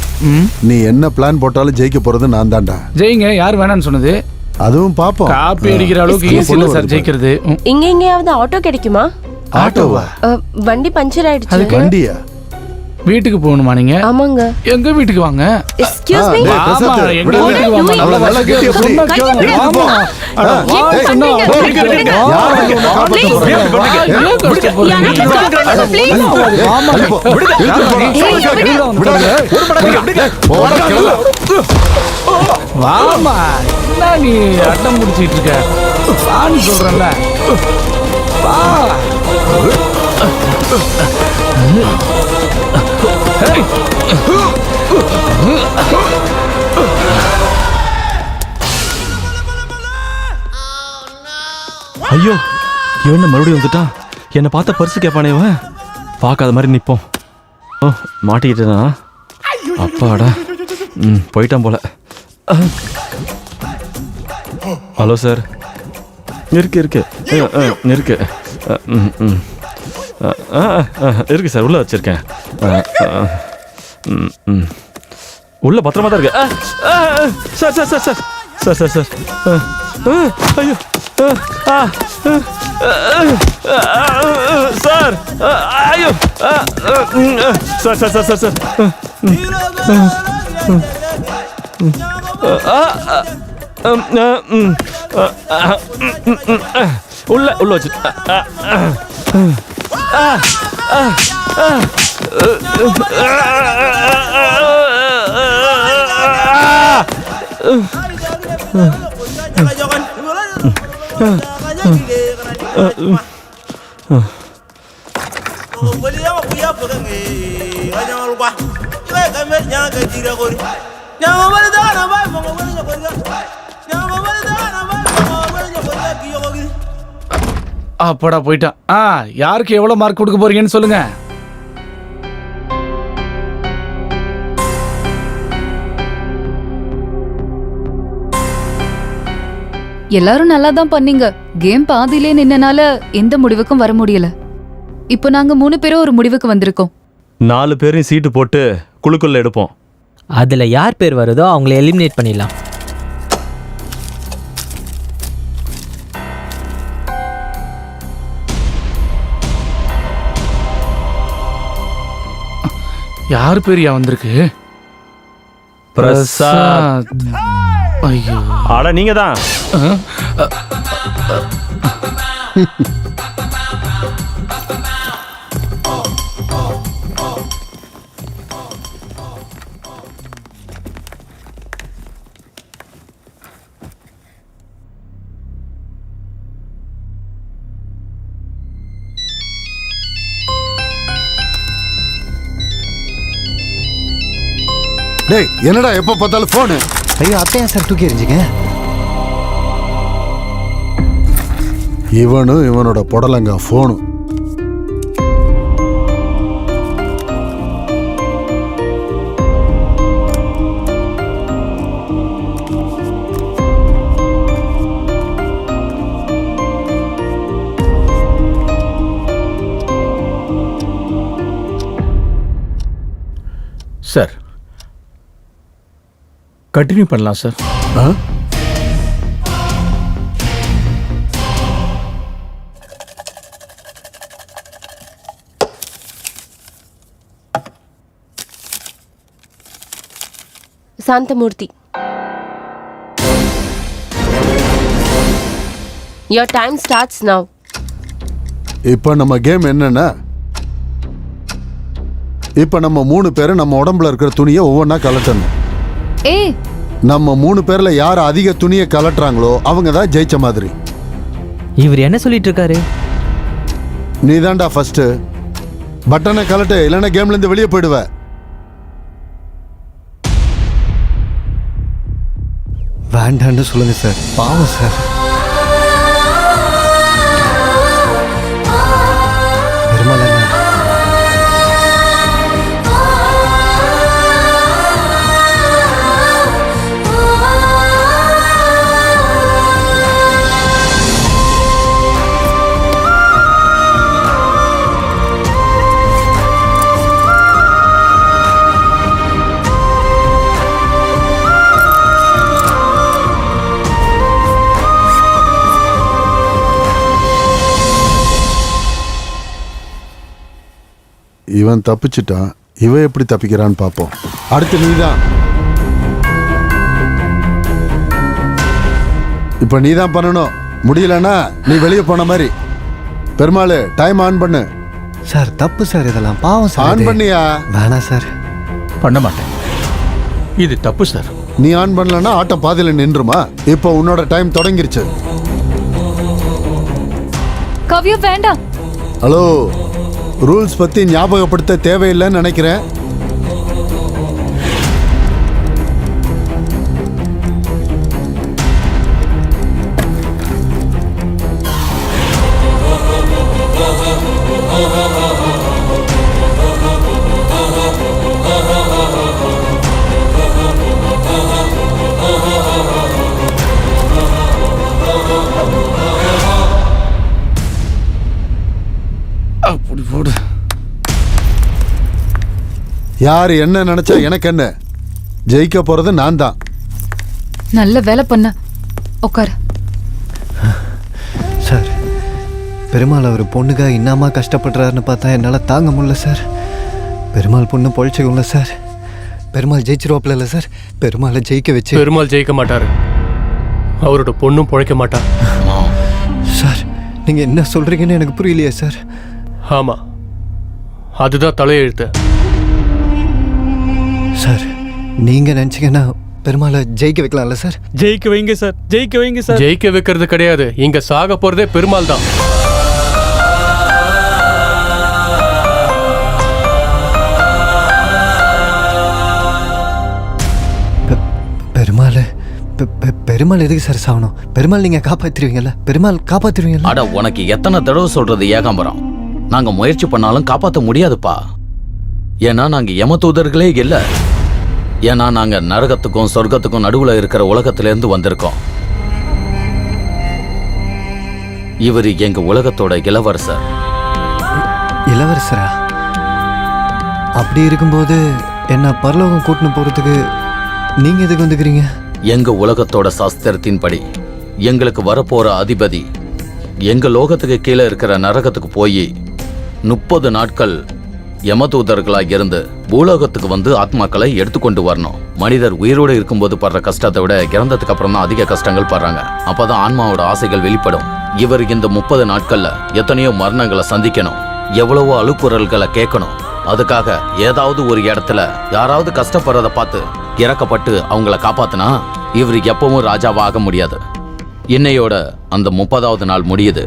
நீ என்ன பிளான் போட்டாலும் ஜெயிக்க போறது நான் தான்டா. ஜெயிங்க, யார் வேணான்னு சொன்னது? அதுவும் பாப்போம். காப்பி அடிக்கிற அளவுக்கு ஈஸி இல்ல சார் ஜெயிக்கிறது. இங்க எங்கேயாவது ஆட்டோ கிடைக்குமா? ஆட்டோவா? வண்டி பஞ்சர் ஆயிடுச்சு. வண்டியா? வீட்டுக்கு போகணுமா நீங்க? ஆமாங்க. எங்க வீட்டுக்கு வாங்க. Excuse me. ஆமா, எங்க வீட்டுக்கு வாங்க. நல்லா நல்லா கெட்டி அப்படி. ஆமா. அட வா சொன்னா யார் உன்னை காப்பாத்த போறாங்க? என்ன கஷ்டப்படுறீங்க? ப்ளீஸ். ஆமா. வாமா. என்ன நீ அட்டம் முடிச்சிட்டு இருக்க? வான்னு சொல்றேன்ல. வா. ஐயோ, இவன் மறுபடியும் வந்துட்டான். என்னை பார்த்த பர்ஸு கேட்பானே இவன். பார்க்காத மாதிரி நிற்போம். ஓ, மாட்டிக்கிட்டேனா? அப்பாடா. போயிட்டான் போல. Hello sir. இருக்கு இருக்கு இருக்கு இருக்கு சார், உள்ள வச்சிருக்கேன். உள்ள பத்திரமா தான் இருக்கு. Sir sir sir sir sir sir sir ஐயோ சார், ஐயோ sir sir sir sir sir உள்ள உள்ள வச்சு அப்படா போயிட்டான். யாருக்கு எவ்வளவு மார்க் கொடுக்க போறீங்கன்னு சொல்லுங்க. எல்லாரும் நல்லா தான் பண்ணீங்க. கேம் பாதியிலே நின்னனால எந்த முடிவுக்கும் வர முடியல. இப்போ நாங்க 3 பேரும் ஒரு முடிவுக்கு வந்திருக்கோம். 4 பேரையும் சீட்டு போட்டு குழுக்குள்ள எடுப்போம். அதுல யார் பேர் வருதோ அவங்கள எலிமினேட் பண்ணிடலாம். யார் பேரியா வந்திருக்கு? பிரசாத். ஐயோ, ஆட நீங்க தான். டேய், என்னடா எப்ப பார்த்தாலும் போனு? ஐயோ, அத்தையா சார் தூக்கி எறிஞ்சிங்க. இவனும் இவனோட புடலங்க போனும். சார் கண்டினியூ பண்ணலாம் sir. Santhamurthy, your time starts now. இப்போ நம்ம கேம் என்னன்னா, இப்போ நம்ம 3 பேரும் நம்ம உடம்புல இருக்கிற துணியை ஒவ்வொன்றா கலட்டணும். ஏய், நம்ம 3 பேர்ல யார் அதிக துணியை கலட்டுறாங்களோ அவங்க தான் ஜெயிச்ச மாதிரி. இவர் என்ன சொல்லிட்டு இருக்காரு? நீ தான்டா ஃபர்ஸ்ட். பட்டனை கலட்டு, இல்லைன்னா கேம்ல இருந்து வெளியே போயிடுவ. வேண்டான்னு சொல்லுங்க சார், பாவம் சார். பெருமாள் அண்ணா. இவன் தப்பிச்சிட்டான், இவன் எப்படி தப்பிக்கிறான்னு பார்ப்போம். அடுத்து நீதான். இப்ப நீதான் பண்ணணும். முடியலன்னா நீ வெளியே போன மாதிரி. பெருமாள் டைம் ஆன் பண்ணு. சார் தப்பு சார், இதெல்லாம் பாவம் சார். ஆன் பண்ணியா? வேணாம் சார். பண்ண மாட்டேன், இது தப்பு சார். நீ ஆன் பண்ணலன்னா ஆட்டம் பாதியில நின்றுமா? இப்போ உன்னோட டைம் தொடங்கிருச்சு. கவ்யா வேண்டாம். ஹலோ, ரூல்ஸ் பத்தி ஞாபகப்படுத்த தேவையில்லைன்னு நினைக்கிறேன். அப்படி போடு. யார் என்ன நினைச்சா எனக்கு என்ன? ஜெயிக்க போறது நான் தான். நல்ல வேலை பண்ண. உட்காரு. சார், பெருமாள் அவர் பொண்ணுக்காக இன்னமா கஷ்டப்படுறாருன்னு பார்த்தா என்னால் தாங்க முடியல சார். பெருமாள் பொண்ணு பொழைச்சிக்கல சார். பெருமாள் ஜெயிச்சிருவாப்ல இல்லை சார். பெருமாளை ஜெயிக்க வச்சு. பெருமாள் ஜெயிக்க மாட்டாரு, அவரோட பொண்ணும் பொழைக்க மாட்டா. சார், நீங்க என்ன சொல்றீங்கன்னு எனக்கு புரியலையே சார். ஆமா, அதுதான் தலையெழுத்து. சார், நீங்க நினைச்சீங்கன்னா பெருமாளை ஜெயிக்க வைக்கலாம்ல சார்? ஜெயிக்க வைங்க சார், ஜெயிக்க வைங்க சார். ஜெயிக்க வைக்கிறது கிடையாது, இங்க சாக போறதே பெருமாள் தான். பெருமாள் பெருமாள் எதுக்கு சார் சாகணும்? பெருமாள் நீங்க காப்பாத்திருவீங்கல்ல? பெருமாள் காப்பாத்திருவீங்கல்ல? அட, உனக்கு எத்தனை தடவை சொல்றது ஏகாம்பரம்? நாங்க முயற்சி பண்ணாலும் காப்பாற்ற முடியாதுப்பா. ஏன்னா நாங்க யம தூதர்களே இல்ல. ஏன்னா நாங்க நரகத்துக்கும் சொர்க்கத்துக்கும் நடுவுல இருக்கிற உலகத்துல இருந்து வந்திருக்கோம். இவரு எங்க உலகத்தோட இளவரசர். இளவரசரா? அப்படி இருக்கும்போது என்ன பரலோகம் கூட்டின்னு போறதுக்கு நீங்க எதுக்கு வந்துக்கிறீங்க? எங்க உலகத்தோட சாஸ்திரத்தின்படி எங்களுக்கு வரப்போற அதிபதி எங்க லோகத்துக்கு கீழே இருக்கிற நரகத்துக்கு போய் 30 நாட்கள் யமதூதர்களாக இருந்து பூலோகத்துக்கு வந்து ஆத்மாக்களை எடுத்துக்கொண்டு வரணும். மனிதர் உயிரோடு இருக்கும்போது படுற கஷ்டத்தை விட இறந்ததுக்கு அப்புறம் தான் அதிக கஷ்டங்கள் படுறாங்க. அப்பதான் ஆன்மாவோட ஆசைகள் வெளிப்படும். இவர் இந்த 30 நாட்கள்ல எத்தனையோ மரணங்களை சந்திக்கணும், எவ்வளவோ அழுக்குறல்களை கேட்கணும். அதுக்காக ஏதாவது ஒரு இடத்துல யாராவது கஷ்டப்படுறத பார்த்து இறக்கப்பட்டு அவங்கள காப்பாத்தினா இவர் எப்பவும் ராஜாவாக முடியாது. இன்னையோட அந்த 30வது நாள் முடியுது.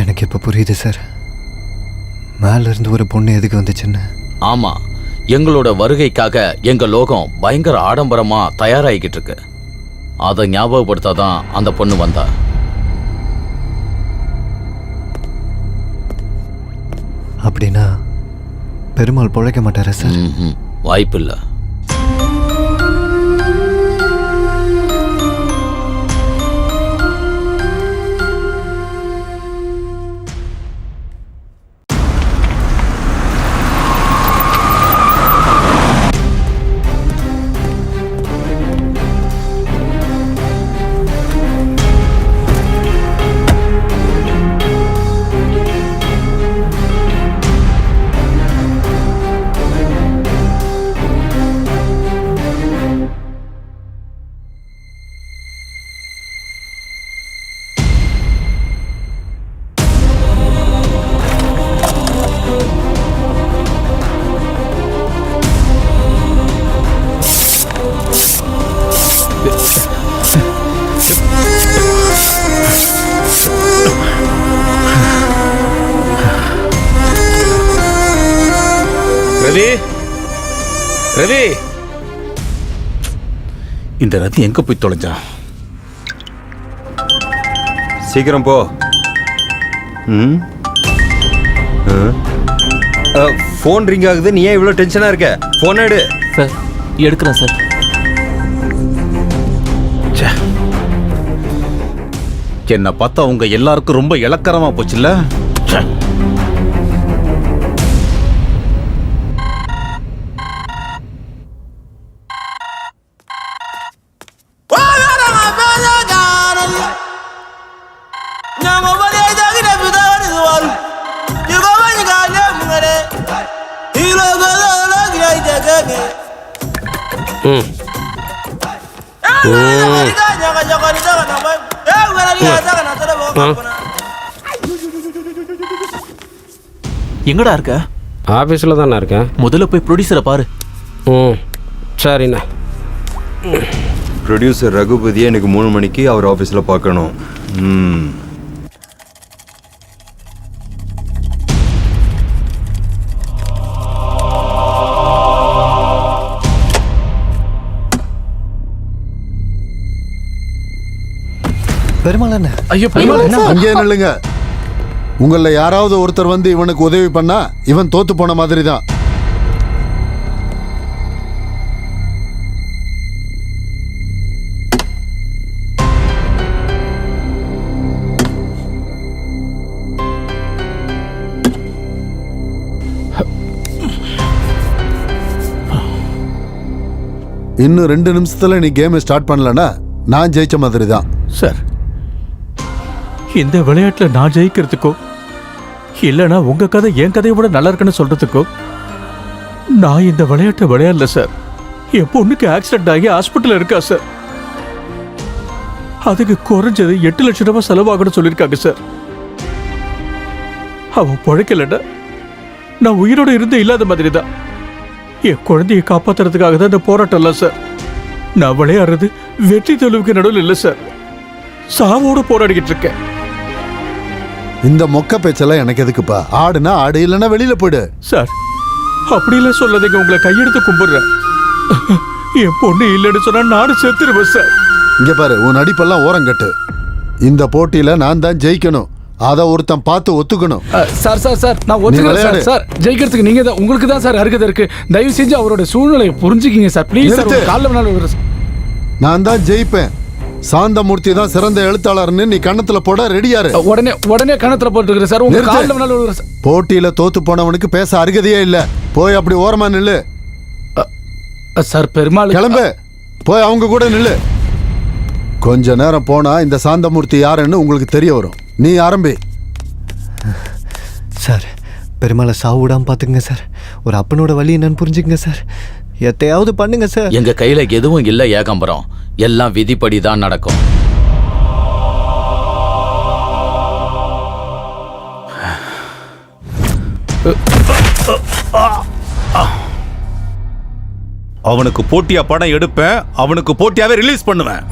எனக்கு இப்ப புரியுது சார், மேல இருந்து ஒரு பொண்ணு எதுக்கு வந்துச்சுன்னு. ஆமா, எங்களோட வருகைக்காக எங்க லோகம் பயங்கர ஆடம்பரமா தயாராகிக்கிட்டு இருக்கு. அதை ஞாபகப்படுத்தாதான் அந்த பொண்ணு வந்தா. அப்படின்னா பெருமாள் பொழைக்க மாட்டாரா சார்? வாய்ப்பில்லை. ரவி, இந்த ரதி எங்க போய் தொலைஞ்சா? சீக்கிரம் போ. ஃபோன் ரிங் ஆகுது, நீ ஏன் இவ்வளோ டென்ஷனாக இருக்க? ஃபோன் எடு. சார் எடுக்கிறேன் சார். என்ன பார்த்தா உங்க எல்லாருக்கும் ரொம்ப இலக்கரமா போச்சுல்ல? எங்கடா இருக்க? ஆஃபீஸில் தானே இருக்கேன். முதல்ல போய் ப்ரொடியூசரை பாரு. சரிண்ணா. ப்ரொடியூசர் ரகுபதியை எனக்கு 3 மணிக்கு அவர் ஆஃபீஸில் பார்க்கணும். பெருமாள் ஐயோ அங்கே நில்லுங்க. உங்கள யாராவது ஒருத்தர் வந்து இவனுக்கு உதவி பண்ணா இவன் தோத்து போன மாதிரி தான். இன்னும் 2 நிமிஷத்துல நீ கேம் ஸ்டார்ட் பண்ணலனா நான் ஜெயிச்ச மாதிரி தான். சார், இந்த விளையாட்டுல நான் ஜெயிக்கிறதுக்கோ இல்லைன்னா உங்க கதை என் கதையை விட நல்லா இருக்குன்னு சொல்றதுக்கோ நான் இந்த விளையாட்டை விளையாடல சார். என் பொண்ணுக்கு ஆக்சிடென்ட் ஆகி ஹாஸ்பிட்டல் இருக்கா சார். அதுக்கு குறைஞ்சது 8 லட்சம் ரூபாய் செலவாகணும்னு சொல்லியிருக்காங்க சார். அவன் பிழைக்கலன்னா நான் உயிரோட இருந்து இல்லாத மாதிரி தான். என் குழந்தையை காப்பாத்துறதுக்காக தான் இந்த போராட்டம் இல்லை சார். நான் விளையாடுறது வெற்றி தோல்விக்கு நடுவில் இல்லை சார், சாவோட போராடிக்கிட்டு இருக்கேன். இந்த மொக்க பேச்செல்லாம் எனக்கு எதுக்குப்பா? ஆடுனா ஆடு, இல்லைன்னா வெளியில போயிடு. சார், அப்படிலாம் சொல்லாதீங்க, உங்களை கையெடுத்து கும்பிடுறேன். என் பொண்ணு இல்லைன்னு சொன்னா நானும் செத்துருவேன் சார். இங்க பாரு, உன் நடிப்பெல்லாம் ஓரங்கட்டு. இந்த போட்டியில நான் தான் ஜெயிக்கணும். அதை ஒருத்தன் பார்த்து ஒத்துக்கணும். சார் சார் சார் நான் ஒத்துக்கிறேன் சார். ஜெயிக்கிறதுக்கு நீங்க தான், உங்களுக்கு தான் சார் அருகதை இருக்கு. தயவு செஞ்சு அவரோட சூழ்நிலையை புரிஞ்சுக்கிங்க சார் ப்ளீஸ் சார். காலைல வேணாலும் நான் தான் ஜெயிப்பேன். சாந்தமூர்த்தி தான் சிறந்த எழுத்தாளர்னு நீ கண்ணத்துல போட ரெடியாரு. உடனே கணத்துல போட்டுக்கிறேன் சார். உங்க காலைல வேணாலும் போட்டியில தோத்து போனவனுக்கு பேச அருகதையே இல்ல. போய் அப்படி ஓரமா நில்லு. சார் பெருமாள் கிளம்பு, போய் அவங்க கூட நில்லு. கொஞ்ச நேரம் போனா இந்த சாந்தமூர்த்தி யாருன்னு உங்களுக்கு தெரிய வரும். நீ ஆரம்பி. சார், பெருமாளை சாவு விடாம பாத்துங்க சார். ஒரு அப்பனோட வழி என்னன்னு புரிஞ்சுக்கங்க சார். எத்தையாவது பண்ணுங்க சார். எங்க கையில எதுவும் இல்லை ஏகாம்பரம், எல்லாம் விதிப்படி தான் நடக்கும். அவனுக்கு போட்டியா படம் எடுப்பேன், அவனுக்கு போட்டியாவே ரிலீஸ் பண்ணுவேன்.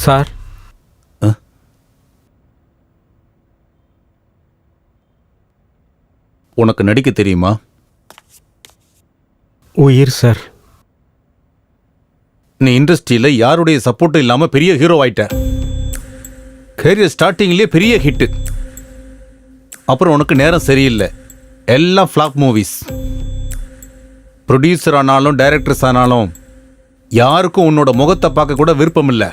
சார், உனக்கு நடிக்க தெரியுமா? உயிர் சார். நீ இண்டஸ்ட்ரியில யாருடைய சப்போர்ட்டும் இல்லாம பெரிய ஹீரோ ஆயிட்ட. கேரியர் ஸ்டார்டிங்லயே பெரிய ஹிட். அப்புறம் உனக்கு நேரம் சரியில்லை, எல்லாம் ஃபிளாப் மூவிஸ். ப்ரொடியூசர் ஆனாலும் டைரக்டர்ஸ் ஆனாலும் யாருக்கும் உன்னோட முகத்தை பார்க்க கூட விருப்பம் இல்லை.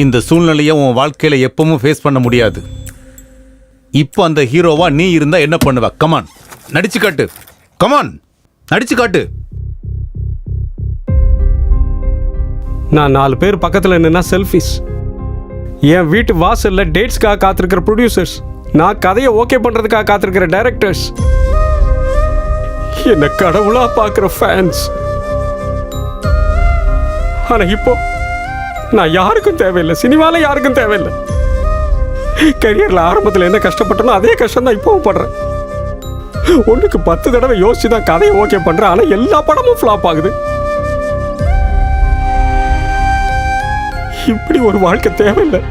இந்த சூழ்நிலையை உன் வாழ்க்கையில எப்பவும் ஃபேஸ் பண்ண முடியாது. இப்போ அந்த ஹீரோவா நீ இருந்தா என்ன பண்ணுவ? கமான், நடிச்சு காட்டு. கமான், நடிச்சு காட்டு. நான் 4 பேர் பக்கத்தில் நின்னா செல்ஃபிஸ். என் வீட்டு வாசல்ல டேட்ஸ்க்காக காத்திருக்கிற ப்ரொடியூசர்ஸ், நான் கதையை ஓகே பண்றதுக்காக காத்திருக்கிற டைரக்டர்ஸ், என்ன கடவுளா பார்க்குற ஃபேன்ஸ். ஆனா இப்போ நான் யாருக்கும் தேவையில்லை, சினிமால யாருக்கும் தேவையில்லை. கரியர்ல ஆரம்பத்தில் என்ன கஷ்டப்பட்டனோ அதே கஷ்டம் தான் இப்பவும் படுறேன். ஒன்றுக்கு 10 தடவை யோசிச்சு தான் கதையை ஓகே பண்றேன், ஆனா எல்லா படமும் ஃப்ளாப் ஆகுது. இப்படி ஒரு வாழ்க்கை தேவையில்லை.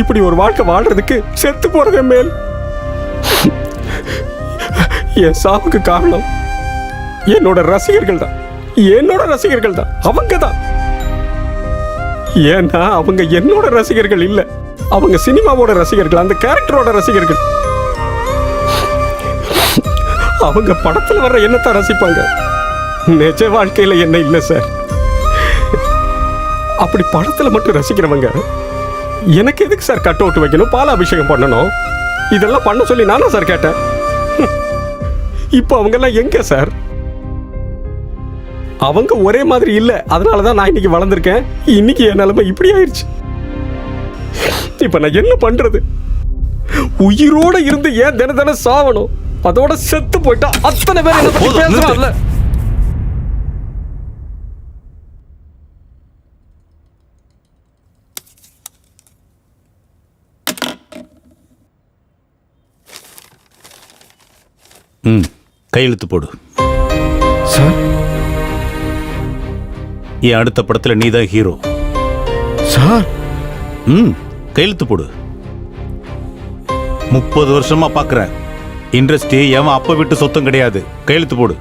இப்படி ஒரு வாழ்க்கை வாழ்றதுக்கு செத்து போறதே மேல். என் சாவுக்கு காரணம் என்னோட ரசிகர்கள் தான், என்னோட ரசிகர்கள் தான், அவங்க தான். ஏன்னா அவங்க என்னோட ரசிகர்கள் இல்ல, அவங்க சினிமாவோட ரசிகர்கள், அந்த கேரக்டரோட ரசிகர்கள். அவங்க படத்துல வர்ற என்னத்தான் ரசிப்பாங்க, நிஜ வாழ்க்கையில என்ன இல்ல சார். அப்படி படத்துல மட்டும் ரசிக்கிறவங்க எனக்கு எதுக்கு சார் கட் அவுட் வைக்கணும், பாலாபிஷேகம் பண்ணணும், இதெல்லாம் பண்ண சொல்லி நானா சார் கேட்டேன்? இப்போ அவங்க எல்லாம் எங்க சார்? அவங்க ஒரே மாதிரி இல்ல, அதனாலதான் நான் இன்னைக்கு வளர்ந்துருக்கேன். இன்னைக்கு என் நிலைமை இப்படி ஆயிடுச்சு. இப்ப நான் என்ன பண்றது? உயிரோட இருந்து ஏன் தின தினம் சாவணும்? அதோட செத்து போயிட்டா அத்தனை பேர் என்ன பத்தி பேசுறாங்கல்ல. கையெழுத்து போடு சார். என் அடுத்த படத்துல நீதான் ஹீரோ சார். கையெழுத்து போடு. 30 வருஷமா பாக்குறேன், இண்டஸ்ட்ரி எவன் அப்ப விட்டு சொத்தம் கிடையாது. கையெழுத்து போடு.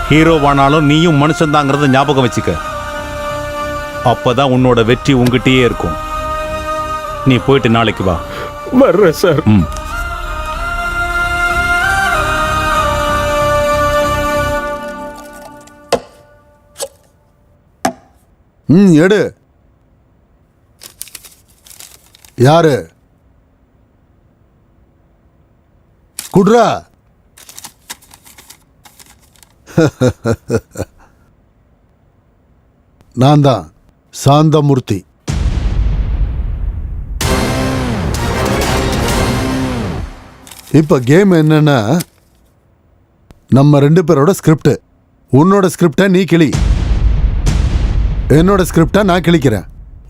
ஹீரோவானாலும் நீயும் மனுஷன்தாங்கிறத ஞாபகம் வச்சுக்க. அப்பதான் உன்னோட வெற்றி உங்ககிட்டயே இருக்கும். நீ போயிட்டு நாளைக்கு வா. வர்றேன் சார். எடு. யாரு குட்ரா? நான் தான் சாந்தமூர்த்தி. இப்ப கேம் என்னன்னா, நம்ம 2 பேரோட ஸ்கிரிப்ட். உன்னோட ஸ்கிரிப்டை நீ கிளி, என்னோட ஸ்கிரிப்டை நான் கிழிக்கிறேன்.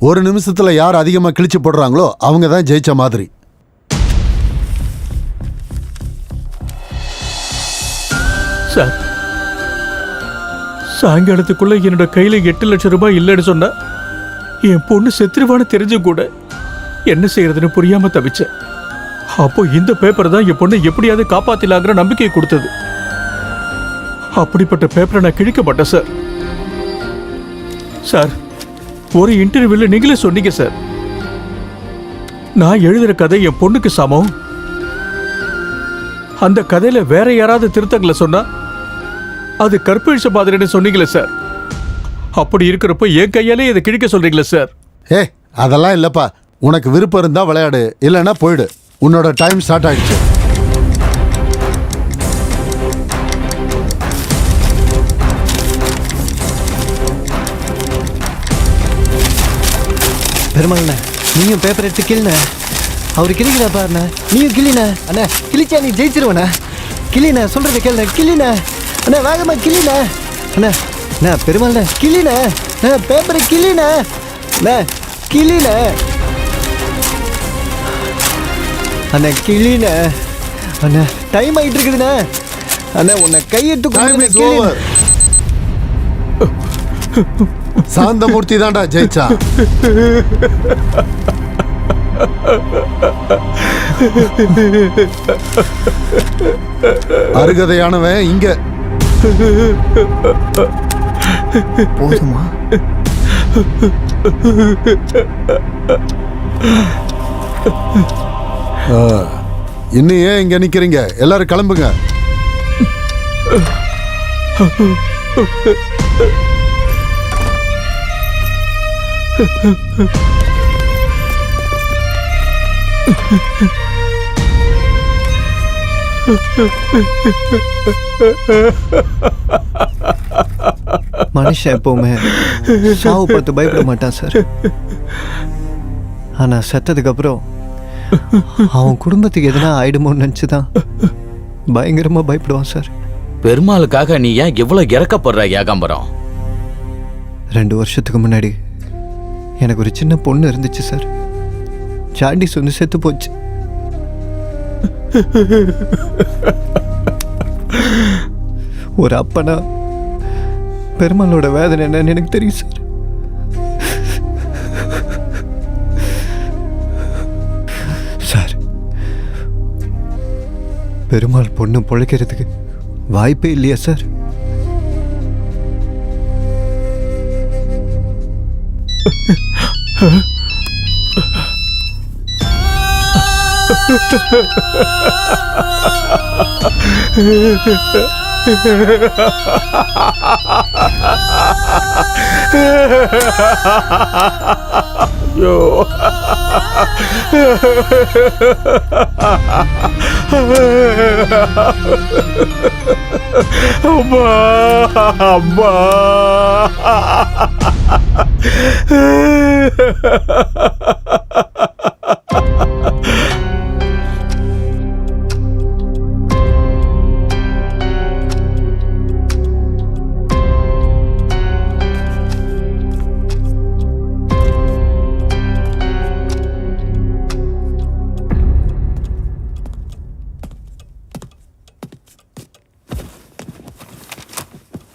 ஒரு நிமிஷத்துல யார் அதிகமா கிழிச்சு போடுறாங்களோ அவங்க தான் ஜெயிச்ச மாதிரி. சார், சாயங்காலத்துக்குள்ள என்னோட கையில 8 லட்சம் ரூபாய் இல்லைன்னு சொன்னா என் பொண்ணு செத்துருவான்னு தெரிஞ்சும் கூட என்ன செய்யறதுன்னு புரியாம தவிச்சேன். அப்போ இந்த பேப்பர் தான் என் பொண்ணை எப்படியாவது காப்பாத்திலாங்கிற நம்பிக்கையை கொடுத்தது. அப்படிப்பட்ட பேப்பரை நான் கிழிக்க மாட்டேன் சார். சார், ஒரு இன்டர்வியூல நீங்களே சொன்னீங்க சார், நான் எழுதுற கதை என் பொண்ணுக்கு சமம். அந்த கதையில வேற யாராவது திருத்தங்களை சொன்னா அது கற்பழிச்ச மாதிரின்னு சொன்னீங்களே சார். அப்படி இருக்கிறப்ப என் கையாலே இதை கிழிக்க சொல்றீங்களே சார். அதெல்லாம் இல்லப்பா. உனக்கு விருப்பம் இருந்தா விளையாடு, இல்லைன்னா போயிடு. உன்னோட டைம் ஸ்டார்ட் ஆயிடுச்சு. பெருமாள்ண்ணே, நீயும் பேப்பர் எடுத்து கிளின. அவரு கிளிக்கிறா பாருண்ண, நீயும் கிளின. அண்ணா கிழிச்சா நீ ஜெயிச்சிருவண்ணா. கிளின, சொல்றத கேளுண்ண. கிளின அண்ணா, வேகமா கிளின. அண்ணா அண்ணா பெருமாள்ண்ண, கிளின. பேப்பரை கிளின. அண்ணா கிளின. அண்ணா கிளின. அண்ணா டைம் ஆயிட்டு இருக்குதுண்ணா. அண்ணா உன்னை கையெடுத்து சாந்தமூர்த்தி தான்டா ஜெயிச்சா. அருகதையானவன் இங்க. போதுமா? இன்னும் ஏன் இங்க நிக்கிறீங்க? எல்லாரும் கிளம்புங்க. மனுஷன் எப்பவுமே சாவு பார்த்து பயப்பட மாட்டான் சார். ஆனா செத்ததுக்கு அப்புறம் அவன் குடும்பத்துக்கு எதனா ஆயிடுமோன்னு நினைச்சுதான் பயங்கரமா பயப்படுவான் சார். பெருமாளுக்காக நீ ஏன் இவ்வளவு இறக்கப்படுற ஏகாம்பரம்? 2 வருஷத்துக்கு முன்னாடி எனக்கு ஒரு சின்ன பொண்ணு இருந்துச்சு சார். ஜாண்டிஸ் வந்து செத்து போச்சு. ஒரு அப்பனா பெருமாளோட வேதனை என்னன்னு எனக்கு தெரியும் சார். சார், பெருமாள் பொண்ணு பொழைக்கிறதுக்கு வாய்ப்பே இல்லையா சார்? ஐயோ அம்மா அம்மா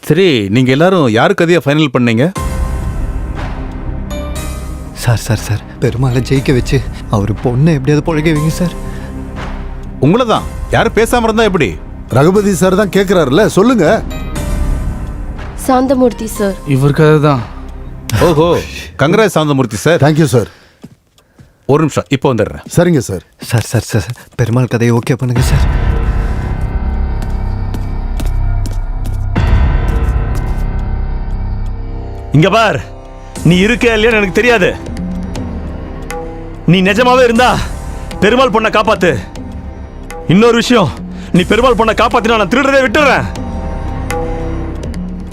சரி, நீங்க எல்லாரும் யாரு கதையை ஃபைனல் பண்ணீங்க? சார் சார் சார், பெருமாளை ஜெயிக்க வச்சு அவர் பொண்ணை எப்படியாவது பொழைக்க வைங்க சார். உங்களை தான். யாரும் பேசாம இருந்தா எப்படி? ரகுபதி சார் தான் கேட்கிறாருல்ல, சொல்லுங்க. சாந்தமூர்த்தி சார். இவருக்கு தான். ஓஹோ, Gangaraj Santhamurthy sir. Thank you sir. ஒரு நிமிஷம், இப்போ வந்துடுறேன். சரிங்க sir. Sir sir sir, Perumal கதையை ஓகே பண்ணுங்க சார். இங்க பார், நீ இருக்க இல்லையான்னு எனக்கு தெரியாது. நீ நிஜமாவே இருந்தா பெருமாள் பொண்ணை காப்பாத்து. இன்னொரு விஷயம், நீ பெருமாள் பொண்ணை காப்பாத்தினா நான் திருடுறதே விட்டுறேன்.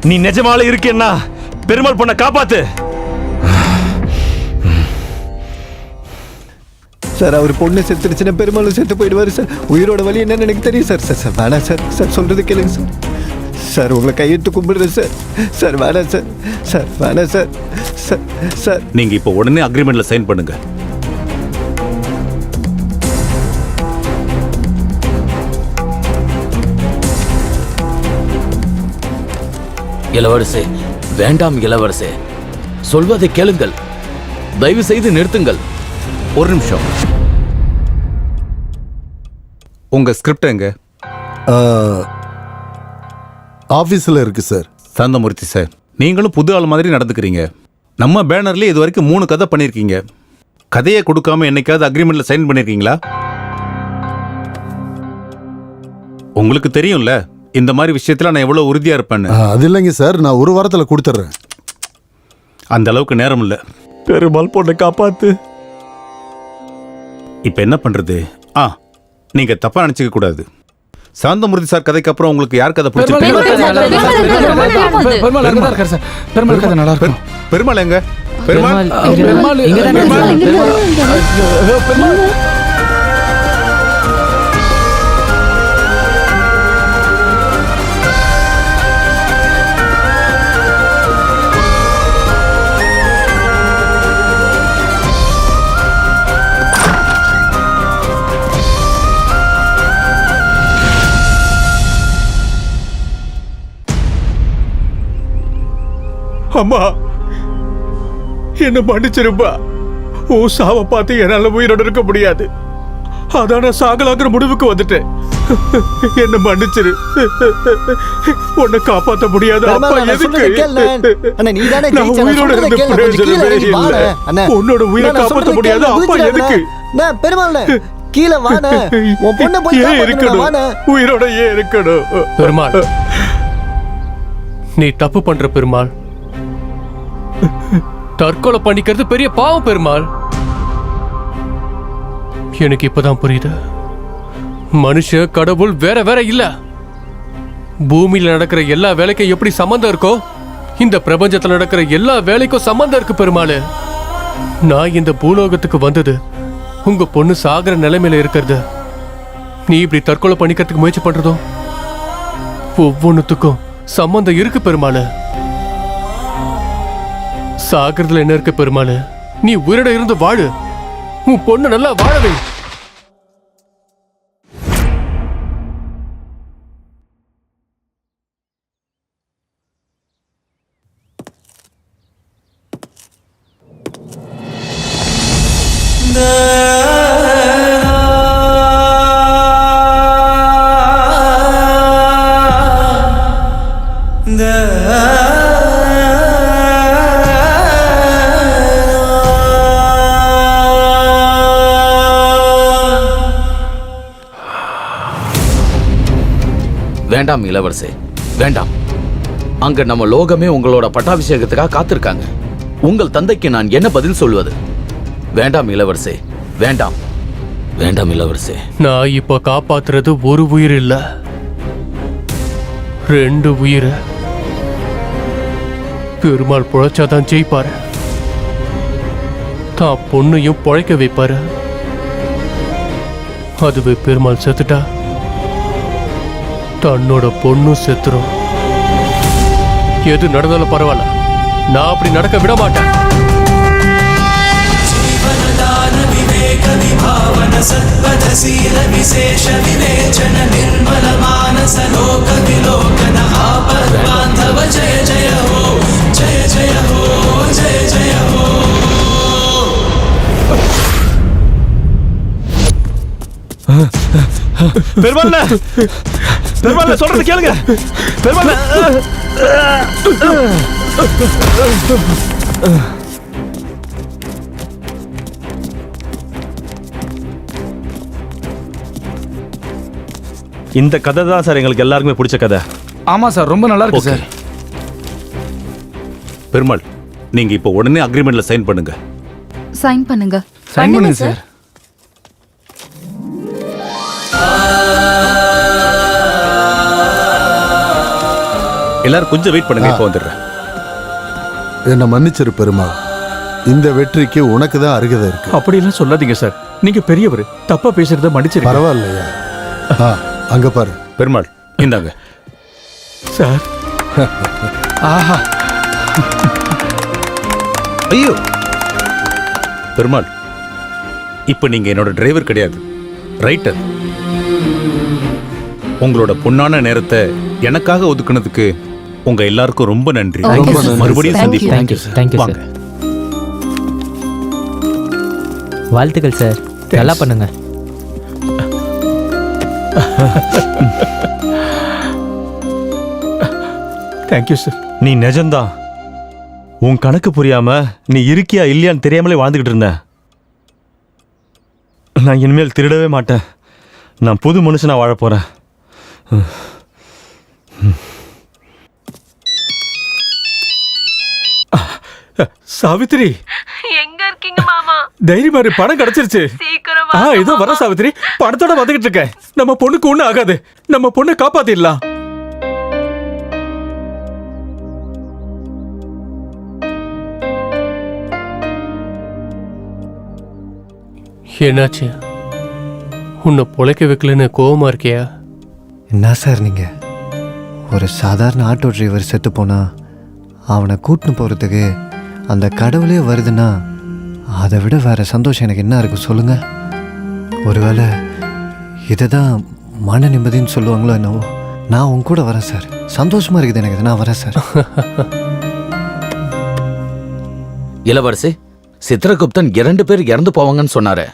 நீ நிஜமாவே இருக்கேன்னா பெருமாள் பொண்ணை காப்பாத்து. சார், அவர் பொண்ணு செத்துருச்சுன்னா பெருமாளும் செத்து போயிடுவாரு சார். உயிரோட வழி என்னன்னு எனக்கு தெரியும் சார். சார் சார் வேணாம் சார். சார் சொல்றது கேளுங்க சார். சார் உங்களை கையெழுத்து கும்பிடுறேன் சார். சார் வேணாம் சார். சார் வேணாம் சார். சார் சார், நீங்க இப்போ உடனே அக்ரிமெண்ட்ல சைன் பண்ணுங்க. இளவரசே, வேண்டாம் இளவரசே, சொல்வதை கேளுங்கள். தயவு செய்து நிறுத்துங்கள். ஒரு நிமிஷம். உங்க ஸ்கிரிப்ட் எங்க? ஆபீஸ்ல இருக்கு சார். சாந்தமூர்த்தி சார், நீங்களும் புது ஆள் மாதிரி நடந்துக்கிறீங்க. நம்ம பேனர்ல இது வரைக்கும் 3 கதை பண்ணிருக்கீங்க. கதையை கொடுக்காம என்னைக்காவது அக்ரிமெண்ட்ல சைன் பண்ணிருக்கீங்களா? உங்களுக்கு தெரியும்ல இந்த மாதிரி விஷயத்துல நான் எவ்வளவு உறுதியா இருப்பேன்னு. அது இல்லைங்க சார், நான் ஒரு வாரத்தில் கொடுத்துட்றேன். அந்த அளவுக்கு நேரம் இல்ல. பெருமாள் பொண்ணை காப்பாத்து. இப்ப என்ன பண்றது? நீங்க தப்பா நினைச்சுக்க கூடாது. சாந்தமூர்த்தி சார் கதைக்கு அப்புறம் உங்களுக்கு யார் கதை பிடிச்சிருக்கு? பெருமாள் கதை நல்லா இருக்கும். பெருமாள் எங்க? பெருமாள் அம்மா, என்ன மன்னிச்சிருப்பா. உன் சாவை பார்த்து என்னால உயிரோட இருக்க முடியாது. அதான் நான் சாகலாங்கிற முடிவுக்கு வந்துட்டேன். என்ன மன்னிச்சிரு. உன்னை காப்பாற்ற முடியாது. அப்பா எதுக்கு? நான் உயிரோட இருந்த பிரயோஜனமே இல்லை. உன்னோட உயிரை காப்பாற்ற முடியாது. அப்பா எதுக்கு? பெருமாள் கீழே வான. உன் பொண்ணை போய் ஏன் இருக்கணும்? உயிரோட ஏன் இருக்கணும்? பெருமாள், நீ தப்பு பண்ற பெருமாள். தற்கொலை பண்ணிக்கிறது பெரிய பாவம் பெருமாள். எனக்கு இப்பதான் புரியுது. மனுஷ கடவுள் வேற வேற இல்ல. பூமியில நடக்கிற எல்லா வேலைக்கும் எப்படி சம்பந்தம் இருக்கோ, இந்த பிரபஞ்சத்துல நடக்கிற எல்லா வேலைக்கும் சம்பந்தம் இருக்கு பெருமாள். நான் இந்த பூலோகத்துக்கு வந்தது உங்க பொண்ணு சாகிற நிலைமையில இருக்கிறது. நீ இப்படி தற்கொலை பண்ணிக்கிறதுக்கு முயற்சி பண்றதும் ஒவ்வொன்னுத்துக்கும் சம்பந்தம் இருக்கு பெருமாள். சாகிறதுல என்ன இருக்கு பெருமாள்? நீ உயிரோட இருந்து வாழு. உன் பொண்ணு நல்லா வாழவே. வேண்டாம் இளவரசே, வேண்டாம். அங்க நம்ம லோகமே உங்களோட பட்டாபிஷேகத்துக்காக காத்திருக்காங்க. உங்கள் தந்தைக்கு நான் என்ன பதில் சொல்வது? வேண்டாம் இளவரசே, வேண்டாம், வேண்டாம் இளவரசே. நான் இப்ப காப்பாத்துறது ஒரு உயிர் இல்ல, 2 உயிரை. பெருமாள் பொழைச்சாதான் ஜெயிப்பாரு, தான் பொண்ணையும் பொழைக்க வைப்பாரு. அதுவே பெருமாள் செத்துட்டா தன்னோட பொண்ணும் செத்துரும். எது நடந்தாலும் பரவாயில்ல, நான் அப்படி நடக்க விட மாட்டேன். பெருமாள்ல பெருமாள்ல சொல்றது கேளுங்க. பெருமாள்ல இந்த கதை தான் சார் எங்களுக்கு எல்லாருக்குமே பிடிச்ச கதை. ஆமா சார், ரொம்ப நல்லா இருக்கு சார். பெருமாள், நீங்க இப்போ உடனே அக்ரிமெண்ட்ல சைன் பண்ணுங்க. சைன் பண்ணுங்க. சைன் பண்ணுங்க சார். எல்லாரும் கொஞ்சம் வெயிட் பண்ணுங்க, இப்போ வந்துடுறேன். என்ன மன்னிச்சிரு பெருமாள், இந்த வெற்றிக்கு உனக்கு தான் அருகதை இருக்கு. அப்படியெல்லாம் சொல்லாதீங்க சார், நீங்க பெரியவர், தப்பா பேசுறத மன்னிச்சிருங்க. பரவாயில்லையா? அங்க பாரு பெருமாள், இந்தாங்க சார். ஆஹா, ஐயோ பெருமாள், இப்போ நீங்க என்னோட டிரைவர் கிடையாது, ரைட்டர். உங்களோட பொன்னான நேரத்தை எனக்காக ஒதுக்குனதுக்கு உங்க எல்லாருக்கும் ரொம்ப நன்றி. மறுபடியும் சந்திப்போம். வாங்க. வாழ்த்துக்கள் சார், நல்லா பண்ணுங்க. Thank you sir. நீ நிஜம்தான். உன் கணக்கு புரியாம நீ இருக்கியா இல்லையான்னு தெரியாமலே வாழ்ந்துகிட்டு இருந்த. நான் இனிமேல் திருடவே மாட்டேன். நான் புது மனுஷனா வாழ போறேன். சாவித்திரி, எங்க இருக்கீங்க மாமா? தைரியமா இரு, பணம் கிடைச்சிருச்சு. சீக்கிரம் இதோ வர சாவித்திரி, பணத்தோட வந்துகிட்டு இருக்கேன். நம்ம பொண்ணுக்கு ஒண்ணு ஆகாது, நம்ம பொண்ணை காப்பாத்திடலாம். என்னாச்சு? உன்னை பொழைக்க வைக்கலன்னு கோவமா இருக்கியா? என்ன சார் நீங்க? ஒரு சாதாரண ஆட்டோ டிரைவர் செத்து போனா அவனை கூட்டின்னு போறதுக்கு அந்த கடவுளே வருதுன்னா அதை விட வேற சந்தோஷம் எனக்கு என்ன இருக்கு சொல்லுங்க? ஒருவேளை இதை தான் மன நிம்மதின்னு சொல்லுவாங்களோ என்னவோ. நான் உன் கூட வரேன் சார், சந்தோஷமா இருக்குது எனக்கு, நான் வரேன் சார். இளவரசி, சித்திரகுப்தன் 2 பேர் இறந்து போவாங்கன்னு சொன்னாரு.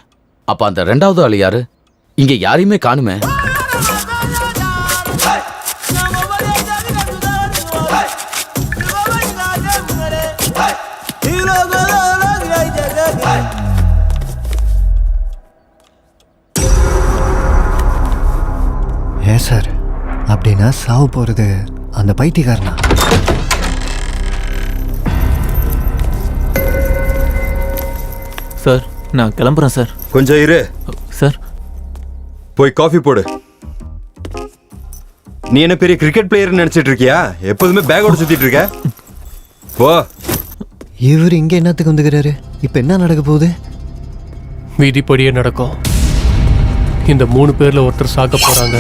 அப்ப அந்த 2வது ஆள் யாரு? இங்க யாரையுமே காணுமே. ஏன் சார் அப்படின்னா சாவு போறது அந்த பைத்தியக்காரனா? சார், நான் கிளம்புறேன் சார். கொஞ்சம் இரு சார். போய் காஃபி போடு. நீ என்ன பெரிய கிரிக்கெட் பிளேயர் நினைச்சிட்டு இருக்கியா? எப்போதுமே பேக்கோட சுத்திட்டு இருக்க. போ. இவர் இங்க என்னத்துக்கு வந்துக்கிறாரு? இப்ப என்ன நடக்க போகுது? விதிப்படியே நடக்கும். இந்த 3 பேர்ல ஒருத்தர் சாக்க போறாங்க.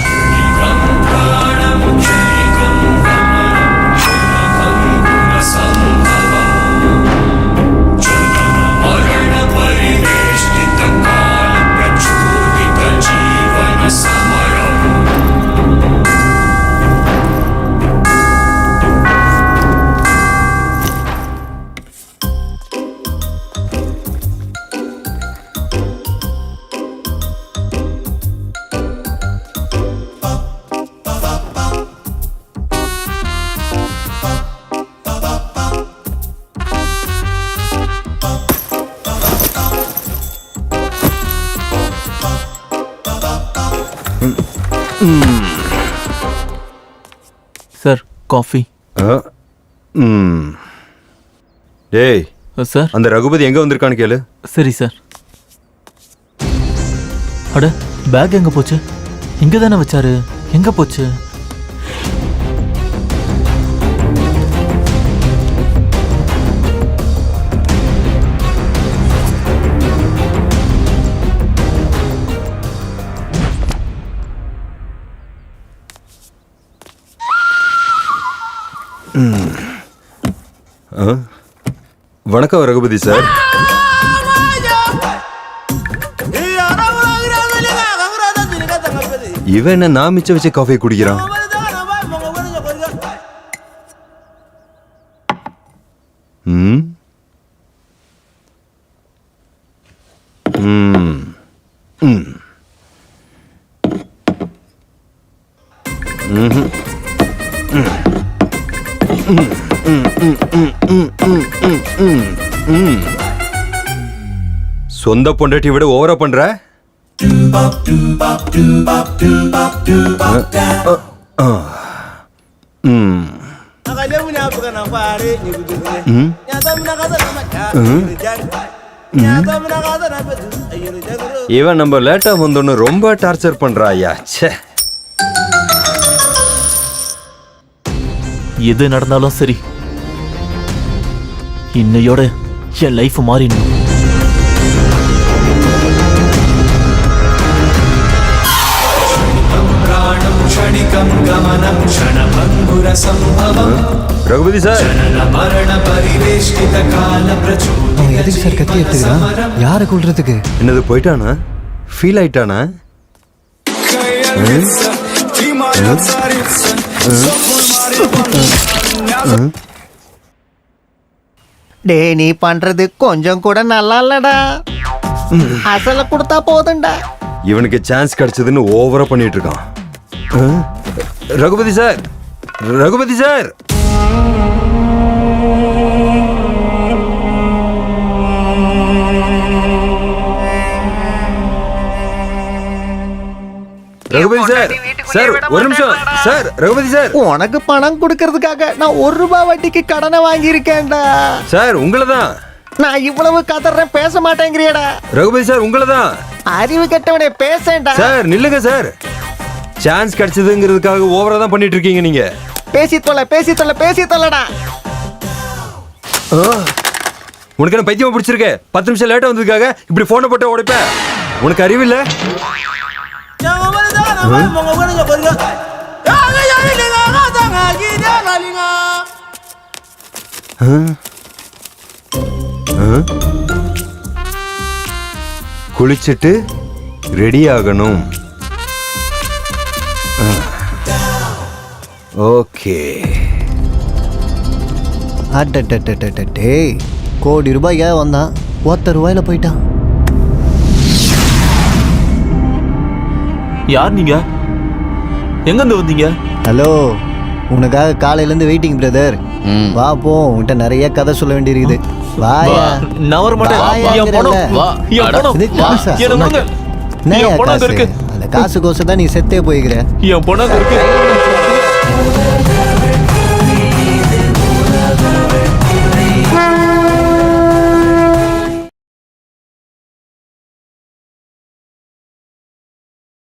காஃபி. டேய் சார், அந்த ரகுபதி எங்க வந்திருக்கான்னு கேளு. சரி சார். அட, பேக் எங்க போச்சு? இங்க தானே வச்சாரு, எங்க போச்சு? வணக்கம் ரகுபதி சார். இவன் என்ன நான் மிச்சம் வச்சு காஃபி குடிக்கிறான்? சொந்த பொண்டாட்டி விட ஓவரா பண்ற. இவன் நம்ம லேட்டா வந்தோன்னு ரொம்ப டார்ச்சர் பண்றா. ஐயா, எது நடந்தாலும் சரி, இன்னையோட என் லைஃப் மாறிடணும். ரகுபதி சார், அவன் எதுக்கு சார் கத்தி எடுத்துக்கிறான்? யாரை கொள்றதுக்கு? என்னது போயிட்டானா? ஃபீல் ஆயிட்டானா? டே, நீ பண்றது கொஞ்சம் கூட நல்லா இல்லடா. அசல கொடுத்தா போதும்டா. இவனுக்கு சான்ஸ் கிடைச்சதுன்னு ஓவரா பண்ணிட்டு இருக்கான். Raghupathi sir, Raghupathi sir, Raghupathi sir, sir ஒரு நிமிஷம் சார். ரகுபதி சார், உனக்கு பணம் கொடுக்கறதுக்காக நான் 1 ரூபாய் வட்டிக்கு கடனை வாங்கியிருக்கேன்டா. சார் உங்களதான். நான் இவ்வளவு கதறேன், பேச மாட்டேங்கிறியடா. ரகுபதி சார் உங்களதான். அறிவு கெட்டவனே, பேசேன்டா. சார் நில்லுங்க சார். சான்ஸ் கிடைச்சதுங்கிறதுக்காக ஓவரா தான் பண்ணிட்டு இருக்கீங்க நீங்க. பேசி தொல்லடா. உனக்கு என்ன பைத்தியமா பிடிச்சிருக்க? 10 நிமிஷம் லேட்டா வந்ததுக்காக இப்படி போனை போட்டு உடைப்ப? உனக்கு அறிவு இல்ல? குளிச்சுட்டு ரெடி ஆகணும். ஓகே. அட்டே, கோடி ரூபாய்க்காக வந்தான், 1 ரூபாயில போயிட்டான். யார் நீங்க? எங்க இருந்து வந்தீங்க? ஹலோ, உனக்காக காலையிலேருந்து வெயிட்டிங் பிரதர். வா போ, உன்கிட்ட நிறைய கதை சொல்ல வேண்டியிருக்குது. வாயா. நான் வர மாட்டேன். அந்த காசு கோசம் தான் நீ செத்தே போய்கிற. என் பணம் இருக்கு.